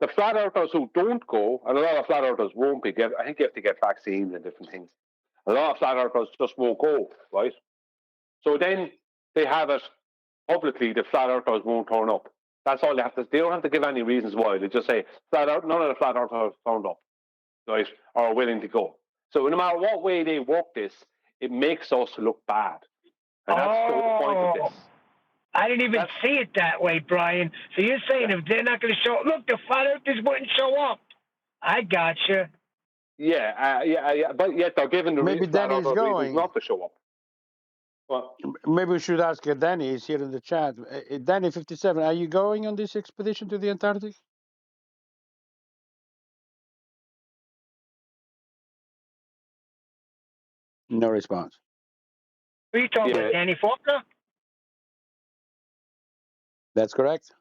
The flat earthers who don't go, and a lot of flat earthers won't be, I think you have to get vaccines and different things. A lot of flat earthers just won't go, right? So then they have it publicly, the flat earthers won't turn up. That's all they have to. They don't have to give any reasons why. They just say none of the flat earthers turned up, right, or are willing to go. So no matter what way they work this, it makes us look bad, and that's the whole point of this. I didn't even see it that way, Brian. So you're saying if they're not going to show up, look, the flat earthers wouldn't show up. I gotcha. Yeah, but yet they're given the Maybe flat Danny's earthers going. reasons not to show up. Well, Maybe we should ask Danny. He's here in the chat. Danny 57, are you going on this expedition to the Antarctic? No response. Who are you talking Yeah. about, Danny Faulkner? That's correct.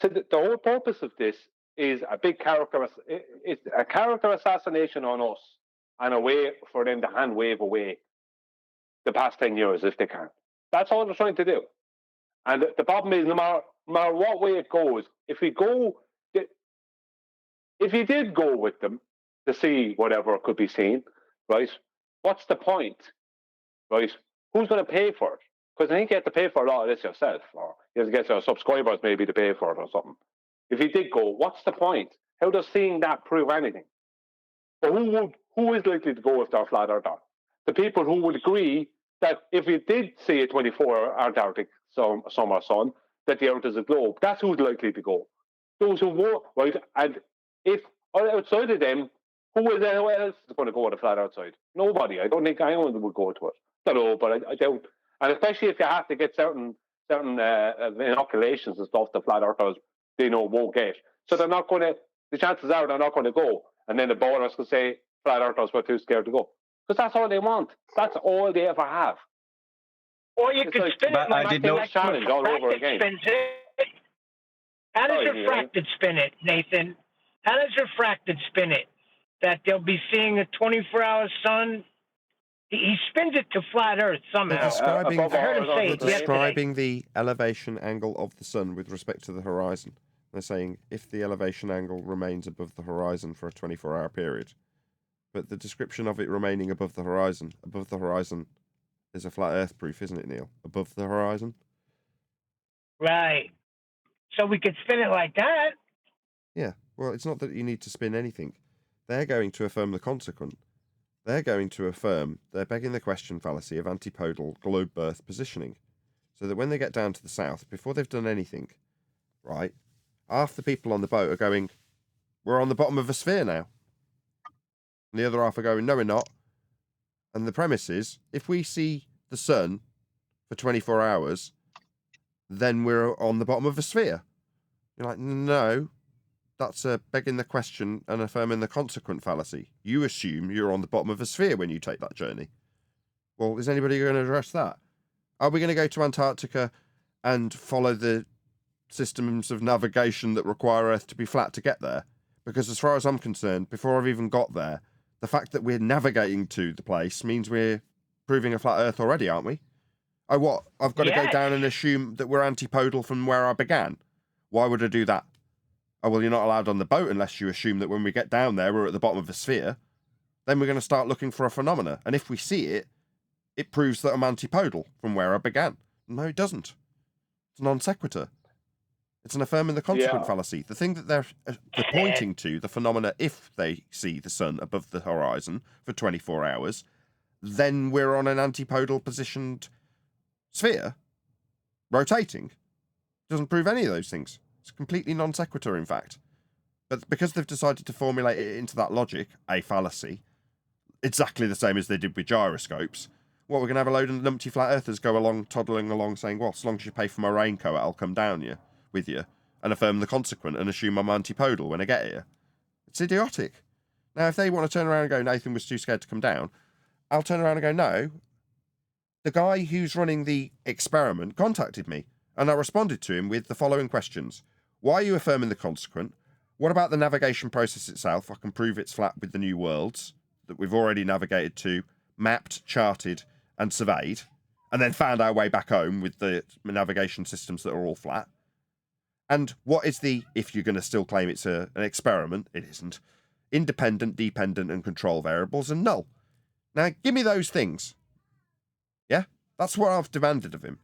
so the whole purpose of this is a big character. It's a character assassination on us, and a way for them to hand wave away the past 10 years if they can. That's all they're trying to do. And the problem is, no matter what way it goes, if you did go with them to see whatever could be seen, right? What's the point, right? Who's going to pay for it? Because I think you have to pay for a lot of this yourself, or you have to get your subscribers maybe to pay for it or something. If you did go, what's the point? How does seeing that prove anything? But who is likely to go if they're flat earther? The people who would agree that if we did see a 24-hour Antarctic summer sun, that the Earth is a globe. That's who's likely to go. Those who won't, right? And if outside of them, who else is going to go to the flat outside? Nobody. I don't think anyone would go to it. I don't know, but I doubt. And especially if you have to get certain inoculations and stuff, the flat earthers won't get. So they're not going to. The chances are they're not going to go. And then the borders can say flat earthers were too scared to go, because that's all they want. That's all they ever have. Or you could spin it like a challenge all over again. How does refracted spin it, Nathan? How does refracted spin it? That they'll be seeing a 24-hour sun. He spins it to flat Earth somehow. They're describing the elevation angle of the sun with respect to the horizon. They're saying if the elevation angle remains above the horizon for a 24-hour period. But the description of it remaining above the horizon is a flat Earth proof, isn't it, Neil? Above the horizon? Right. So we could spin it like that. Yeah. Well, it's not that you need to spin anything. They're going to affirm the consequent. They're begging the question fallacy of antipodal globe birth positioning. So that when they get down to the south, before they've done anything, right, half the people on the boat are going, we're on the bottom of a sphere now. And the other half are going, no, we're not. And the premise is, if we see the sun for 24 hours, then we're on the bottom of a sphere. You're like, no, that's begging the question and affirming the consequent fallacy. You assume you're on the bottom of a sphere when you take that journey. Well, is anybody going to address that? Are we going to go to Antarctica and follow the systems of navigation that require Earth to be flat to get there? Because as far as I'm concerned, before I've even got there, the fact that we're navigating to the place means we're proving a flat Earth already, aren't we? Oh, what? I've got to go down and assume that we're antipodal from where I began. Why would I do that? Oh, well, you're not allowed on the boat unless you assume that when we get down there, we're at the bottom of a sphere. Then we're going to start looking for a phenomena. And if we see it, it proves that I'm antipodal from where I began. No, it doesn't. It's non sequitur. It's an affirming the consequent fallacy. The thing that they're pointing to, the phenomena, if they see the sun above the horizon for 24 hours, then we're on an antipodal positioned sphere, rotating. Doesn't prove any of those things. It's completely non sequitur, in fact. But because they've decided to formulate it into that logic, a fallacy, exactly the same as they did with gyroscopes, we're going to have a load of numpty flat earthers go along, toddling along, saying, well, as long as you pay for my raincoat, I'll come down with you, and affirm the consequent and assume I'm antipodal when I get here. It's idiotic. Now, if they want to turn around and go, Nathan was too scared to come down, I'll turn around and go, no. The guy who's running the experiment contacted me, and I responded to him with the following questions. Why are you affirming the consequent? What about the navigation process itself? I can prove it's flat with the new worlds that we've already navigated to, mapped, charted, and surveyed, and then found our way back home with the navigation systems that are all flat. And what is the, if you're going to still claim it's an experiment, it isn't, independent, dependent, and control variables, and null. Now, give me those things. Yeah? That's what I've demanded of him.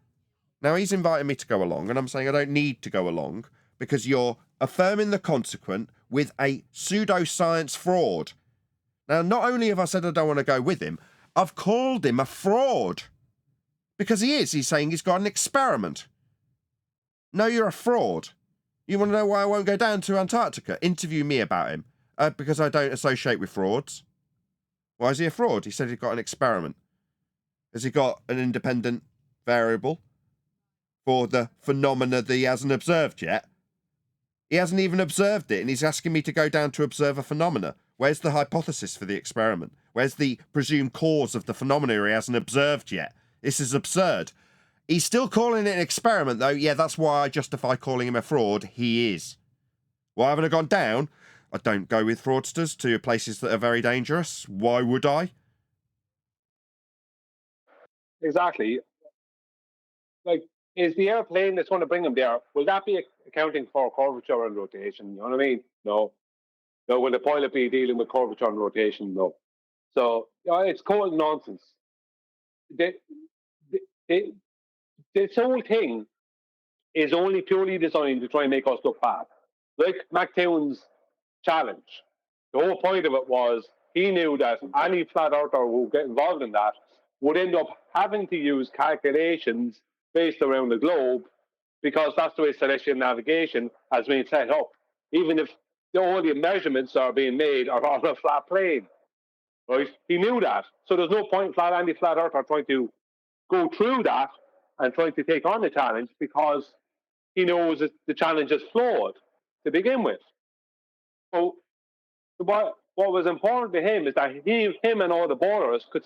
Now, he's inviting me to go along, and I'm saying I don't need to go along because you're affirming the consequent with a pseudo-science fraud. Now, not only have I said I don't want to go with him, I've called him a fraud. Because he is. He's saying he's got an experiment. No, you're a fraud. You want to know why I won't go down to Antarctica? Interview me about him. Because I don't associate with frauds. Why is he a fraud? He said he got an experiment. Has he got an independent variable for the phenomena that he hasn't observed yet? He hasn't even observed it, and he's asking me to go down to observe a phenomena. Where's the hypothesis for the experiment? Where's the presumed cause of the phenomena he hasn't observed yet? This is absurd. He's still calling it an experiment, though. Yeah, that's why I justify calling him a fraud. He is. Why haven't I gone down? I don't go with fraudsters to places that are very dangerous. Why would I? Exactly. Like, is the airplane that's going to bring him there, will that be accounting for curvature and rotation? You know what I mean? No. No, will the pilot be dealing with curvature and rotation? No. So, it's cold nonsense. This whole thing is only purely designed to try and make us look bad. Like McTown's challenge. The whole point of it was he knew that any flat earther who would get involved in that would end up having to use calculations based around the globe because that's the way celestial navigation has been set up. Even if all the measurements are being made are on a flat plane. Right? He knew that. So there's no point in any flat earther trying to go through that and trying to take on the challenge because he knows that the challenge is flawed to begin with. So what was important to him is that him and all the ballers could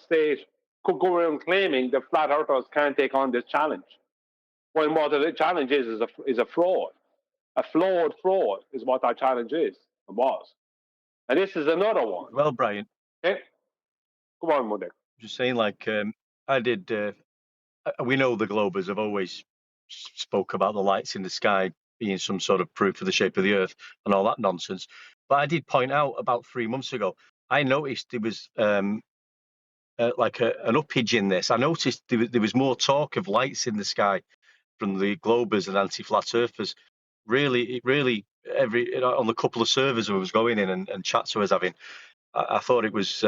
go around claiming that flat earthers can't take on this challenge. When what the challenge is a fraud. A flawed fraud is what that challenge is and was. And this is another one. Well, Brian. Okay? Come on, Monday. Just saying, like, I did. We know the Globers have always spoke about the lights in the sky being some sort of proof of the shape of the Earth and all that nonsense. But I did point out about 3 months ago, I noticed there was like an uppage in this. I noticed there was more talk of lights in the sky from the Globers and anti-flat earthers. Really, on the couple of servers I was going in and chats I was having, I thought it was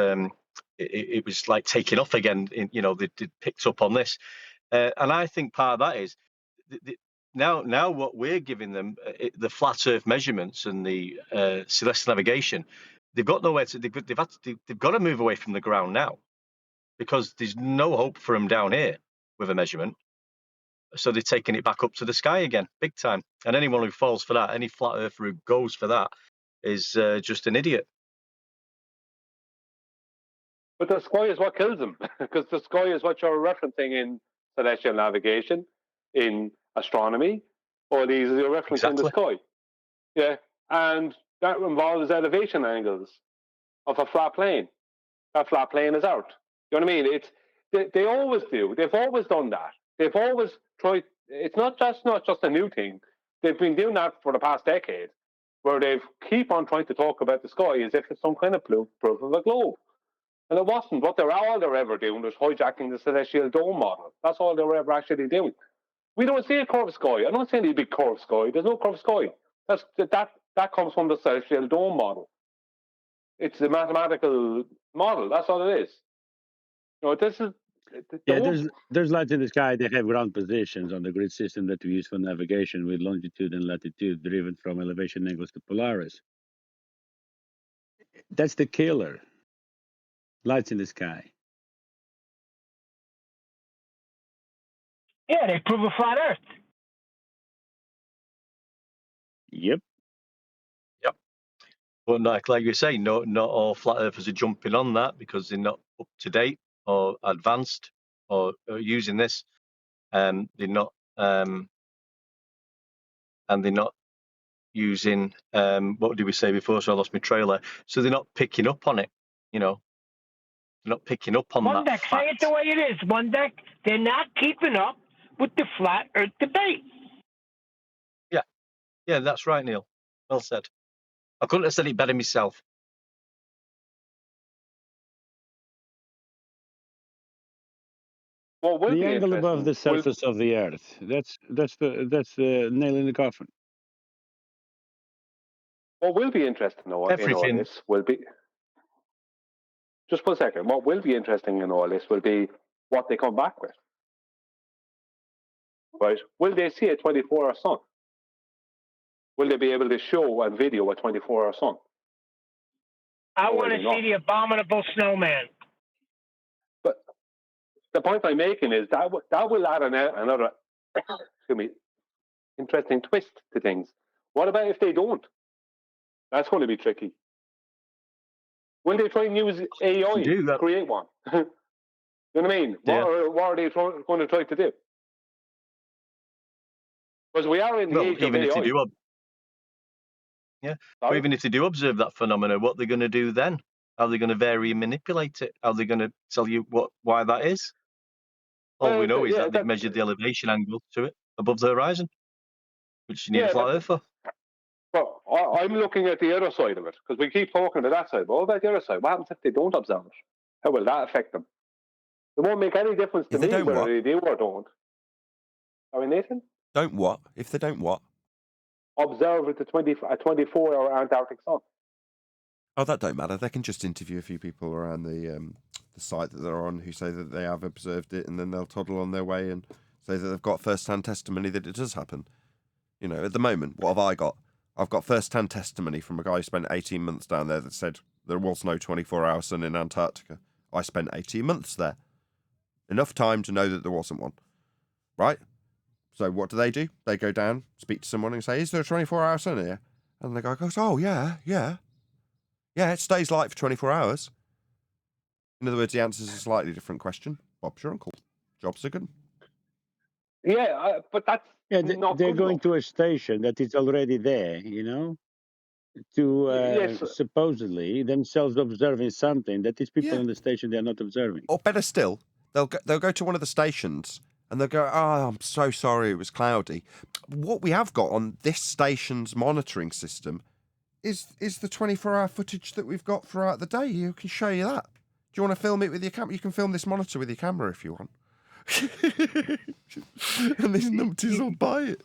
like taking off again. They picked up on this, and I think part of that is now what we're giving them, the flat Earth measurements and the celestial navigation. They've got nowhere to. They've got to move away from the ground now, because there's no hope for them down here with a measurement. So they're taking it back up to the sky again, big time. And anyone who falls for that, any flat earther who goes for that, is just an idiot. But the sky is what kills them, because the sky is what you're referencing in celestial navigation, in astronomy. All these you're referencing the sky. Yeah, and that involves elevation angles of a flat plane. That flat plane is Earth. You know what I mean? They always do. They've always done that. They've always tried. It's not just a new thing. They've been doing that for the past decade, where they keep on trying to talk about the sky as if it's some kind of proof of a globe. And it wasn't. What they're ever doing was hijacking the celestial dome model. That's all they were ever actually doing. We don't see a curved sky. I don't see any big curved sky. There's no curved sky. That comes from the celestial dome model. It's a mathematical model. That's all it is. This is. There's lights in the sky. They have ground positions on the grid system that we use for navigation with longitude and latitude driven from elevation angles to Polaris. That's the killer. Lights in the sky. Yeah, they prove a flat Earth. Yep. But like you say, not all flat earthers are jumping on that because they're not up to date or advanced or using this. They're not, and they're not using what did we say before? So I lost my trailer. So they're not picking up on it. You know, they're not picking up on One that deck, say it fact. the way it is. One deck, they're not keeping up with the flat Earth debate. Yeah, that's right, Neil. Well said. I couldn't have said it better myself. What will The be angle above the interesting will surface of the Earth. That's the nail in the coffin. what will be interesting in all Everything. this will be just 1 second. What will be interesting in all this will be what they come back with. Right? Will they see a 24-hour sun? Will they be able to show a video a 24-hour sun? I Or want will to they see not? the abominable snowman. But the point I'm making is that will add another excuse me, interesting twist to things. What about if they don't? That's going to be tricky. Will they try and use AI Do to that. create one? You know what I mean? Yeah. What are they going to try to do? Because we are in the Well, age of even if they AI. do, yeah. But Sorry? even if they do observe that phenomena, what they're going to do then? How are they going to vary and manipulate it? How are they going to tell you why that is? All we know is that they've measured the elevation angle to it above the horizon, which you need a flat Earth for. But I'm looking at the other side of it because we keep talking about that side. But what about the other side? What happens if they don't observe it? How will that affect them? It won't make any difference to If they me don't whether what? they do or don't. Sorry, Nathan? Don't what? If they don't what? Observe a 24-hour Antarctic sun. Oh, that don't matter. They can just interview a few people around the site that they're on who say that they have observed it, and then they'll toddle on their way and say that they've got first-hand testimony that it does happen. You know, at the moment, what have I got? I've got first-hand testimony from a guy who spent 18 months down there that said there was no 24-hour sun in Antarctica. I spent 18 months there. Enough time to know that there wasn't one. Right? So what do? They go down, speak to someone and say, is there a 24-hour sun here? And the guy goes, oh, yeah. Yeah, it stays light for 24 hours. In other words, he answers a slightly different question. Bob's your uncle. Jobs are good. Yeah, but that's not they're good going enough. to a station that is already there, you know, to Yes. supposedly themselves observing something that these people Yeah. on the station they're not observing. Or better still, they'll go to one of the stations and they'll go, oh, I'm so sorry, it was cloudy. What we have got on this station's monitoring system is the 24-hour footage that we've got throughout the day. You can show you that. Do you want to film it with your camera? You can film this monitor with your camera if you want. And these numpties will buy it.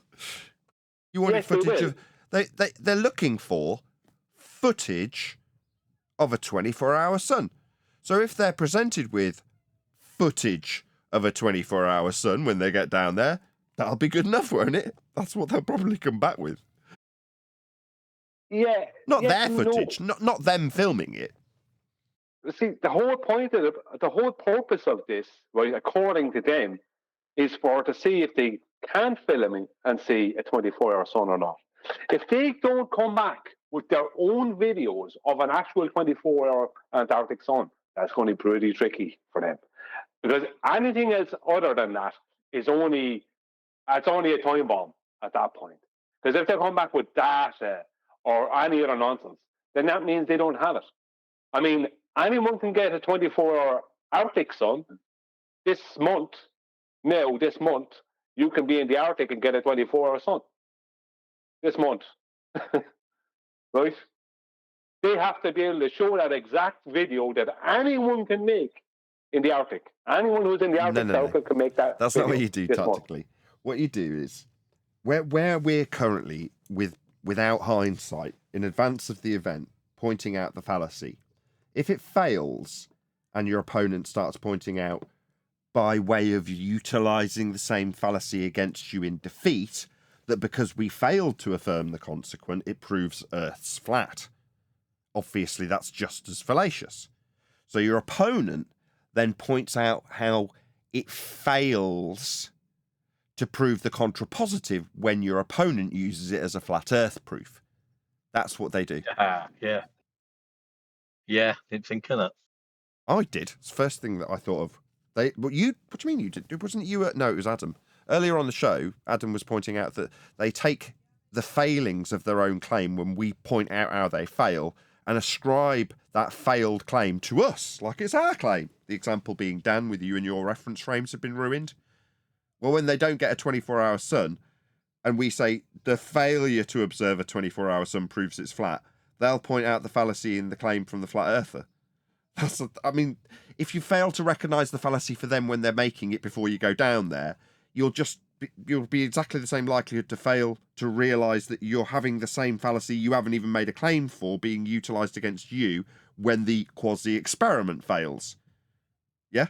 You want Yes, footage they of... They're looking for footage of a 24-hour sun. So if they're presented with footage of a 24-hour sun when they get down there, that'll be good enough, won't it? That's what they'll probably come back with. Yeah. Not yes their and footage, no. not them filming it. See, the whole purpose of this, right, according to them, is for to see if they can film and see a 24-hour sun or not. If they don't come back with their own videos of an actual 24-hour Antarctic sun, that's going to be pretty tricky for them. Because anything else other than that is only a time bomb at that point. Because if they come back with data or any other nonsense, then that means they don't have it. I mean, anyone can get a 24-hour Arctic sun this month. Now, this month, you can be in the Arctic and get a 24-hour sun. This month. Right? They have to be able to show that exact video that anyone can make in the Arctic. Anyone who's in the Arctic Circle can make that. That's not what you do tactically. Month. What you do is, where we're currently, without hindsight, in advance of the event, pointing out the fallacy, if it fails and your opponent starts pointing out by way of utilising the same fallacy against you in defeat, that because we failed to affirm the consequent, it proves Earth's flat. Obviously, that's just as fallacious. So your opponent then points out how it fails to prove the contrapositive when your opponent uses it as a flat Earth proof. That's what they do. Yeah, didn't think of that. I did. It's the first thing that I thought of. What do you mean you did? Wasn't you? No, it was Adam. Earlier on the show, Adam was pointing out that they take the failings of their own claim when we point out how they fail and ascribe that failed claim to us, like it's our claim. The example being, Dan, with you and your reference frames have been ruined. Well, when they don't get a 24-hour sun, and we say the failure to observe a 24-hour sun proves it's flat, they'll point out the fallacy in the claim from the flat earther. I mean, if you fail to recognise the fallacy for them when they're making it before you go down there, you'll be exactly the same likelihood to fail to realise that you're having the same fallacy you haven't even made a claim for being utilised against you when the quasi-experiment fails. Yeah?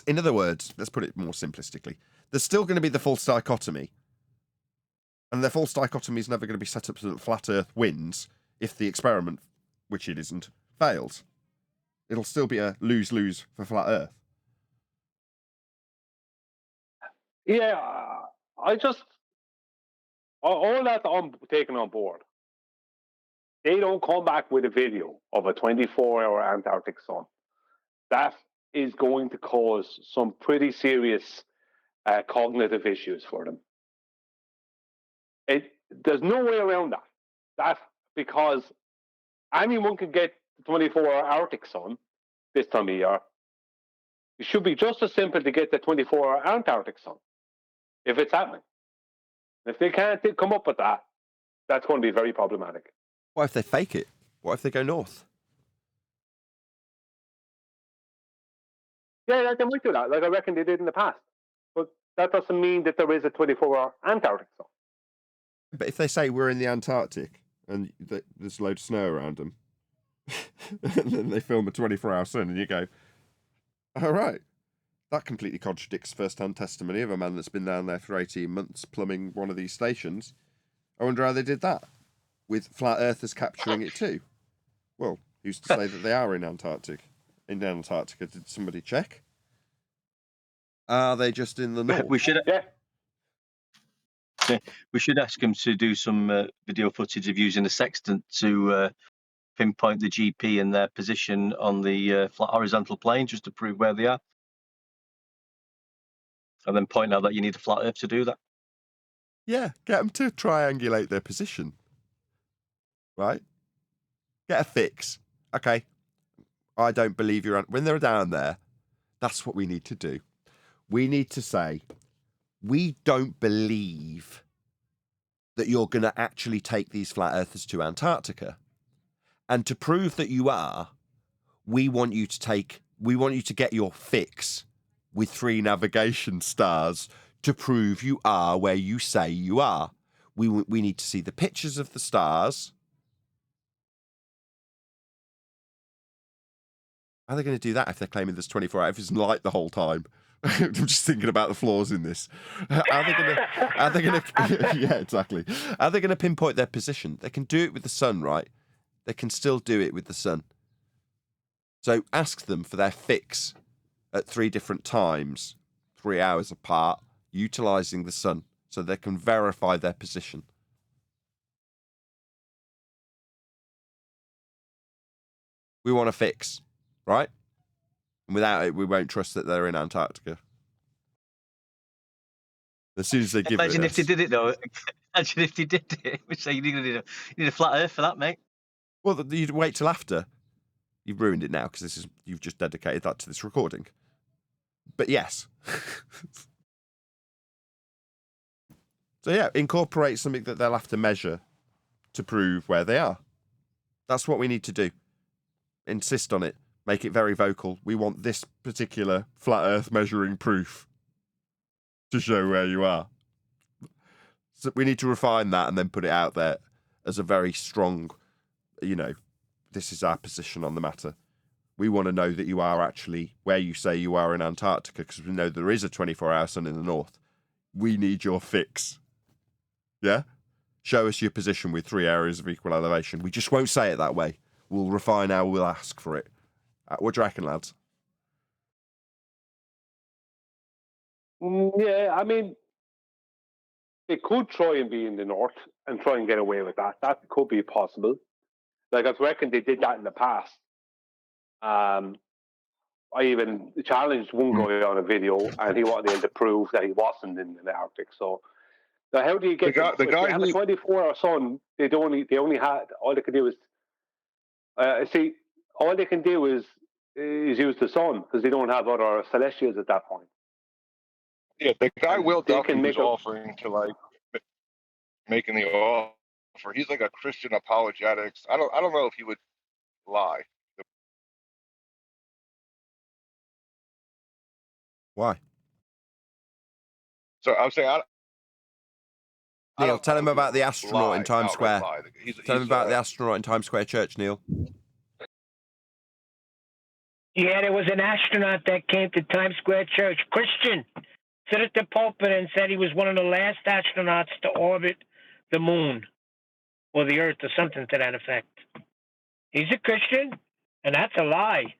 In other words, let's put it more simplistically, there's still going to be the false dichotomy. And the false dichotomy is never going to be set up so that flat Earth wins if the experiment, which it isn't, fails. It'll still be a lose-lose for flat Earth. Yeah, all that I'm taking on board. They don't come back with a video of a 24-hour Antarctic sun. That is going to cause some pretty serious cognitive issues for them. There's no way around that. That's because anyone can get the 24-hour Arctic sun this time of year. It should be just as simple to get the 24-hour Antarctic sun if it's happening. If they can't come up with that, that's going to be very problematic. What if they fake it? What if they go north? Yeah, they might do that. Like I reckon they did in the past. But that doesn't mean that there is a 24-hour Antarctic sun. But if they say we're in the Antarctic and there's a load of snow around them, and then they film a 24-hour sun, and you go, all right, that completely contradicts first-hand testimony of a man that's been down there for 18 months plumbing one of these stations. I wonder how they did that, with flat earthers capturing it too. Well, who's to say that they are in Antarctica? In Antarctica, did somebody check? Are they just in the north? We should. Yeah. We should ask them to do some video footage of using a sextant to pinpoint the GP and their position on the flat horizontal plane, just to prove where they are. And then point out that you need a flat Earth to do that. Yeah, get them to triangulate their position. Right? Get a fix. Okay. I don't believe you're... When they're down there, that's what we need to do. We need to say, we don't believe that you're going to actually take these flat earthers to Antarctica. And to prove that you are, we want you to get your fix with 3 navigation stars to prove you are where you say you are. We need to see the pictures of the stars. How are they going to do that if they're claiming there's 24 hours? If it's light the whole time? I'm just thinking about the flaws in this. Are they going to? Yeah, exactly. Are they going to pinpoint their position? They can do it with the sun, right? They can still do it with the sun. So ask them for their fix at 3 different times, 3 hours apart, utilizing the sun, so they can verify their position. We want a fix, right? And without it, we won't trust that they're in Antarctica. As soon as they give Imagine it if they did it, though. Imagine if they did it. We'd say you need a flat Earth for that, mate. Well, you'd wait till after. You've ruined it now because you've just dedicated that to this recording. But yes. So yeah, incorporate something that they'll have to measure to prove where they are. That's what we need to do. Insist on it. Make it very vocal. We want this particular flat Earth measuring proof to show where you are. So we need to refine that and then put it out there as a very strong, this is our position on the matter. We want to know that you are actually where you say you are in Antarctica, because we know there is a 24-hour sun in the north. We need your fix. Yeah? Show us your position with 3 areas of equal elevation. We just won't say it that way. We'll refine how we'll ask for it. What do you reckon, lads? Yeah, I mean, they could try and be in the north and try and get away with that. That could be possible. Like I reckon they did that in the past. I even challenged one guy on a video, and he wasn't able to prove that he wasn't in the Arctic. So how do you get The if guy they have a who 24-hour sun? They only had all they could do is all they can do is use the sun because they don't have other celestials at that point. yeah, the guy And Will they Duffy can who's make a offering to like making the offer. He's like a Christian apologetics. I don't know if he would lie. Why? So I would say I Neil, don't tell know him if he about the would astronaut in lie, Times outright Square. lie. Tell him about the astronaut in Times Square Church, Neil. Yeah, there was an astronaut that came to Times Square Church, Christian, stood at the pulpit and said he was one of the last astronauts to orbit the moon or the Earth or something to that effect. He's a Christian, and that's a lie.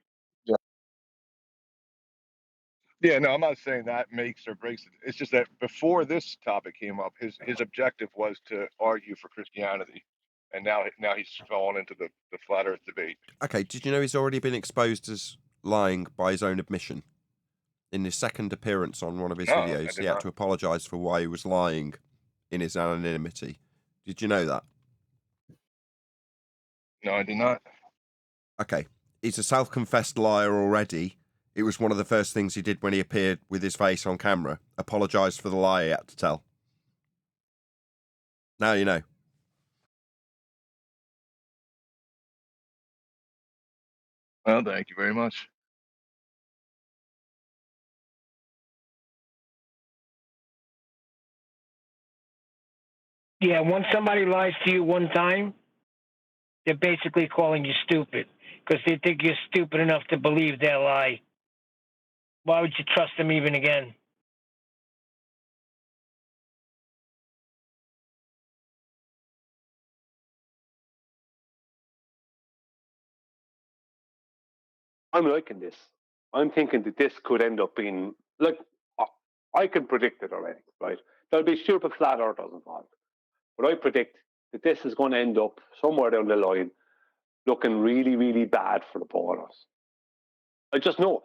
Yeah, no, I'm not saying that makes or breaks it. It's just that before this topic came up, his objective was to argue for Christianity, and now he's fallen into the flat Earth debate. Okay, did you know he's already been exposed as lying by his own admission? In his second appearance on one of his No, I videos, did he had not. to apologise for why he was lying in his anonymity. Did you know that? No, I did not. Okay, he's a self-confessed liar already. It was one of the first things he did when he appeared with his face on camera. Apologised for the lie he had to tell. Now you know. Well, thank you very much. Yeah, once somebody lies to you one time, they're basically calling you stupid because they think you're stupid enough to believe their lie. Why would you trust them even again? I'm liking this. I'm thinking that this could end up being like I can predict it already, right? There'll be stupid flat earthers involved, but I predict that this is going to end up somewhere down the line looking really, really bad for the polars. I just know it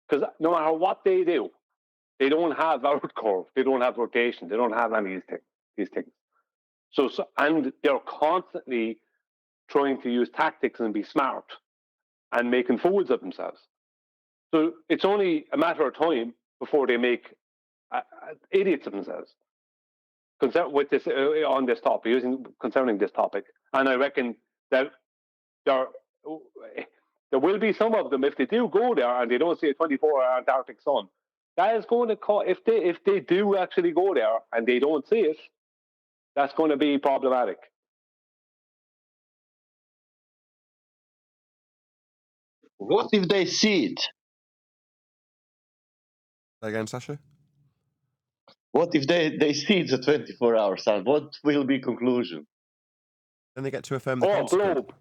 because no matter what they do, they don't have Earth curve, they don't have rotation, they don't have any of these things. So and they're constantly trying to use tactics and be smart and making fools of themselves. So it's only a matter of time before they make idiots of themselves. With this on this topic, concerning this topic, and I reckon that there will be some of them if they do go there and they don't see a 24-hour Antarctic sun. That is going to cause if they do actually go there and they don't see it, that's going to be problematic. What if they see it? Again, Sasha? What if they see the 24-hour sun? What will be conclusion? Then they get to affirm the consequent. Globe.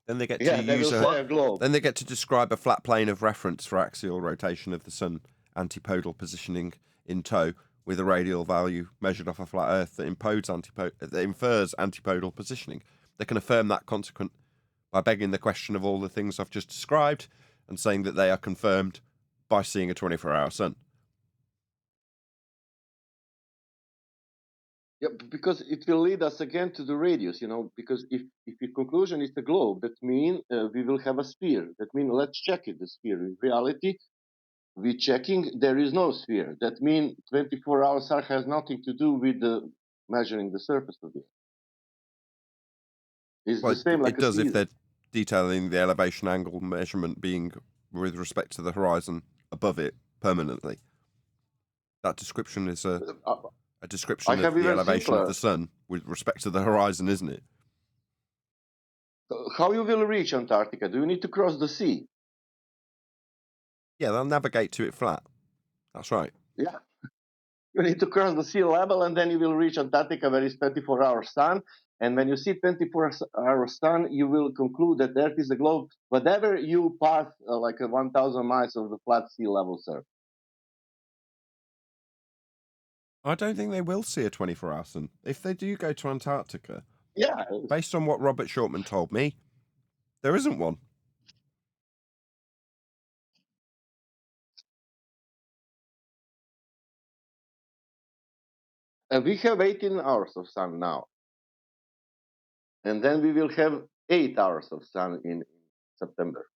Then they get to Yeah, they will use say a globe. Then they get to describe a flat plane of reference for axial rotation of the sun, antipodal positioning in tow, with a radial value measured off a flat Earth that infers antipodal positioning. They can affirm that consequent by begging the question of all the things I've just described and saying that they are confirmed by seeing a 24-hour sun. Yeah, because it will lead us again to the radius, because if your conclusion is the globe, that means we will have a sphere. That means let's check it, the sphere. In reality, we're checking, there is no sphere. That means 24-hour sun has nothing to do with measuring the surface of it. It's Well, the same like it does if season. they're detailing the elevation angle measurement being with respect to the horizon above it permanently. That description is a description of the elevation of the sun with respect to the horizon, isn't it? How you will reach Antarctica? Do you need to cross the sea? Yeah, they'll navigate to it flat. That's right. Yeah. You need to cross the sea level, and then you will reach Antarctica, where is 24-hour sun. And when you see 24-hour sun, you will conclude that Earth is a globe, whatever you pass, like 1,000 miles of the flat sea level surface. I don't think they will see a 24-hour sun. If they do go to Antarctica, yeah, based on what Robert Shortman told me, there isn't one. We have 18 hours of sun now, and then we will have 8 hours of sun in September.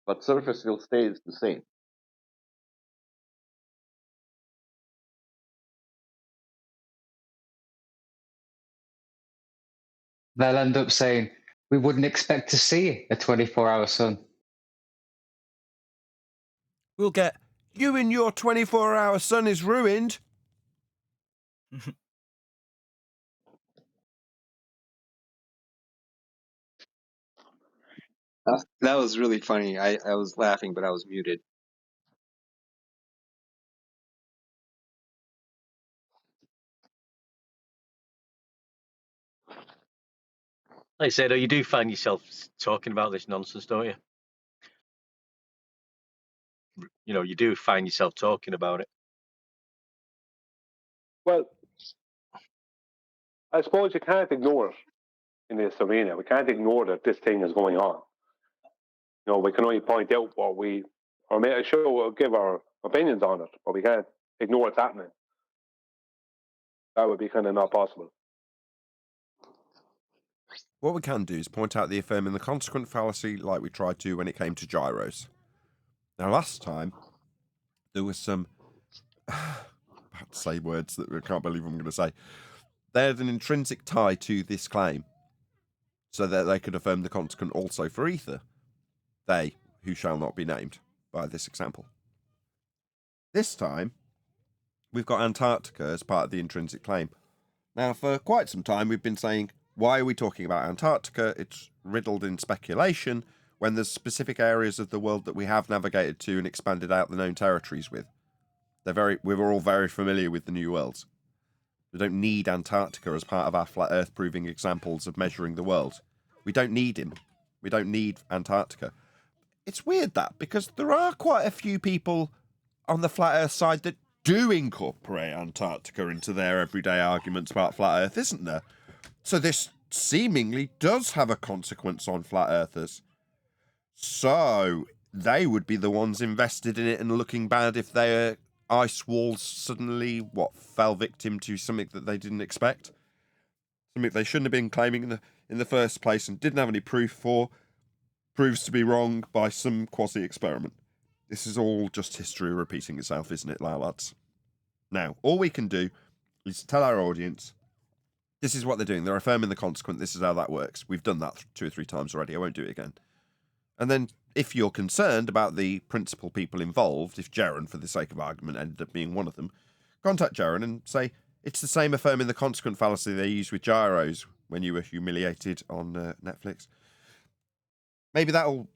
But surface will stay the same. They'll end up saying, we wouldn't expect to see a 24-hour sun. We'll get, you and your 24-hour sun is ruined. That was really funny. I was laughing, but I was muted. Like I said, you do find yourself talking about this nonsense, don't you? You know, you do find yourself talking about it. Well, I suppose you can't ignore it in this arena. We can't ignore that this thing is going on. You know, we can only point out what we, or make sure, give our opinions on it, but we can't ignore it's happening. That would be kind of not possible. What we can do is point out the affirming the consequent fallacy like we tried to when it came to gyros. Now, last time, there was some... I have to say words that I can't believe I'm going to say. They had an intrinsic tie to this claim, so that they could affirm the consequent also for ether. They, who shall not be named, by this example. This time, we've got Antarctica as part of the intrinsic claim. Now, for quite some time, we've been saying, why are we talking about Antarctica? It's riddled in speculation when there's specific areas of the world that we have navigated to and expanded out the known territories with. We're all very familiar with the new worlds. We don't need Antarctica as part of our flat earth proving examples of measuring the world. We don't need him. We don't need Antarctica. It's weird that, because there are quite a few people on the flat earth side that do incorporate Antarctica into their everyday arguments about flat earth, isn't there? So this seemingly does have a consequence on flat earthers. So they would be the ones invested in it and looking bad if their ice walls suddenly, fell victim to something that they didn't expect? Something they shouldn't have been claiming in the first place and didn't have any proof for, proves to be wrong by some quasi-experiment. This is all just history repeating itself, isn't it, lads? Now, all we can do is tell our audience, this is what they're doing. They're affirming the consequent. This is how that works. We've done that 2 or 3 times already. I won't do it again. And then, if you're concerned about the principal people involved, if Jaren, for the sake of argument, ended up being one of them, contact Jaren and say, it's the same affirming the consequent fallacy they used with gyros when you were humiliated on Netflix. Maybe that'll,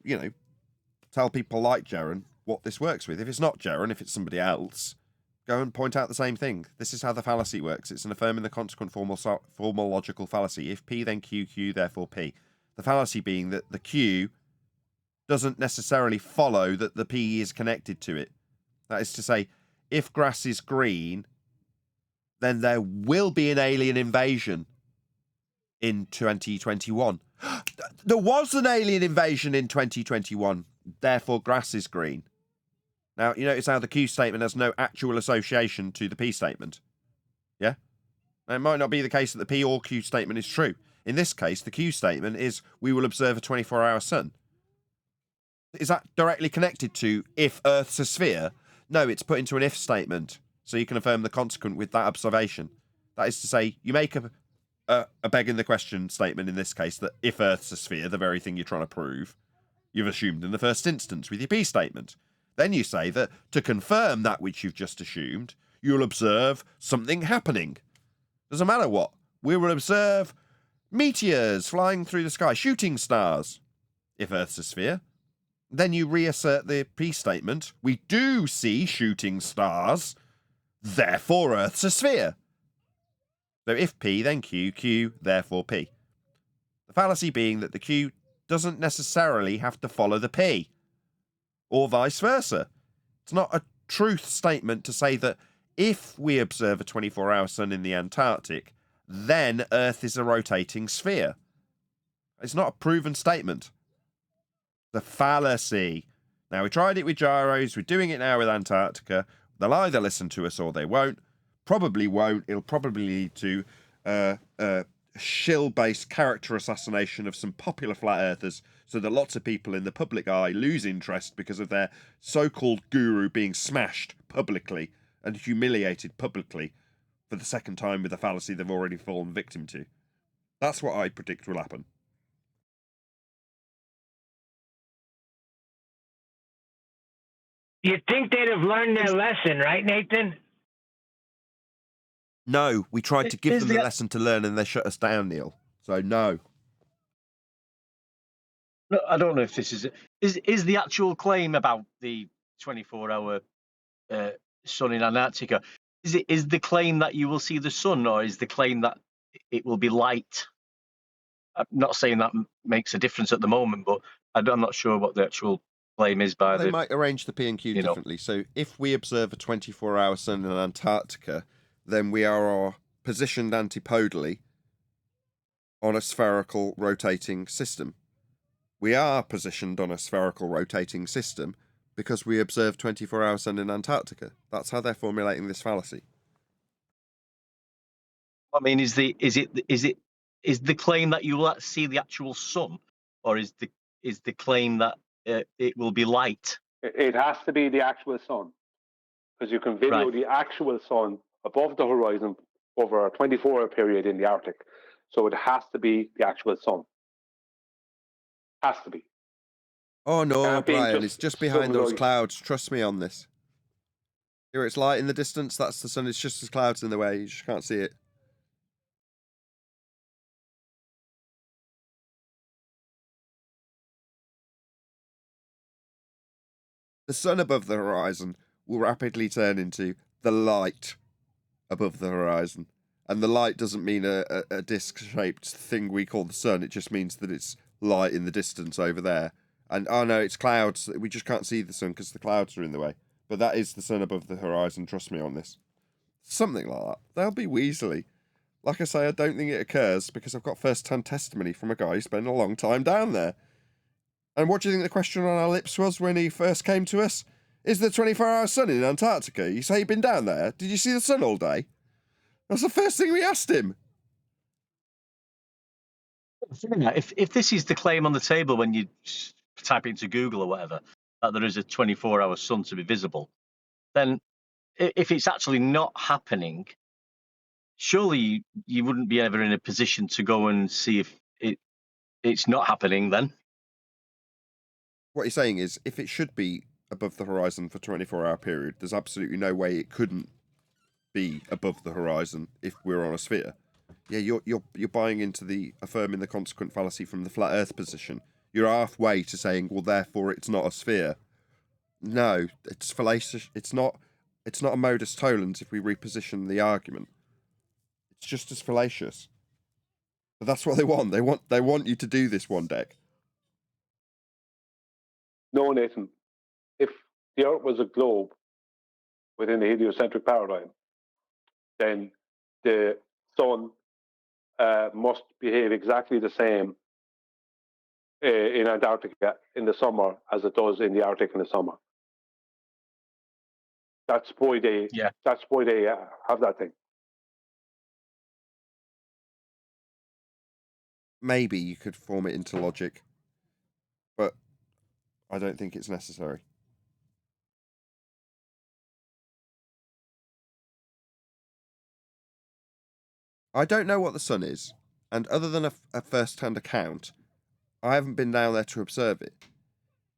tell people like Jaren what this works with. If it's not Jaren, if it's somebody else, go and point out the same thing. This is how the fallacy works. It's an affirming the consequent formal logical fallacy. If P, then Q, Q, therefore P. The fallacy being that the Q doesn't necessarily follow that the P is connected to it. That is to say, if grass is green, then there will be an alien invasion in 2021. There was an alien invasion in 2021, therefore grass is green. Now, you notice how the Q statement has no actual association to the P statement. Yeah? Now, it might not be the case that the P or Q statement is true. In this case, the Q statement is, we will observe a 24-hour sun. Is that directly connected to if Earth's a sphere? No, it's put into an if statement, so you can affirm the consequent with that observation. That is to say, you make a begging the question statement in this case that if Earth's a sphere, the very thing you're trying to prove, you've assumed in the first instance with your P statement. Then you say that to confirm that which you've just assumed, you'll observe something happening. Doesn't matter what. We will observe meteors flying through the sky, shooting stars, if Earth's a sphere. Then you reassert the P statement. We do see shooting stars, therefore Earth's a sphere. So if P, then Q, Q, therefore P. The fallacy being that the Q doesn't necessarily have to follow the P, or vice versa. It's not a truth statement to say that if we observe a 24-hour sun in the Antarctic, then Earth is a rotating sphere. It's not a proven statement. The fallacy. Now, we tried it with gyros. We're doing it now with Antarctica. They'll either listen to us or they won't. Probably won't. It'll probably lead to shill-based character assassination of some popular flat earthers so that lots of people in the public eye lose interest because of their so-called guru being smashed publicly and humiliated publicly for the second time with a fallacy they've already fallen victim to. That's what I predict will happen. You think they'd have learned their lesson, right, Nathan? No, we tried to give Is them the lesson to learn and they shut us down, Neil. So no. No, I don't know if this is the actual claim about the 24-hour sun in Antarctica. Is the claim that you will see the sun, or is the claim that it will be light? I'm not saying that makes a difference at the moment, but I'm not sure what the actual claim is by They might arrange the P&Q you know. differently. So if we observe a 24-hour sun in Antarctica, then we are positioned antipodally on a spherical rotating system. We are positioned on a spherical rotating system because we observe 24-hour sun in Antarctica. That's how they're formulating this fallacy. I mean, is the claim that you will see the actual sun, or is the claim that it will be light? It has to be the actual sun, because you can video the actual sun above the horizon over a 24-hour period in the Arctic. So it has to be the actual sun. Has to be. Oh no, Brian, just it's just behind those light. clouds. Trust me on this. Here it's light in the distance, that's the sun. It's just as clouds in the way, you just can't see it. The sun above the horizon will rapidly turn into the light above the horizon. And the light doesn't mean a disc-shaped thing we call the sun. It just means that it's light in the distance over there. And, oh no, it's clouds. We just can't see the sun because the clouds are in the way. But that is the sun above the horizon. Trust me on this. Something like that. They'll be weaselly. Like I say, I don't think it occurs because I've got first-hand testimony from a guy who spent a long time down there. And what do you think the question on our lips was when he first came to us? Is there 24-hour sun in Antarctica? You say you've been down there. Did you see the sun all day? That's the first thing we asked him. If this is the claim on the table when you type it into Google or whatever, that there is a 24-hour sun to be visible, then if it's actually not happening, surely you wouldn't be ever in a position to go and see if it's not happening then. What you're saying is, if it should be above the horizon for a 24-hour period, there's absolutely no way it couldn't be above the horizon if we're on a sphere. Yeah, you're buying into the affirming the consequent fallacy from the flat Earth position. You're halfway to saying, well, therefore it's not a sphere. No, it's fallacious. It's not a modus tollens if we reposition the argument. It's just as fallacious. But that's what they want. They want you to do this one deck. No, Nathan. If the Earth was a globe within the heliocentric paradigm, then the sun must behave exactly the same in Antarctica in the summer as it does in the Arctic in the summer. That's why they have that thing. Maybe you could form it into logic, but I don't think it's necessary. I don't know what the sun is, and other than a first-hand account, I haven't been down there to observe it.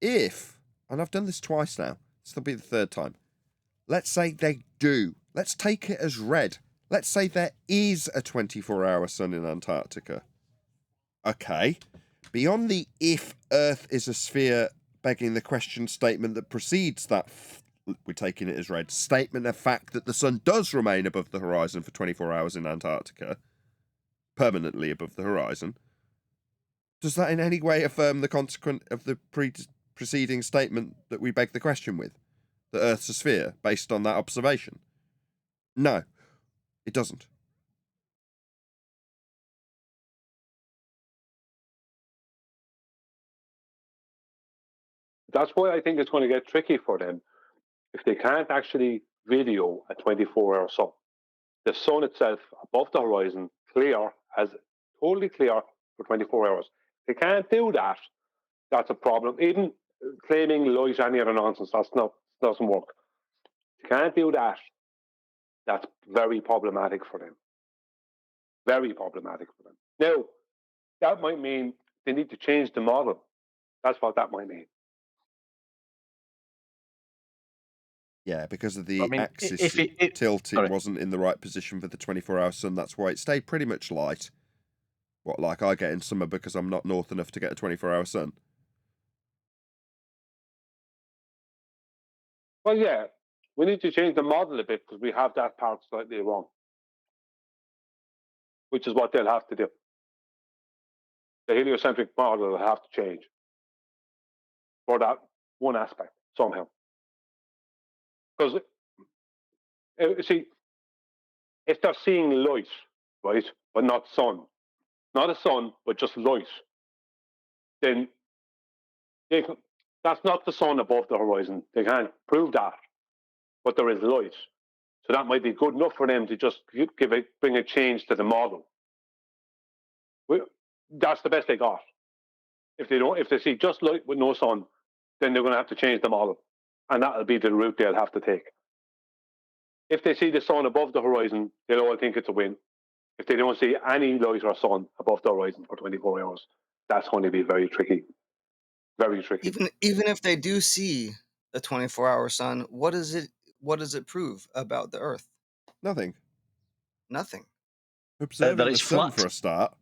If, and I've done this twice now, this will be the third time, let's say they do. Let's take it as read. Let's say there is a 24-hour sun in Antarctica. Okay. Beyond the if Earth is a sphere begging the question statement that precedes that, we're taking it as read, statement of fact that the sun does remain above the horizon for 24 hours in Antarctica, permanently above the horizon, does that in any way affirm the consequent of the preceding statement that we beg the question with, that Earth's a sphere, based on that observation? No, it doesn't. That's why I think it's going to get tricky for them if they can't actually video a 24-hour sun. The sun itself above the horizon, clear, totally clear for 24 hours. They can't do that. That's a problem. Even claiming light, any other nonsense, doesn't work. They can't do that. That's very problematic for them. Very problematic for them. Now, that might mean they need to change the model. That's what that might mean. Yeah, because of the I mean, axis tilt, it wasn't in the right position for the 24-hour sun. That's why it stayed pretty much light. What, like I get in summer because I'm not north enough to get a 24-hour sun? Well, yeah, we need to change the model a bit because we have that part slightly wrong, which is what they'll have to do. The heliocentric model will have to change for that one aspect somehow. Because, see, if they're seeing light, right, but not sun, not a sun, but just light, then that's not the sun above the horizon. They can't prove that, but there is light. So that might be good enough for them to just bring a change to the model. That's the best they got. If they see just light with no sun, then they're going to have to change the model, and that'll be the route they'll have to take. If they see the sun above the horizon, they'll all think it's a win. If they don't see any light or sun above the horizon for 24 hours, that's going to be very tricky. Very tricky. Even if they do see a 24-hour sun, what does it prove about the Earth? Nothing. Nothing. Observing that the it's sun flat. for a start.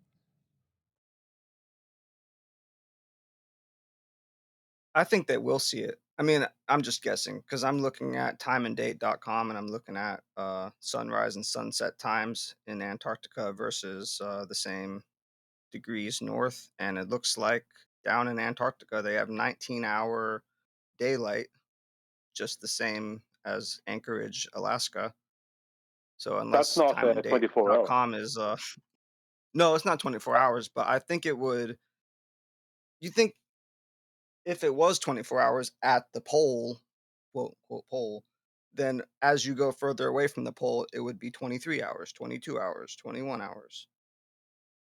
I think they will see it. I mean, I'm just guessing because I'm looking at timeanddate.com and I'm looking at sunrise and sunset times in Antarctica versus the same degrees north, and it looks like down in Antarctica they have 19-hour daylight, just the same as Anchorage, Alaska. So unless That's not 24 hours. timeanddate.com is no, it's not 24 hours, but I think it would. You think if it was 24 hours at the pole, quote unquote pole, then as you go further away from the pole, it would be 23 hours, 22 hours, 21 hours.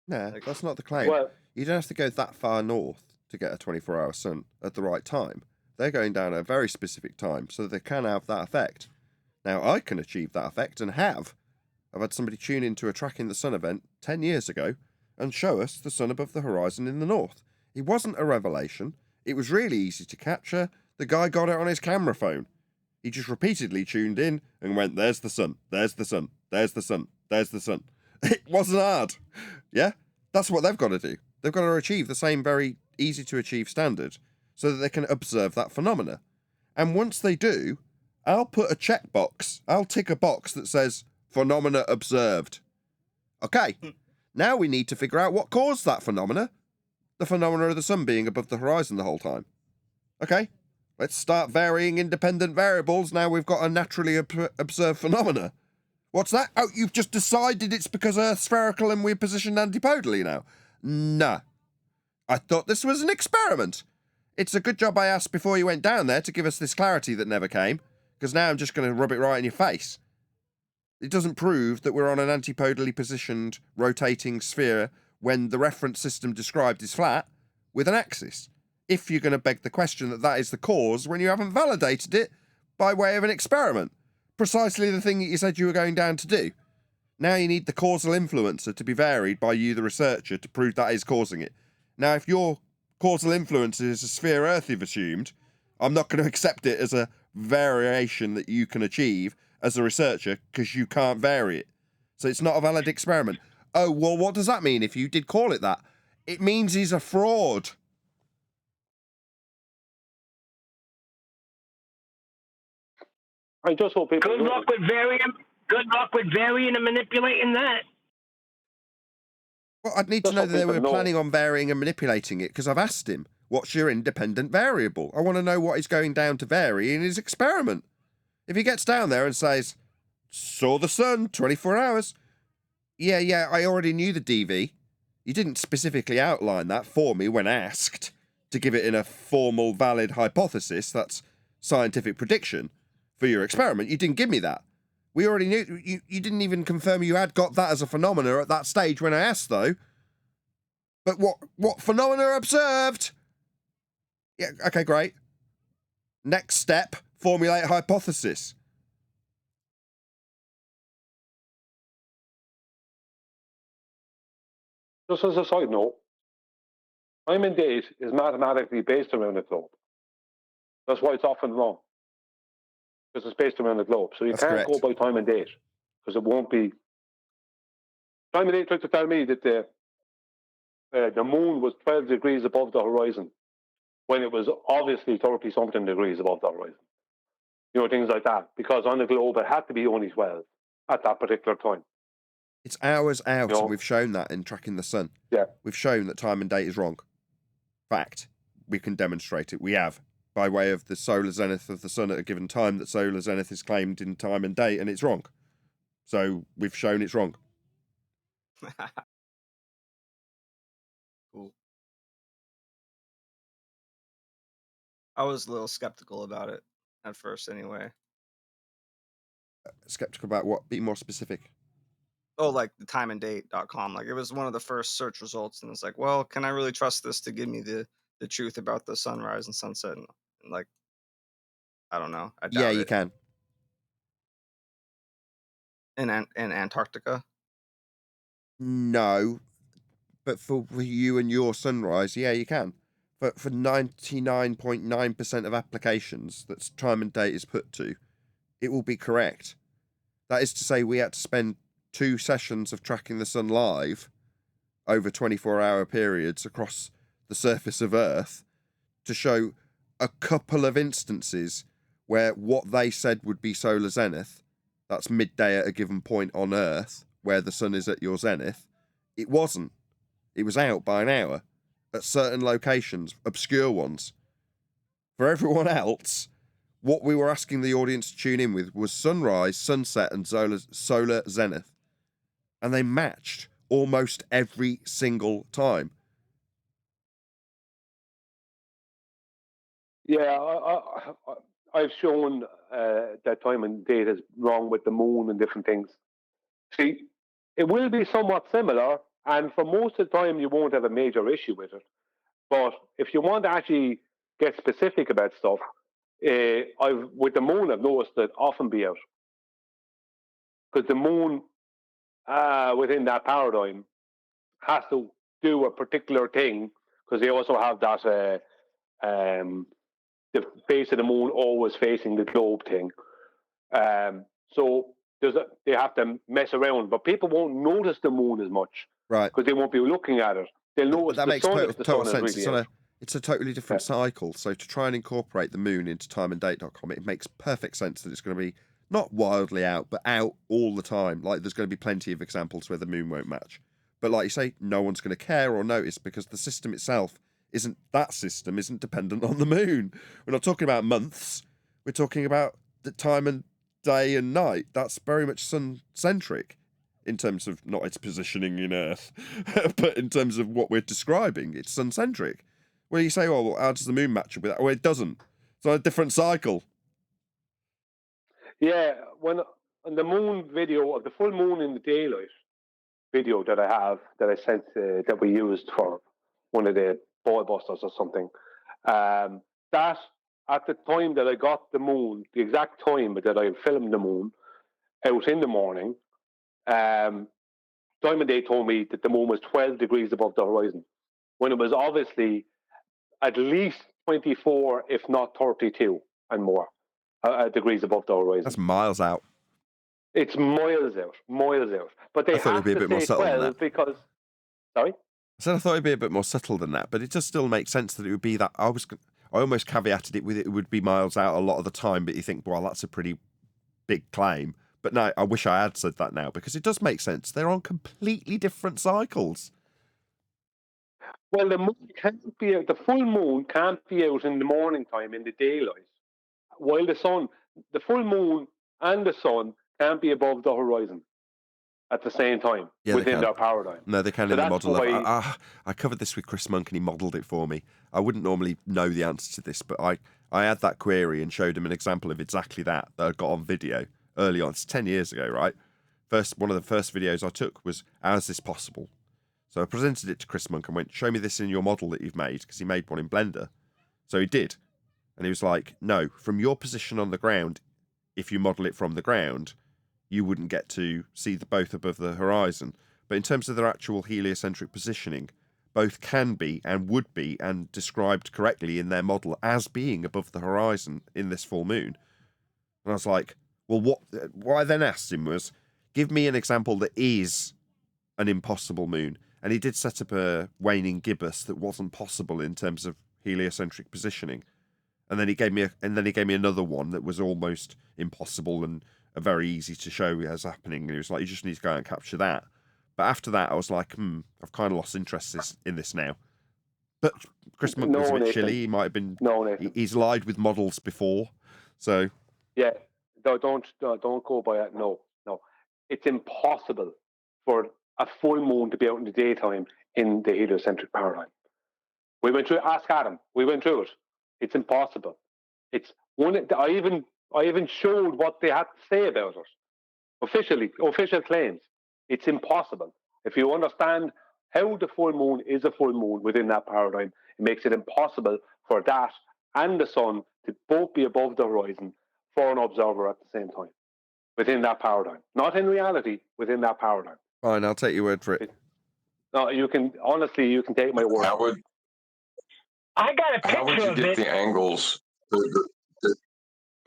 No, Like, that's not the claim. Well, You don't have to go that far north to get a 24-hour sun at the right time. They're going down at a very specific time, so they can have that effect. Now, I can achieve that effect and have. I've had somebody tune into a Tracking the Sun event 10 years ago and show us the sun above the horizon in the north. It wasn't a revelation. It was really easy to capture. The guy got it on his camera phone. He just repeatedly tuned in and went, there's the sun, there's the sun, there's the sun, there's the sun. It wasn't hard. Yeah? That's what they've got to do. They've got to achieve the same very easy to achieve standard so that they can observe that phenomena. And once they do, I'll put a checkbox. I'll tick a box that says phenomena observed. Okay. Now we need to figure out what caused that phenomena. The phenomena of the sun being above the horizon the whole time. Okay. Let's start varying independent variables. Now we've got a naturally observed phenomena. What's that? Oh, you've just decided it's because Earth's spherical and we're positioned antipodally now? Nah. I thought this was an experiment. It's a good job I asked before you went down there to give us this clarity that never came, because now I'm just going to rub it right in your face. It doesn't prove that we're on an antipodally positioned rotating sphere when the reference system described is flat with an axis. If you're going to beg the question that that is the cause when you haven't validated it by way of an experiment. Precisely the thing that you said you were going down to do. Now you need the causal influencer to be varied by you, the researcher, to prove that is causing it. Now, if your causal influencer is a sphere Earth you've assumed, I'm not going to accept it as a variation that you can achieve as a researcher because you can't vary it. So it's not a valid experiment. Oh, well, what does that mean if you did call it that? It means he's a fraud. I just hope people. Good luck with varying and manipulating that. Well, I'd need to know that they were planning on varying and manipulating it because I've asked him, what's your independent variable? I want to know what he's going down to vary in his experiment. If he gets down there and says, saw the sun, 24 hours. Yeah, I already knew the DV. You didn't specifically outline that for me when asked. to give it in a formal, valid hypothesis, that's scientific prediction for your experiment. You didn't give me that. We already knew. You didn't even confirm you had got that as a phenomena at that stage when I asked, though. But what phenomena observed? Yeah, okay, great. Next step, formulate a hypothesis. Just as a side note, time and date is mathematically based around the globe. That's why it's often wrong, because it's based around the globe. So you That's can't go correct. by time and date, because it won't be. Time and date tried to tell me that the moon was 12 degrees above the horizon, when it was obviously 30-something degrees above the horizon. You know, things like that, because on the globe it had to be only 12 at that particular time. It's hours out, You know? and we've shown that in tracking the sun. Yeah. We've shown that time and date is wrong. Fact. We can demonstrate it. We have, by way of the solar zenith of the sun at a given time, that solar zenith is claimed in time and date, and it's wrong. So we've shown it's wrong. Cool. I was a little skeptical about it at first, anyway. Skeptical about what? Be more specific. Oh, like the timeanddate.com. Like, it was one of the first search results, and it's like, well, can I really trust this to give me the truth about the sunrise and sunset? And like, I don't know. I doubt Yeah, you it. can. In Antarctica? No, but for you and your sunrise, yeah, you can. But for 99.9% of applications that time and date is put to, it will be correct. That is to say, we had to spend 2 sessions of tracking the sun live over 24-hour periods across the surface of Earth to show a couple of instances where what they said would be solar zenith, that's midday at a given point on Earth, where the sun is at your zenith, it wasn't. It was out by an hour at certain locations, obscure ones. For everyone else, what we were asking the audience to tune in with was sunrise, sunset, and solar zenith. And they matched almost every single time. Yeah, I've shown that time and date is wrong with the moon and different things. See, it will be somewhat similar, and for most of the time you won't have a major issue with it. But if you want to actually get specific about stuff, with the moon I've noticed that often be out, because the moon within that paradigm has to do a particular thing, because they also have that the face of the moon always facing the globe thing. So they have to mess around, but people won't notice the moon as much, right? Because they won't be looking at it. They'll notice that the makes sun if the total sun sense. is really out. It's a totally different cycle. So to try and incorporate the moon into timeanddate.com, it makes perfect sense that it's going to be not wildly out, but out all the time. Like, there's going to be plenty of examples where the moon won't match. But like you say, no one's going to care or notice because the system itself isn't dependent on the moon. We're not talking about months. We're talking about the time and day and night. That's very much sun-centric in terms of not its positioning in Earth, but in terms of what we're describing, it's sun-centric. Where you say, well, how does the moon match up with that? Well, it doesn't. It's on a different cycle. Yeah, when on the moon video of the full moon in the daylight video that I have, that I sent, that we used for one of the ball busters or something, that at the time that I got the moon, the exact time that I filmed the moon out in the morning, time and day told me that the moon was 12 degrees above the horizon, when it was obviously at least 24, if not 32 and more degrees above the horizon. That's miles out. It's miles out. But they I thought have it'd be a to bit more say subtle than 12 that. because... Sorry? I said I thought it'd be a bit more subtle than that, but it does still make sense that it would be that. I almost caveated it with it would be miles out a lot of the time, but you think, well, that's a pretty big claim. But no, I wish I had said that now, because it does make sense. They're on completely different cycles. Well, the moon can't be out, the full moon can't be out in the morning time in the daylight, while the full moon and the sun can't be above the horizon at the same time Yeah, they within can. their paradigm. No, they can So in the that's model. why- I covered this with Chris Monk and he modelled it for me. I wouldn't normally know the answer to this, but I had that query and showed him an example of exactly that I got on video early on. It's 10 years ago, right? One of the first videos I took was, how is this possible? So I presented it to Chris Monk and went, show me this in your model that you've made, because he made one in Blender. So he did. And he was like, no, from your position on the ground, if you model it from the ground, you wouldn't get to see the both above the horizon. But in terms of their actual heliocentric positioning, both can be and would be and described correctly in their model as being above the horizon in this full moon. And I was like, well, what I then asked him was, give me an example that is an impossible moon. And he did set up a waning gibbous that wasn't possible in terms of heliocentric positioning. And then he gave me another one that was almost impossible and very easy to show as happening. And he was like, you just need to go out and capture that. But after that, I was like, I've kind of lost interest in this now. But Chris Monk was a bit chilly. He might have been. No, Nathan. He's lied with models before, so. Yeah, don't go by that. No. It's impossible for a full moon to be out in the daytime in the heliocentric paradigm. We went through. Ask Adam. We went through it. It's impossible. It's one. I even showed what they had to say about it. Official claims. It's impossible. If you understand how the full moon is a full moon within that paradigm, it makes it impossible for that and the sun to both be above the horizon for an observer at the same time within that paradigm. Not in reality, within that paradigm. Fine, I'll take your word for it. No, you can take my word. I got a How would picture you of get it. the angles?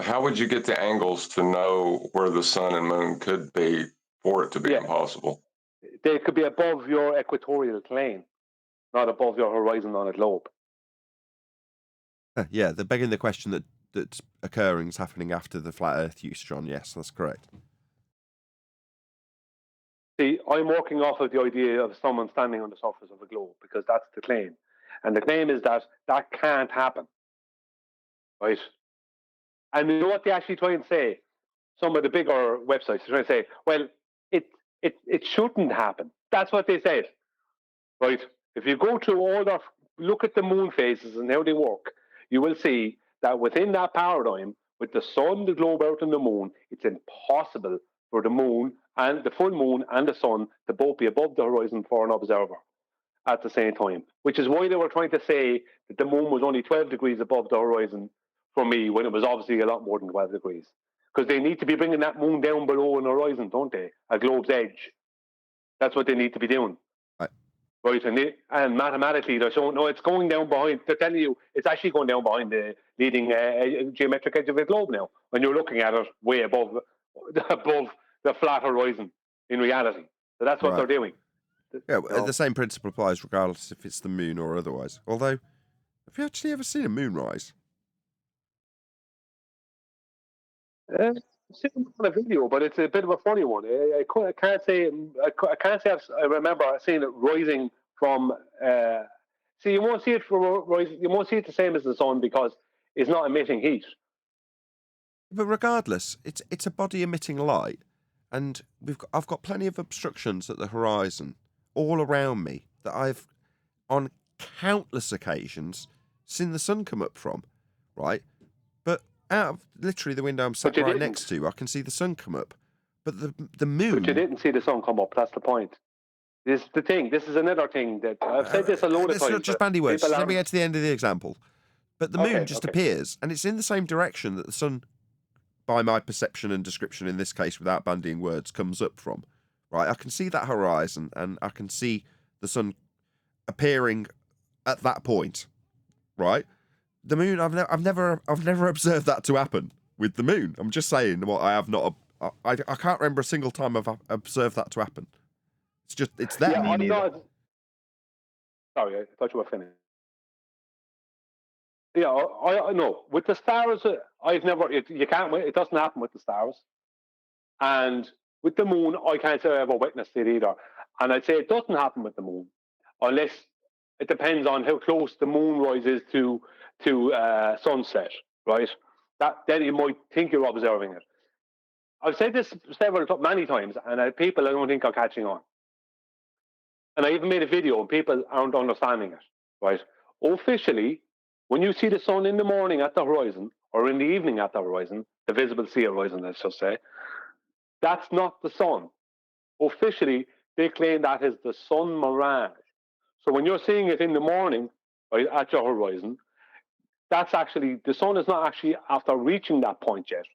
How would you get the angles to know where the sun and moon could be for it to be impossible? They could be above your equatorial plane, not above your horizon on a globe. Yeah, they're begging the question that occurring's happening after the flat Earth use, John. Yes, that's correct. See, I'm working off of the idea of someone standing on the surface of a globe because that's the claim. And the claim is that can't happen. Right? And you know what they actually try and say? Some of the bigger websites try and say, well, it shouldn't happen. That's what they said. Right? If you go through look at the moon phases and how they work, you will see that within that paradigm, with the sun, the globe out, and the moon, it's impossible for the moon and the full moon and the sun to both be above the horizon for an observer at the same time, which is why they were trying to say that the moon was only 12 degrees above the horizon for me when it was obviously a lot more than 12 degrees. Because they need to be bringing that moon down below an horizon, don't they? A globe's edge. That's what they need to be doing. Right, and mathematically they're showing, no, it's going down behind, they're telling you it's actually going down behind the leading geometric edge of the globe now, when you're looking at it way above the flat horizon in reality. So that's what they're doing. Yeah, the same principle applies regardless if it's the moon or otherwise. Although, have you actually ever seen a moonrise? I've seen it on a video, but it's a bit of a funny one. I can't say I remember seeing it rising from. See, you won't see it rising. You won't see it the same as the sun because it's not emitting heat. But regardless, it's a body emitting light, and I've got plenty of obstructions at the horizon all around me that I've, on countless occasions, seen the sun come up from, right? But out of literally the window I'm sat right next to, I can see the sun come up. But the moon... But you didn't see the sun come up, that's the point. This is the thing. This is another thing that I've said this a load of times. It's not just bandy words. Let me get to the end of the example. But the moon just appears, and it's in the same direction that the sun, by my perception and description in this case, without bandying words, comes up from. Right? I can see that horizon, and I can see the sun appearing at that point. Right? The moon, I've never observed that to happen with the moon. I'm just saying what I have not. I can't remember a single time I've observed that to happen. It's there. Yeah, I'm not. Sorry, I thought you were finished. Yeah, I know. With the stars, I've never. You can't. It doesn't happen with the stars. And with the moon, I can't say I ever witnessed it either. And I'd say it doesn't happen with the moon, unless it depends on how close the moon rises to sunset, right? Then you might think you're observing it. I've said this many times, and people I don't think are catching on. And I even made a video, and people aren't understanding it, right? Officially, when you see the sun in the morning at the horizon, or in the evening at the horizon, the visible sea horizon, let's just say, that's not the sun. Officially, they claim that is the sun mirage. So when you're seeing it in the morning, right, at your horizon, that's actually, the sun is not actually after reaching that point yet.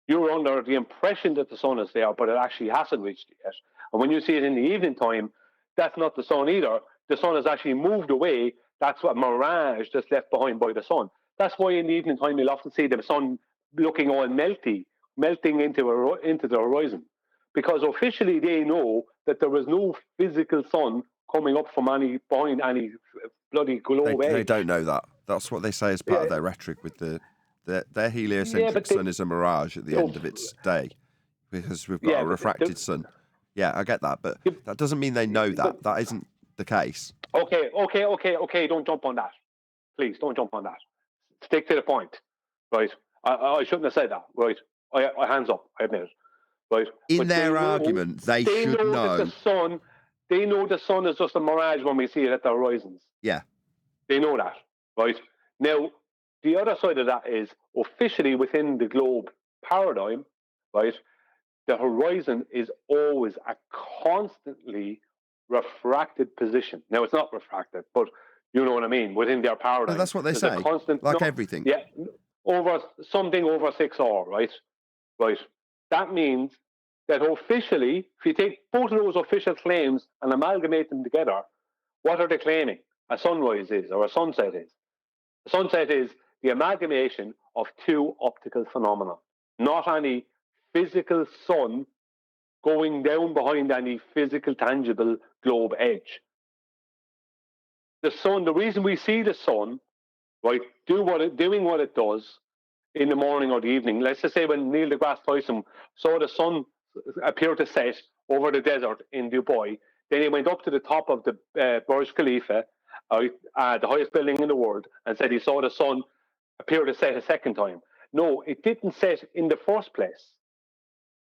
You're under the impression that the sun is there, but it actually hasn't reached it yet. And when you see it in the evening time, that's not the sun either. The sun has actually moved away. That's what mirage that's left behind by the sun. That's why in the evening time you'll often see the sun looking all melting into the horizon. Because officially they know that there is no physical sun coming up from behind any bloody globe edge. They don't know that. That's what they say as part of their rhetoric with their heliocentric sun is a mirage at the end of its day because we've got a refracted sun. Yeah, I get that, but that doesn't mean they know that. That isn't the case. Okay. Don't jump on that. Please, don't jump on that. Stick to the point, right? I shouldn't have said that, right? I hands up, I admit it, right? In their argument, they should know. They know the sun is just a mirage when we see it at the horizons. Yeah. They know that, right? Now, the other side of that is officially within the globe paradigm, right? The horizon is always a constantly refracted position. Now, it's not refracted, but you know what I mean, within their paradigm. No, that's what they say, everything. Yeah, over 6 hours, right? Right. That means that officially, if you take both of those official claims and amalgamate them together, what are they claiming a sunrise is or a sunset is? A sunset is the amalgamation of two optical phenomena, not any physical sun going down behind any physical, tangible globe edge. The sun, the reason we see the sun, right, doing what it does in the morning or the evening. Let's just say when Neil deGrasse Tyson saw the sun appear to set over the desert in Dubai, then he went up to the top of the Burj Khalifa, the highest building in the world, and said he saw the sun appear to set a second time. No, it didn't set in the first place.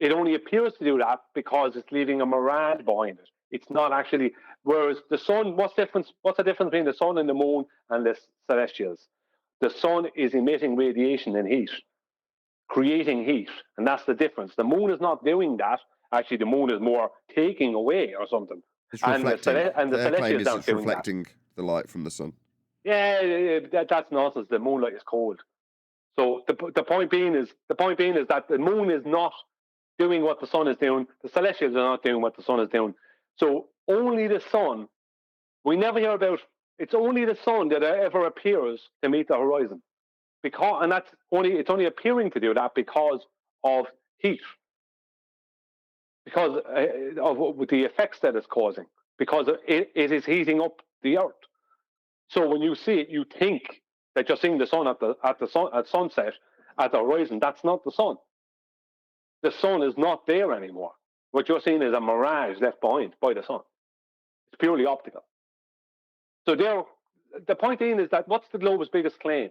It only appears to do that because it's leaving a mirage behind it. It's not actually. Whereas the sun, what's the difference between the sun and the moon and the celestials? The sun is emitting radiation and heat, creating heat, and that's the difference. The moon is not doing that. Actually, the moon is more taking away or something. It's reflecting. And the celestials aren't doing reflecting the light from the sun. Yeah, that's nonsense. The moonlight is cold. So the point being is that the moon is not doing what the sun is doing. The celestials are not doing what the sun is doing. So only the sun. We never hear about. It's only the sun that ever appears to meet the horizon, and it's only appearing to do that because of heat, because of the effects that it's causing, because it is heating up the earth. So when you see it, you think that you're seeing the sun at sunset at the horizon. That's not the sun. The sun is not there anymore. What you're seeing is a mirage left behind by the sun. It's purely optical. So the point being is that what's the globe's biggest claim?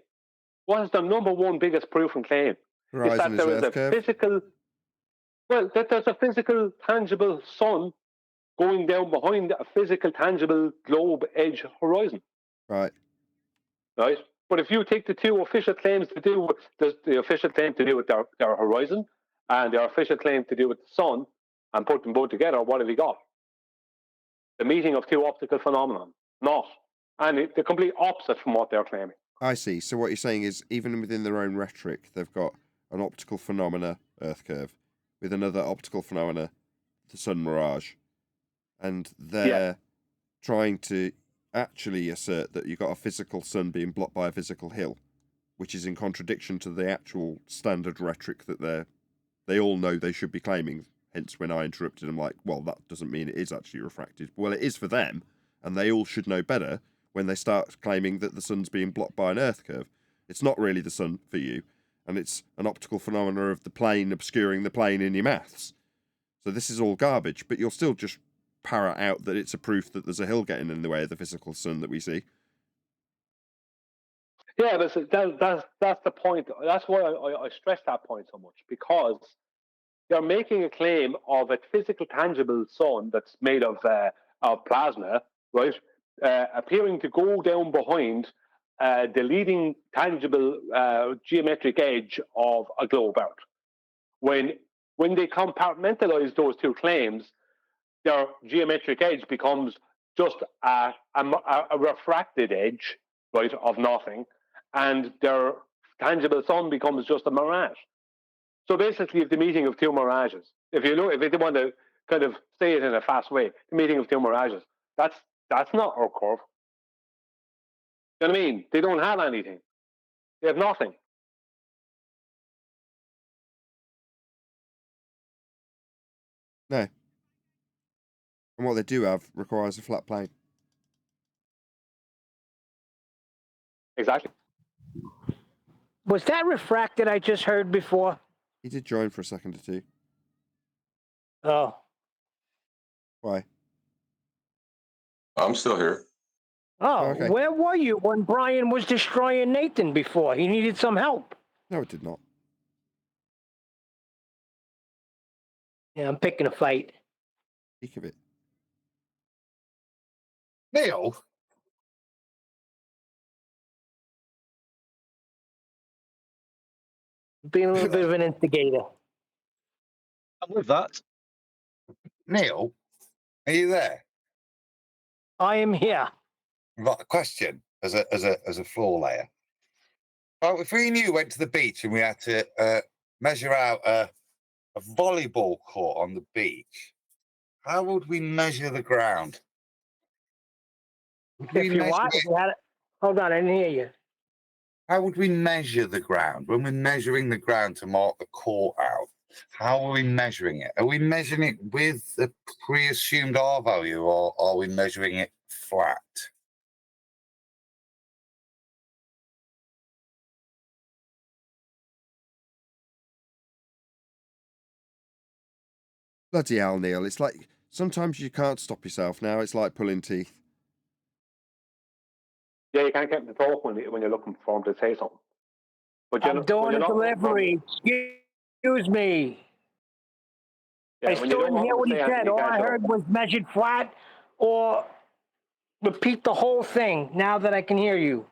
What is the number one biggest proof and claim? Horizon is that there is a physical, that there's a physical, tangible sun going down behind a physical, tangible globe edge horizon. Right. Right. But if you take the two official claims to do with the official claim to do with their horizon and their official claim to do with the sun and put them both together, what have you got? The meeting of two optical phenomena. And the complete opposite from what they're claiming. I see. So what you're saying is, even within their own rhetoric, they've got an optical phenomena, Earth curve, with another optical phenomena, the sun mirage, and they're trying to actually assert that you've got a physical sun being blocked by a physical hill, which is in contradiction to the actual standard rhetoric that they all know they should be claiming. Hence, when I interrupted them, like, well, that doesn't mean it is actually refracted. Well, it is for them, and they all should know better when they start claiming that the sun's being blocked by an Earth curve. It's not really the sun for you, and it's an optical phenomena of the plane obscuring the plane in your maths. So this is all garbage, but you'll still just parrot out that it's a proof that there's a hill getting in the way of the physical sun that we see. Yeah, that's the point. That's why I stress that point so much, because they're making a claim of a physical, tangible sun that's made of plasma, right, appearing to go down behind the leading tangible geometric edge of a globe Earth. When they compartmentalize those two claims, their geometric edge becomes just a refracted edge, right, of nothing, and their tangible sun becomes just a mirage. So basically, it's the meeting of two mirages. If you want to kind of say it in a fast way, the meeting of two mirages. That's not our curve. You know what I mean? They don't have anything. They have nothing. No. And what they do have requires a flat plane. Exactly. Was that refracted I just heard before? He did join for a second or two. Oh. Why? I'm still here. Oh, okay. Where were you when Brian was destroying Nathan before? He needed some help. No, it did not. Yeah, I'm picking a fight. Speak of it. Neil? Being a little bit of an instigator. I'm with that. Neil, are you there? I am here. I've got a question as a floor layer. Well, if we and you went to the beach and we had to measure out a volleyball court on the beach, how would we measure the ground? Would we If you measure what? it- If you had it. Hold on, I didn't hear you. How would we measure the ground when we're measuring the ground to mark the court out? How are we measuring it? Are we measuring it with the pre-assumed R value, or are we measuring it flat? Bloody hell, Neil. It's like sometimes you can't stop yourself. Now it's like pulling teeth. Yeah, you can't get them to talk when you're looking for them to say something. But I'm doing a delivery. Excuse me. Yeah, I when you still don't didn't want hear them to what he say anything, said. you All can't I talk. heard was measured flat or repeat the whole thing now that I can hear you.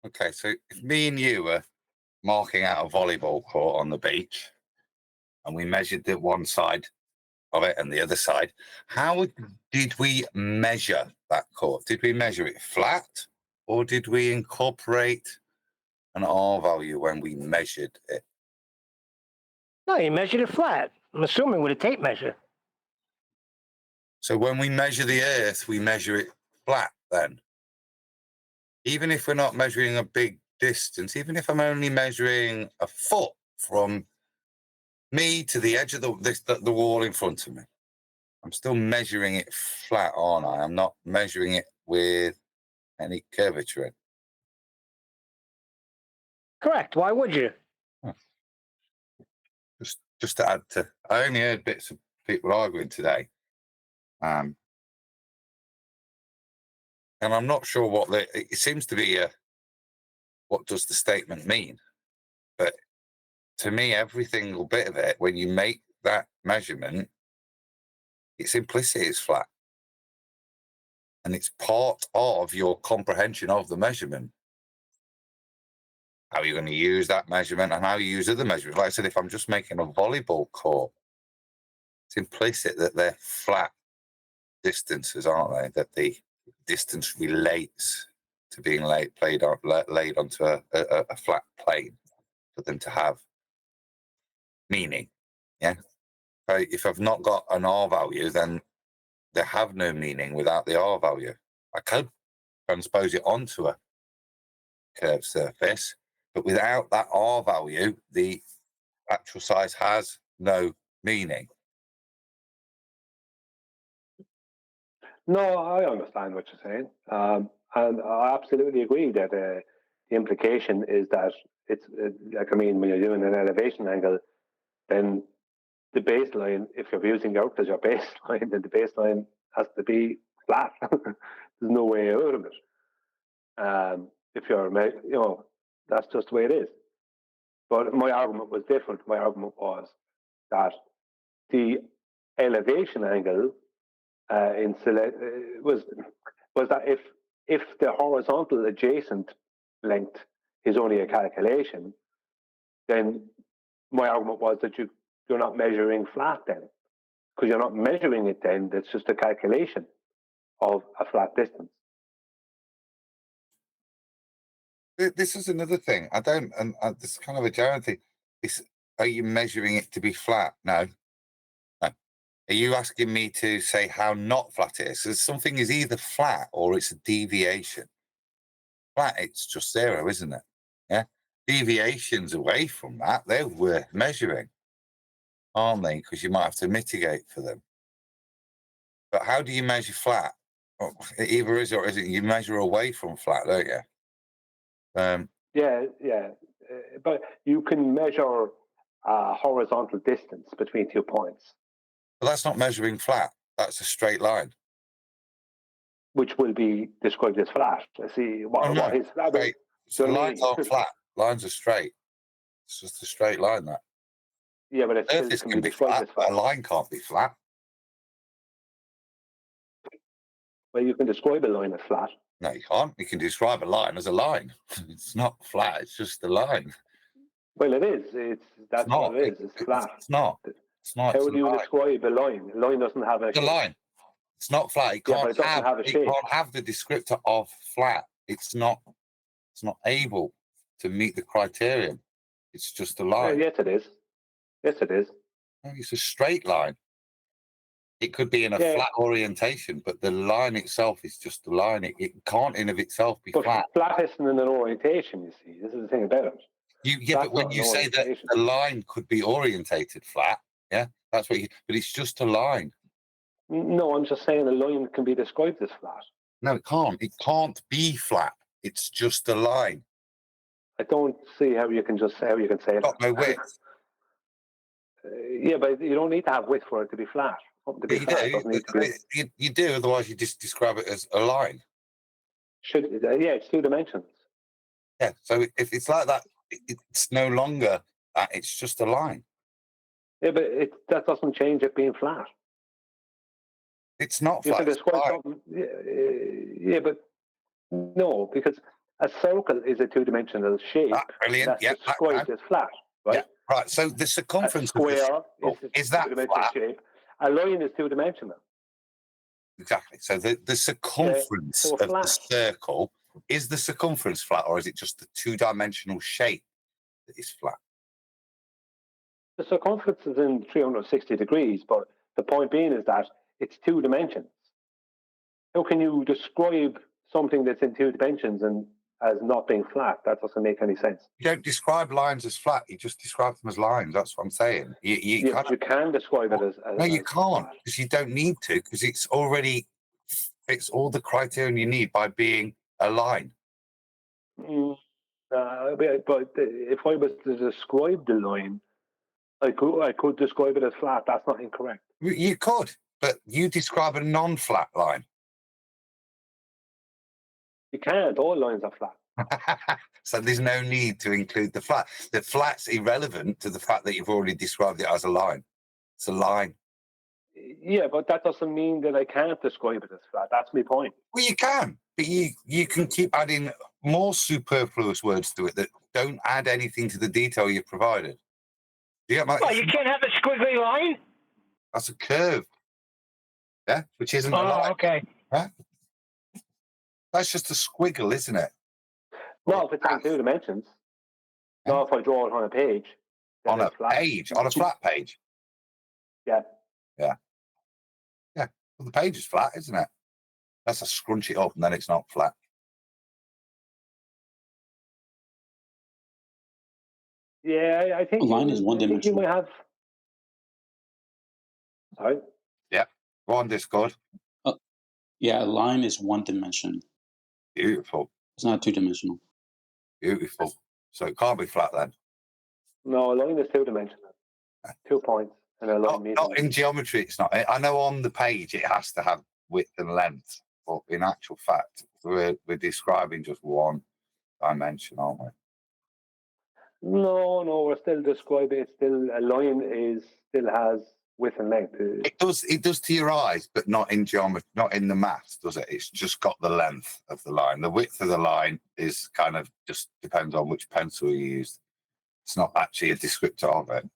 Okay, so if me and you were marking out a volleyball court on the beach and we measured the one side of it and the other side, did we measure that court? Did we measure it flat, or did we incorporate an R value when we measured it? No, you measured it flat. I'm assuming with a tape measure. So when we measure the Earth, we measure it flat then? Even if we're not measuring a big distance, even if I'm only measuring a foot from me to the edge of the wall in front of me, I'm still measuring it flat, aren't I? I'm not measuring it with any curvature in. Correct. Why would you? Just to add to, I only heard bits of people arguing today, and I'm not sure what it seems to be what does the statement mean? But to me, every single bit of it, when you make that measurement, it's implicit, it's flat. And it's part of your comprehension of the measurement. How you're going to use that measurement and how you use other measurements. Like I said, if I'm just making a volleyball court, it's implicit that they're flat distances, aren't they? That the distance relates to being laid onto a flat plane for them to have meaning. Yeah. So if I've not got an R value, then they have no meaning without the R value. I could transpose it onto a curved surface, but without that R value, the actual size has no meaning. No, I understand what you're saying, and I absolutely agree that the implication is that it's like, I mean, when you're doing an elevation angle, then the baseline, if you're using Earth as your baseline, then the baseline has to be flat. There's no way out of it. If you're, that's just the way it is. But my argument was different. My argument was that the elevation angle in Slit was that if the horizontal adjacent length is only a calculation, then my argument was that you're not measuring flat then, because you're not measuring it then. That's just a calculation of a flat distance. This is another thing. I don't, and this is kind of a general thing. Are you measuring it to be flat? No. Are you asking me to say how not flat it is? So something is either flat or it's a deviation. Flat, it's just zero, isn't it? Yeah. Deviations away from that, they're worth measuring, aren't they? Because you might have to mitigate for them. But how do you measure flat? Well, it either is or isn't. You measure away from flat, don't you? Yeah. But you can measure horizontal distance between 2 points. But that's not measuring flat. That's a straight line. Which will be described as flat. See, what is flat? Straight. So lines aren't flat. Lines are straight. It's just a straight line, that. Yeah, but it surface can be described flat, as flat. A line can't be flat. Well, you can describe a line as flat. No, you can't. You can describe a line as a line. It's not flat. It's just a line. Well, it is. That's what it is. It's flat. It's not. It's not. How do you describe a line? A line doesn't have a shape. A line. It's not flat. It can't but it doesn't have a shape. It can't have the descriptor of flat. It's not able to meet the criterion. It's just a line. Yes, it is. Yes, it is. No, it's a straight line. It could be in a flat orientation, but the line itself is just a line. It can't in of itself be flat. Flat isn't in an orientation, you see. This is the thing about it. But when you say that the line could be orientated flat, yeah, that's what but it's just a line. No, I'm just saying a line can be described as flat. No, it can't. It can't be flat. It's just a line. I don't see how you can say it. Got no width. Yeah, but you don't need to have width for it to be flat. You do, otherwise you just describe it as a line. It's 2 dimensions. Yeah, so if it's like that, it's no longer that, it's just a line. Yeah, but that doesn't change it being flat. It's not flat. You can describe something. Yeah, but no, because a circle is a 2-dimensional shape. Brilliant. That's described as flat, right? Yeah, right. So the circumference of the square is that flat? Shape. A line is 2-dimensional. Exactly. So the circumference of the circle, is the circumference flat, or is it just the 2-dimensional shape that is flat? The circumference is in 360 degrees, but the point being is that it's 2 dimensions. How can you describe something that's in 2 dimensions and as not being flat? That doesn't make any sense. You don't describe lines as flat. You just describe them as lines. That's what I'm saying. You can describe it as no, you can't, because you don't need to, because it's already fits all the criterion you need by being a line. But if I was to describe the line, I could describe it as flat. That's not incorrect. You could, but you describe a non-flat line. You can't. All lines are flat. So there's no need to include the flat. The flat's irrelevant to the fact that you've already described it as a line. It's a line. Yeah, but that doesn't mean that I can't describe it as flat. That's my point. Well, you can, but you can keep adding more superfluous words to it that don't add anything to the detail you've provided. You get Well, you can't have a squiggly line? That's a curve. Yeah, which isn't a line. Okay. Yeah? That's just a squiggle, isn't it? No, if it's in 2 dimensions. Yeah. No, if I draw it on a page. On a page? On a flat page? Yeah. Yeah. Yeah. Well, the page is flat, isn't it? That's a scrunch it up and then it's not flat. Yeah, I think a line is 1-dimensional. You might have. Sorry. Yeah. Go on, Discord. Yeah, a line is 1-dimensional. Beautiful. It's not 2-dimensional. Beautiful. So it can't be flat then. No, a line is 2-dimensional. 2 points and a line. Not in geometry. It's not. I know on the page it has to have width and length, but in actual fact, we're describing just one dimension, aren't we? No, we're still describing it. Still, a line still has width and length. It does to your eyes, but not in geometry, not in the maths, does it? It's just got the length of the line. The width of the line is kind of just depends on which pencil you use. It's not actually a descriptor of it.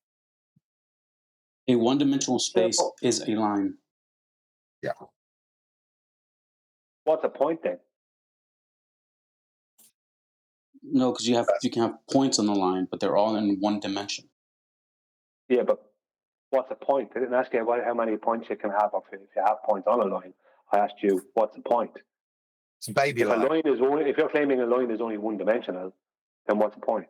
A one-dimensional space is a line. Yeah. What's a point then? No, because you can have points on the line, but they're all in one dimension. Yeah, but what's a point? I didn't ask you how many points you can have if you have points on a line. I asked you what's a point. It's a baby if line. A line is only, if you're claiming a line is only one dimensional, then what's the point?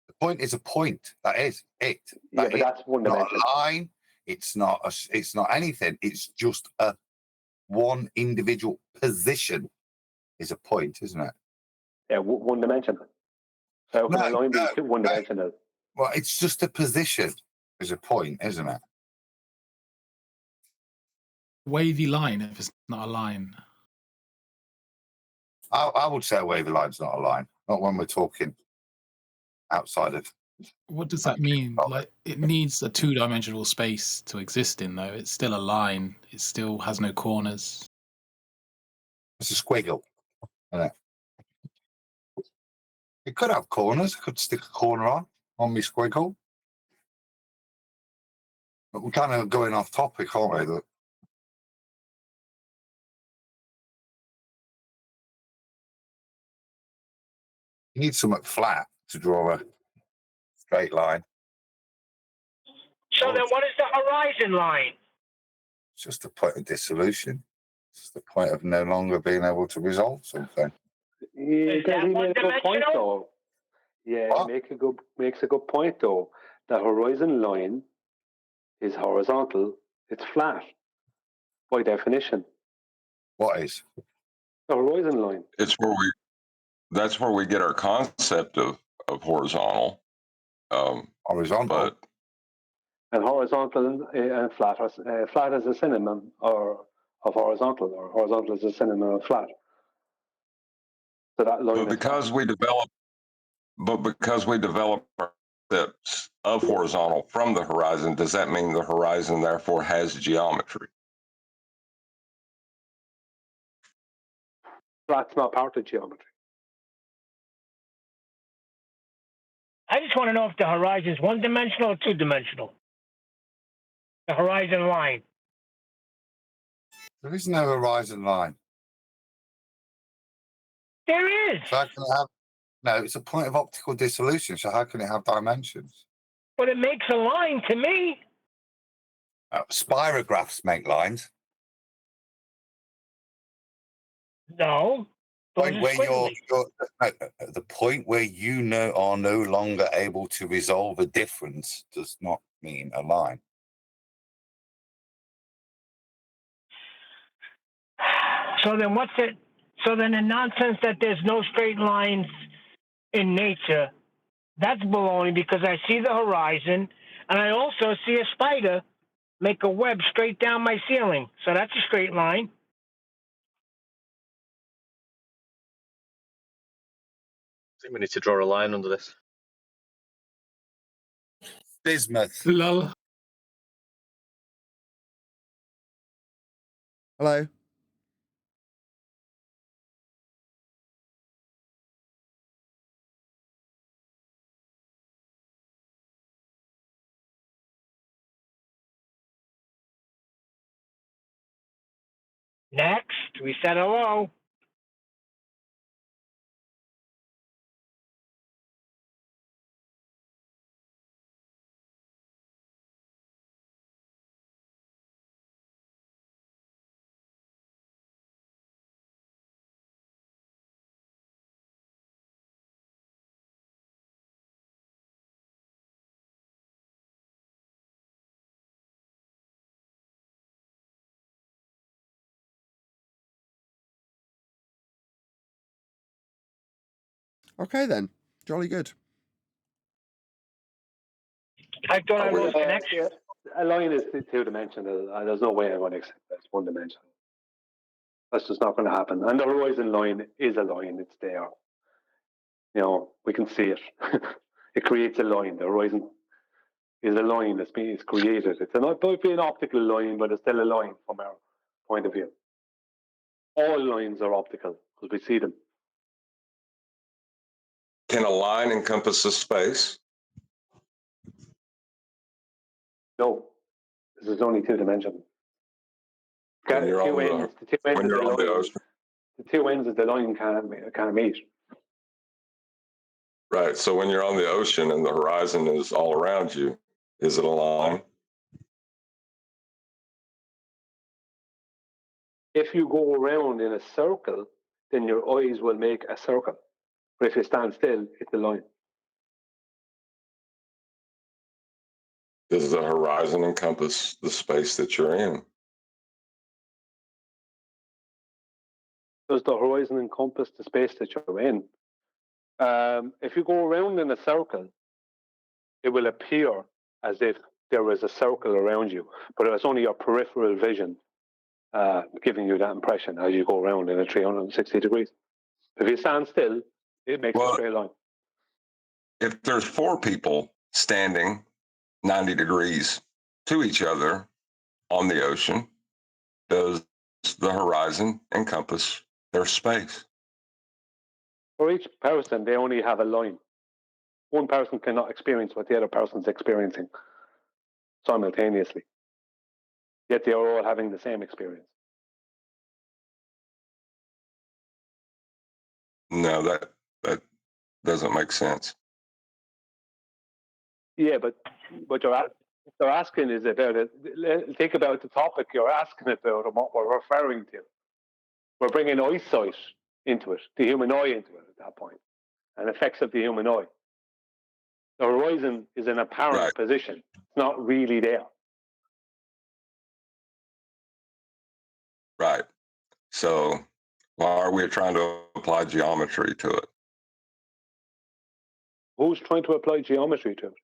The point is a point. That is it. Yeah, but that's one dimensional. Not a line. It's not anything. It's just a one individual position is a point, isn't it? Yeah, one dimensional. So how can a line be one dimensional? Well, it's just a position is a point, isn't it? Wavy line if it's not a line. I would say a wavy line's not a line. Not when we're talking outside of. What does that mean? Like, it needs a two-dimensional space to exist in, though. It's still a line. It still has no corners. It's a squiggle, isn't it? It could have corners. I could stick a corner on my squiggle. But we're kind of going off topic, aren't we? Look. You need something flat to draw a straight line. So then what is the horizon line? It's just a point of dissolution. It's the point of no longer being able to resolve something. Yeah, he made a good point though. Yeah, makes a good point though. The horizon line is horizontal. It's flat by definition. What is? The horizon line. That's where we get our concept of horizontal. Horizontal. And horizontal and flat. Flat is a synonym of horizontal, or horizontal is a synonym of flat. So that line. But because we develop our concepts of horizontal from the horizon, does that mean the horizon therefore has geometry? Flat's not part of geometry. I just want to know if the horizon is one-dimensional or two-dimensional. The horizon line. There is no horizon line. There is. So how can it have? No, it's a point of optical dissolution. So how can it have dimensions? But it makes a line to me. Spirographs make lines. No. The point where you are no longer able to resolve a difference does not mean a line. So then what's it? So then the nonsense that there's no straight lines in nature, that's baloney, because I see the horizon and I also see a spider make a web straight down my ceiling. So that's a straight line. I think we need to draw a line under this. Bismuth. Lol. Hello. Next, we said hello. Okay then. Jolly good. I thought I lost connection. A line is two-dimensional. There's no way I'm going to accept that it's one-dimensional. That's just not going to happen. And the horizon line is a line. It's there. We can see it. It creates a line. The horizon is a line that's being created. It's not be an optical line, but it's still a line from our point of view. All lines are optical because we see them. Can a line encompass a space? No, this is only two-dimensional. When you're on the ocean. The two ends of the line can't meet. Right. So when you're on the ocean and the horizon is all around you, is it a line? If you go around in a circle, then your eyes will make a circle. But if you stand still, it's a line. Does the horizon encompass the space that you're in? Does the horizon encompass the space that you're in? If you go around in a circle, it will appear as if there is a circle around you, but it's only your peripheral vision giving you that impression as you go around in a 360 degrees. If you stand still, it makes a straight line. If there's four people standing 90 degrees to each other on the ocean, does the horizon encompass their space? For each person, they only have a line. One person cannot experience what the other person's experiencing simultaneously. Yet they are all having the same experience. No, that doesn't make sense. Yeah, but what they're asking is about it. Think about the topic you're asking about and what we're referring to. We're bringing eyesight into it, the human eye into it at that point, and effects of the human eye. The horizon is an apparent position. It's not really there. Right. So why are we trying to apply geometry to it? Who's trying to apply geometry to it?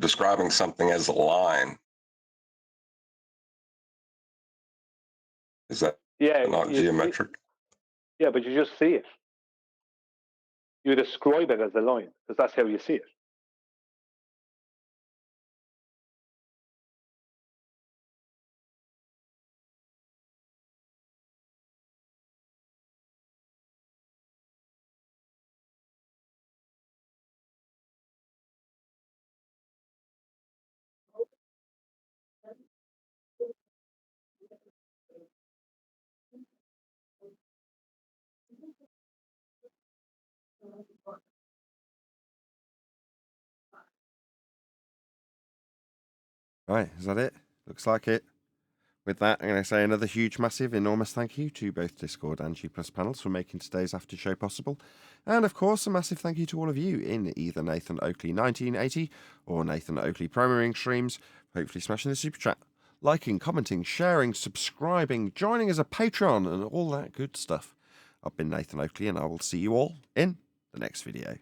Describing something as a line. Is that not geometric? Yeah, but you just see it. You describe it as a line because that's how you see it. Right, is that it? Looks like it. With that, I'm going to say another huge, massive, enormous thank you to both Discord and G+ panels for making today's after show possible. And of course, a massive thank you to all of you in either Nathan Oakley 1980 or Nathan Oakley Premiering streams, hopefully smashing the super chat, liking, commenting, sharing, subscribing, joining as a patron, and all that good stuff. I've been Nathan Oakley, and I will see you all in the next video.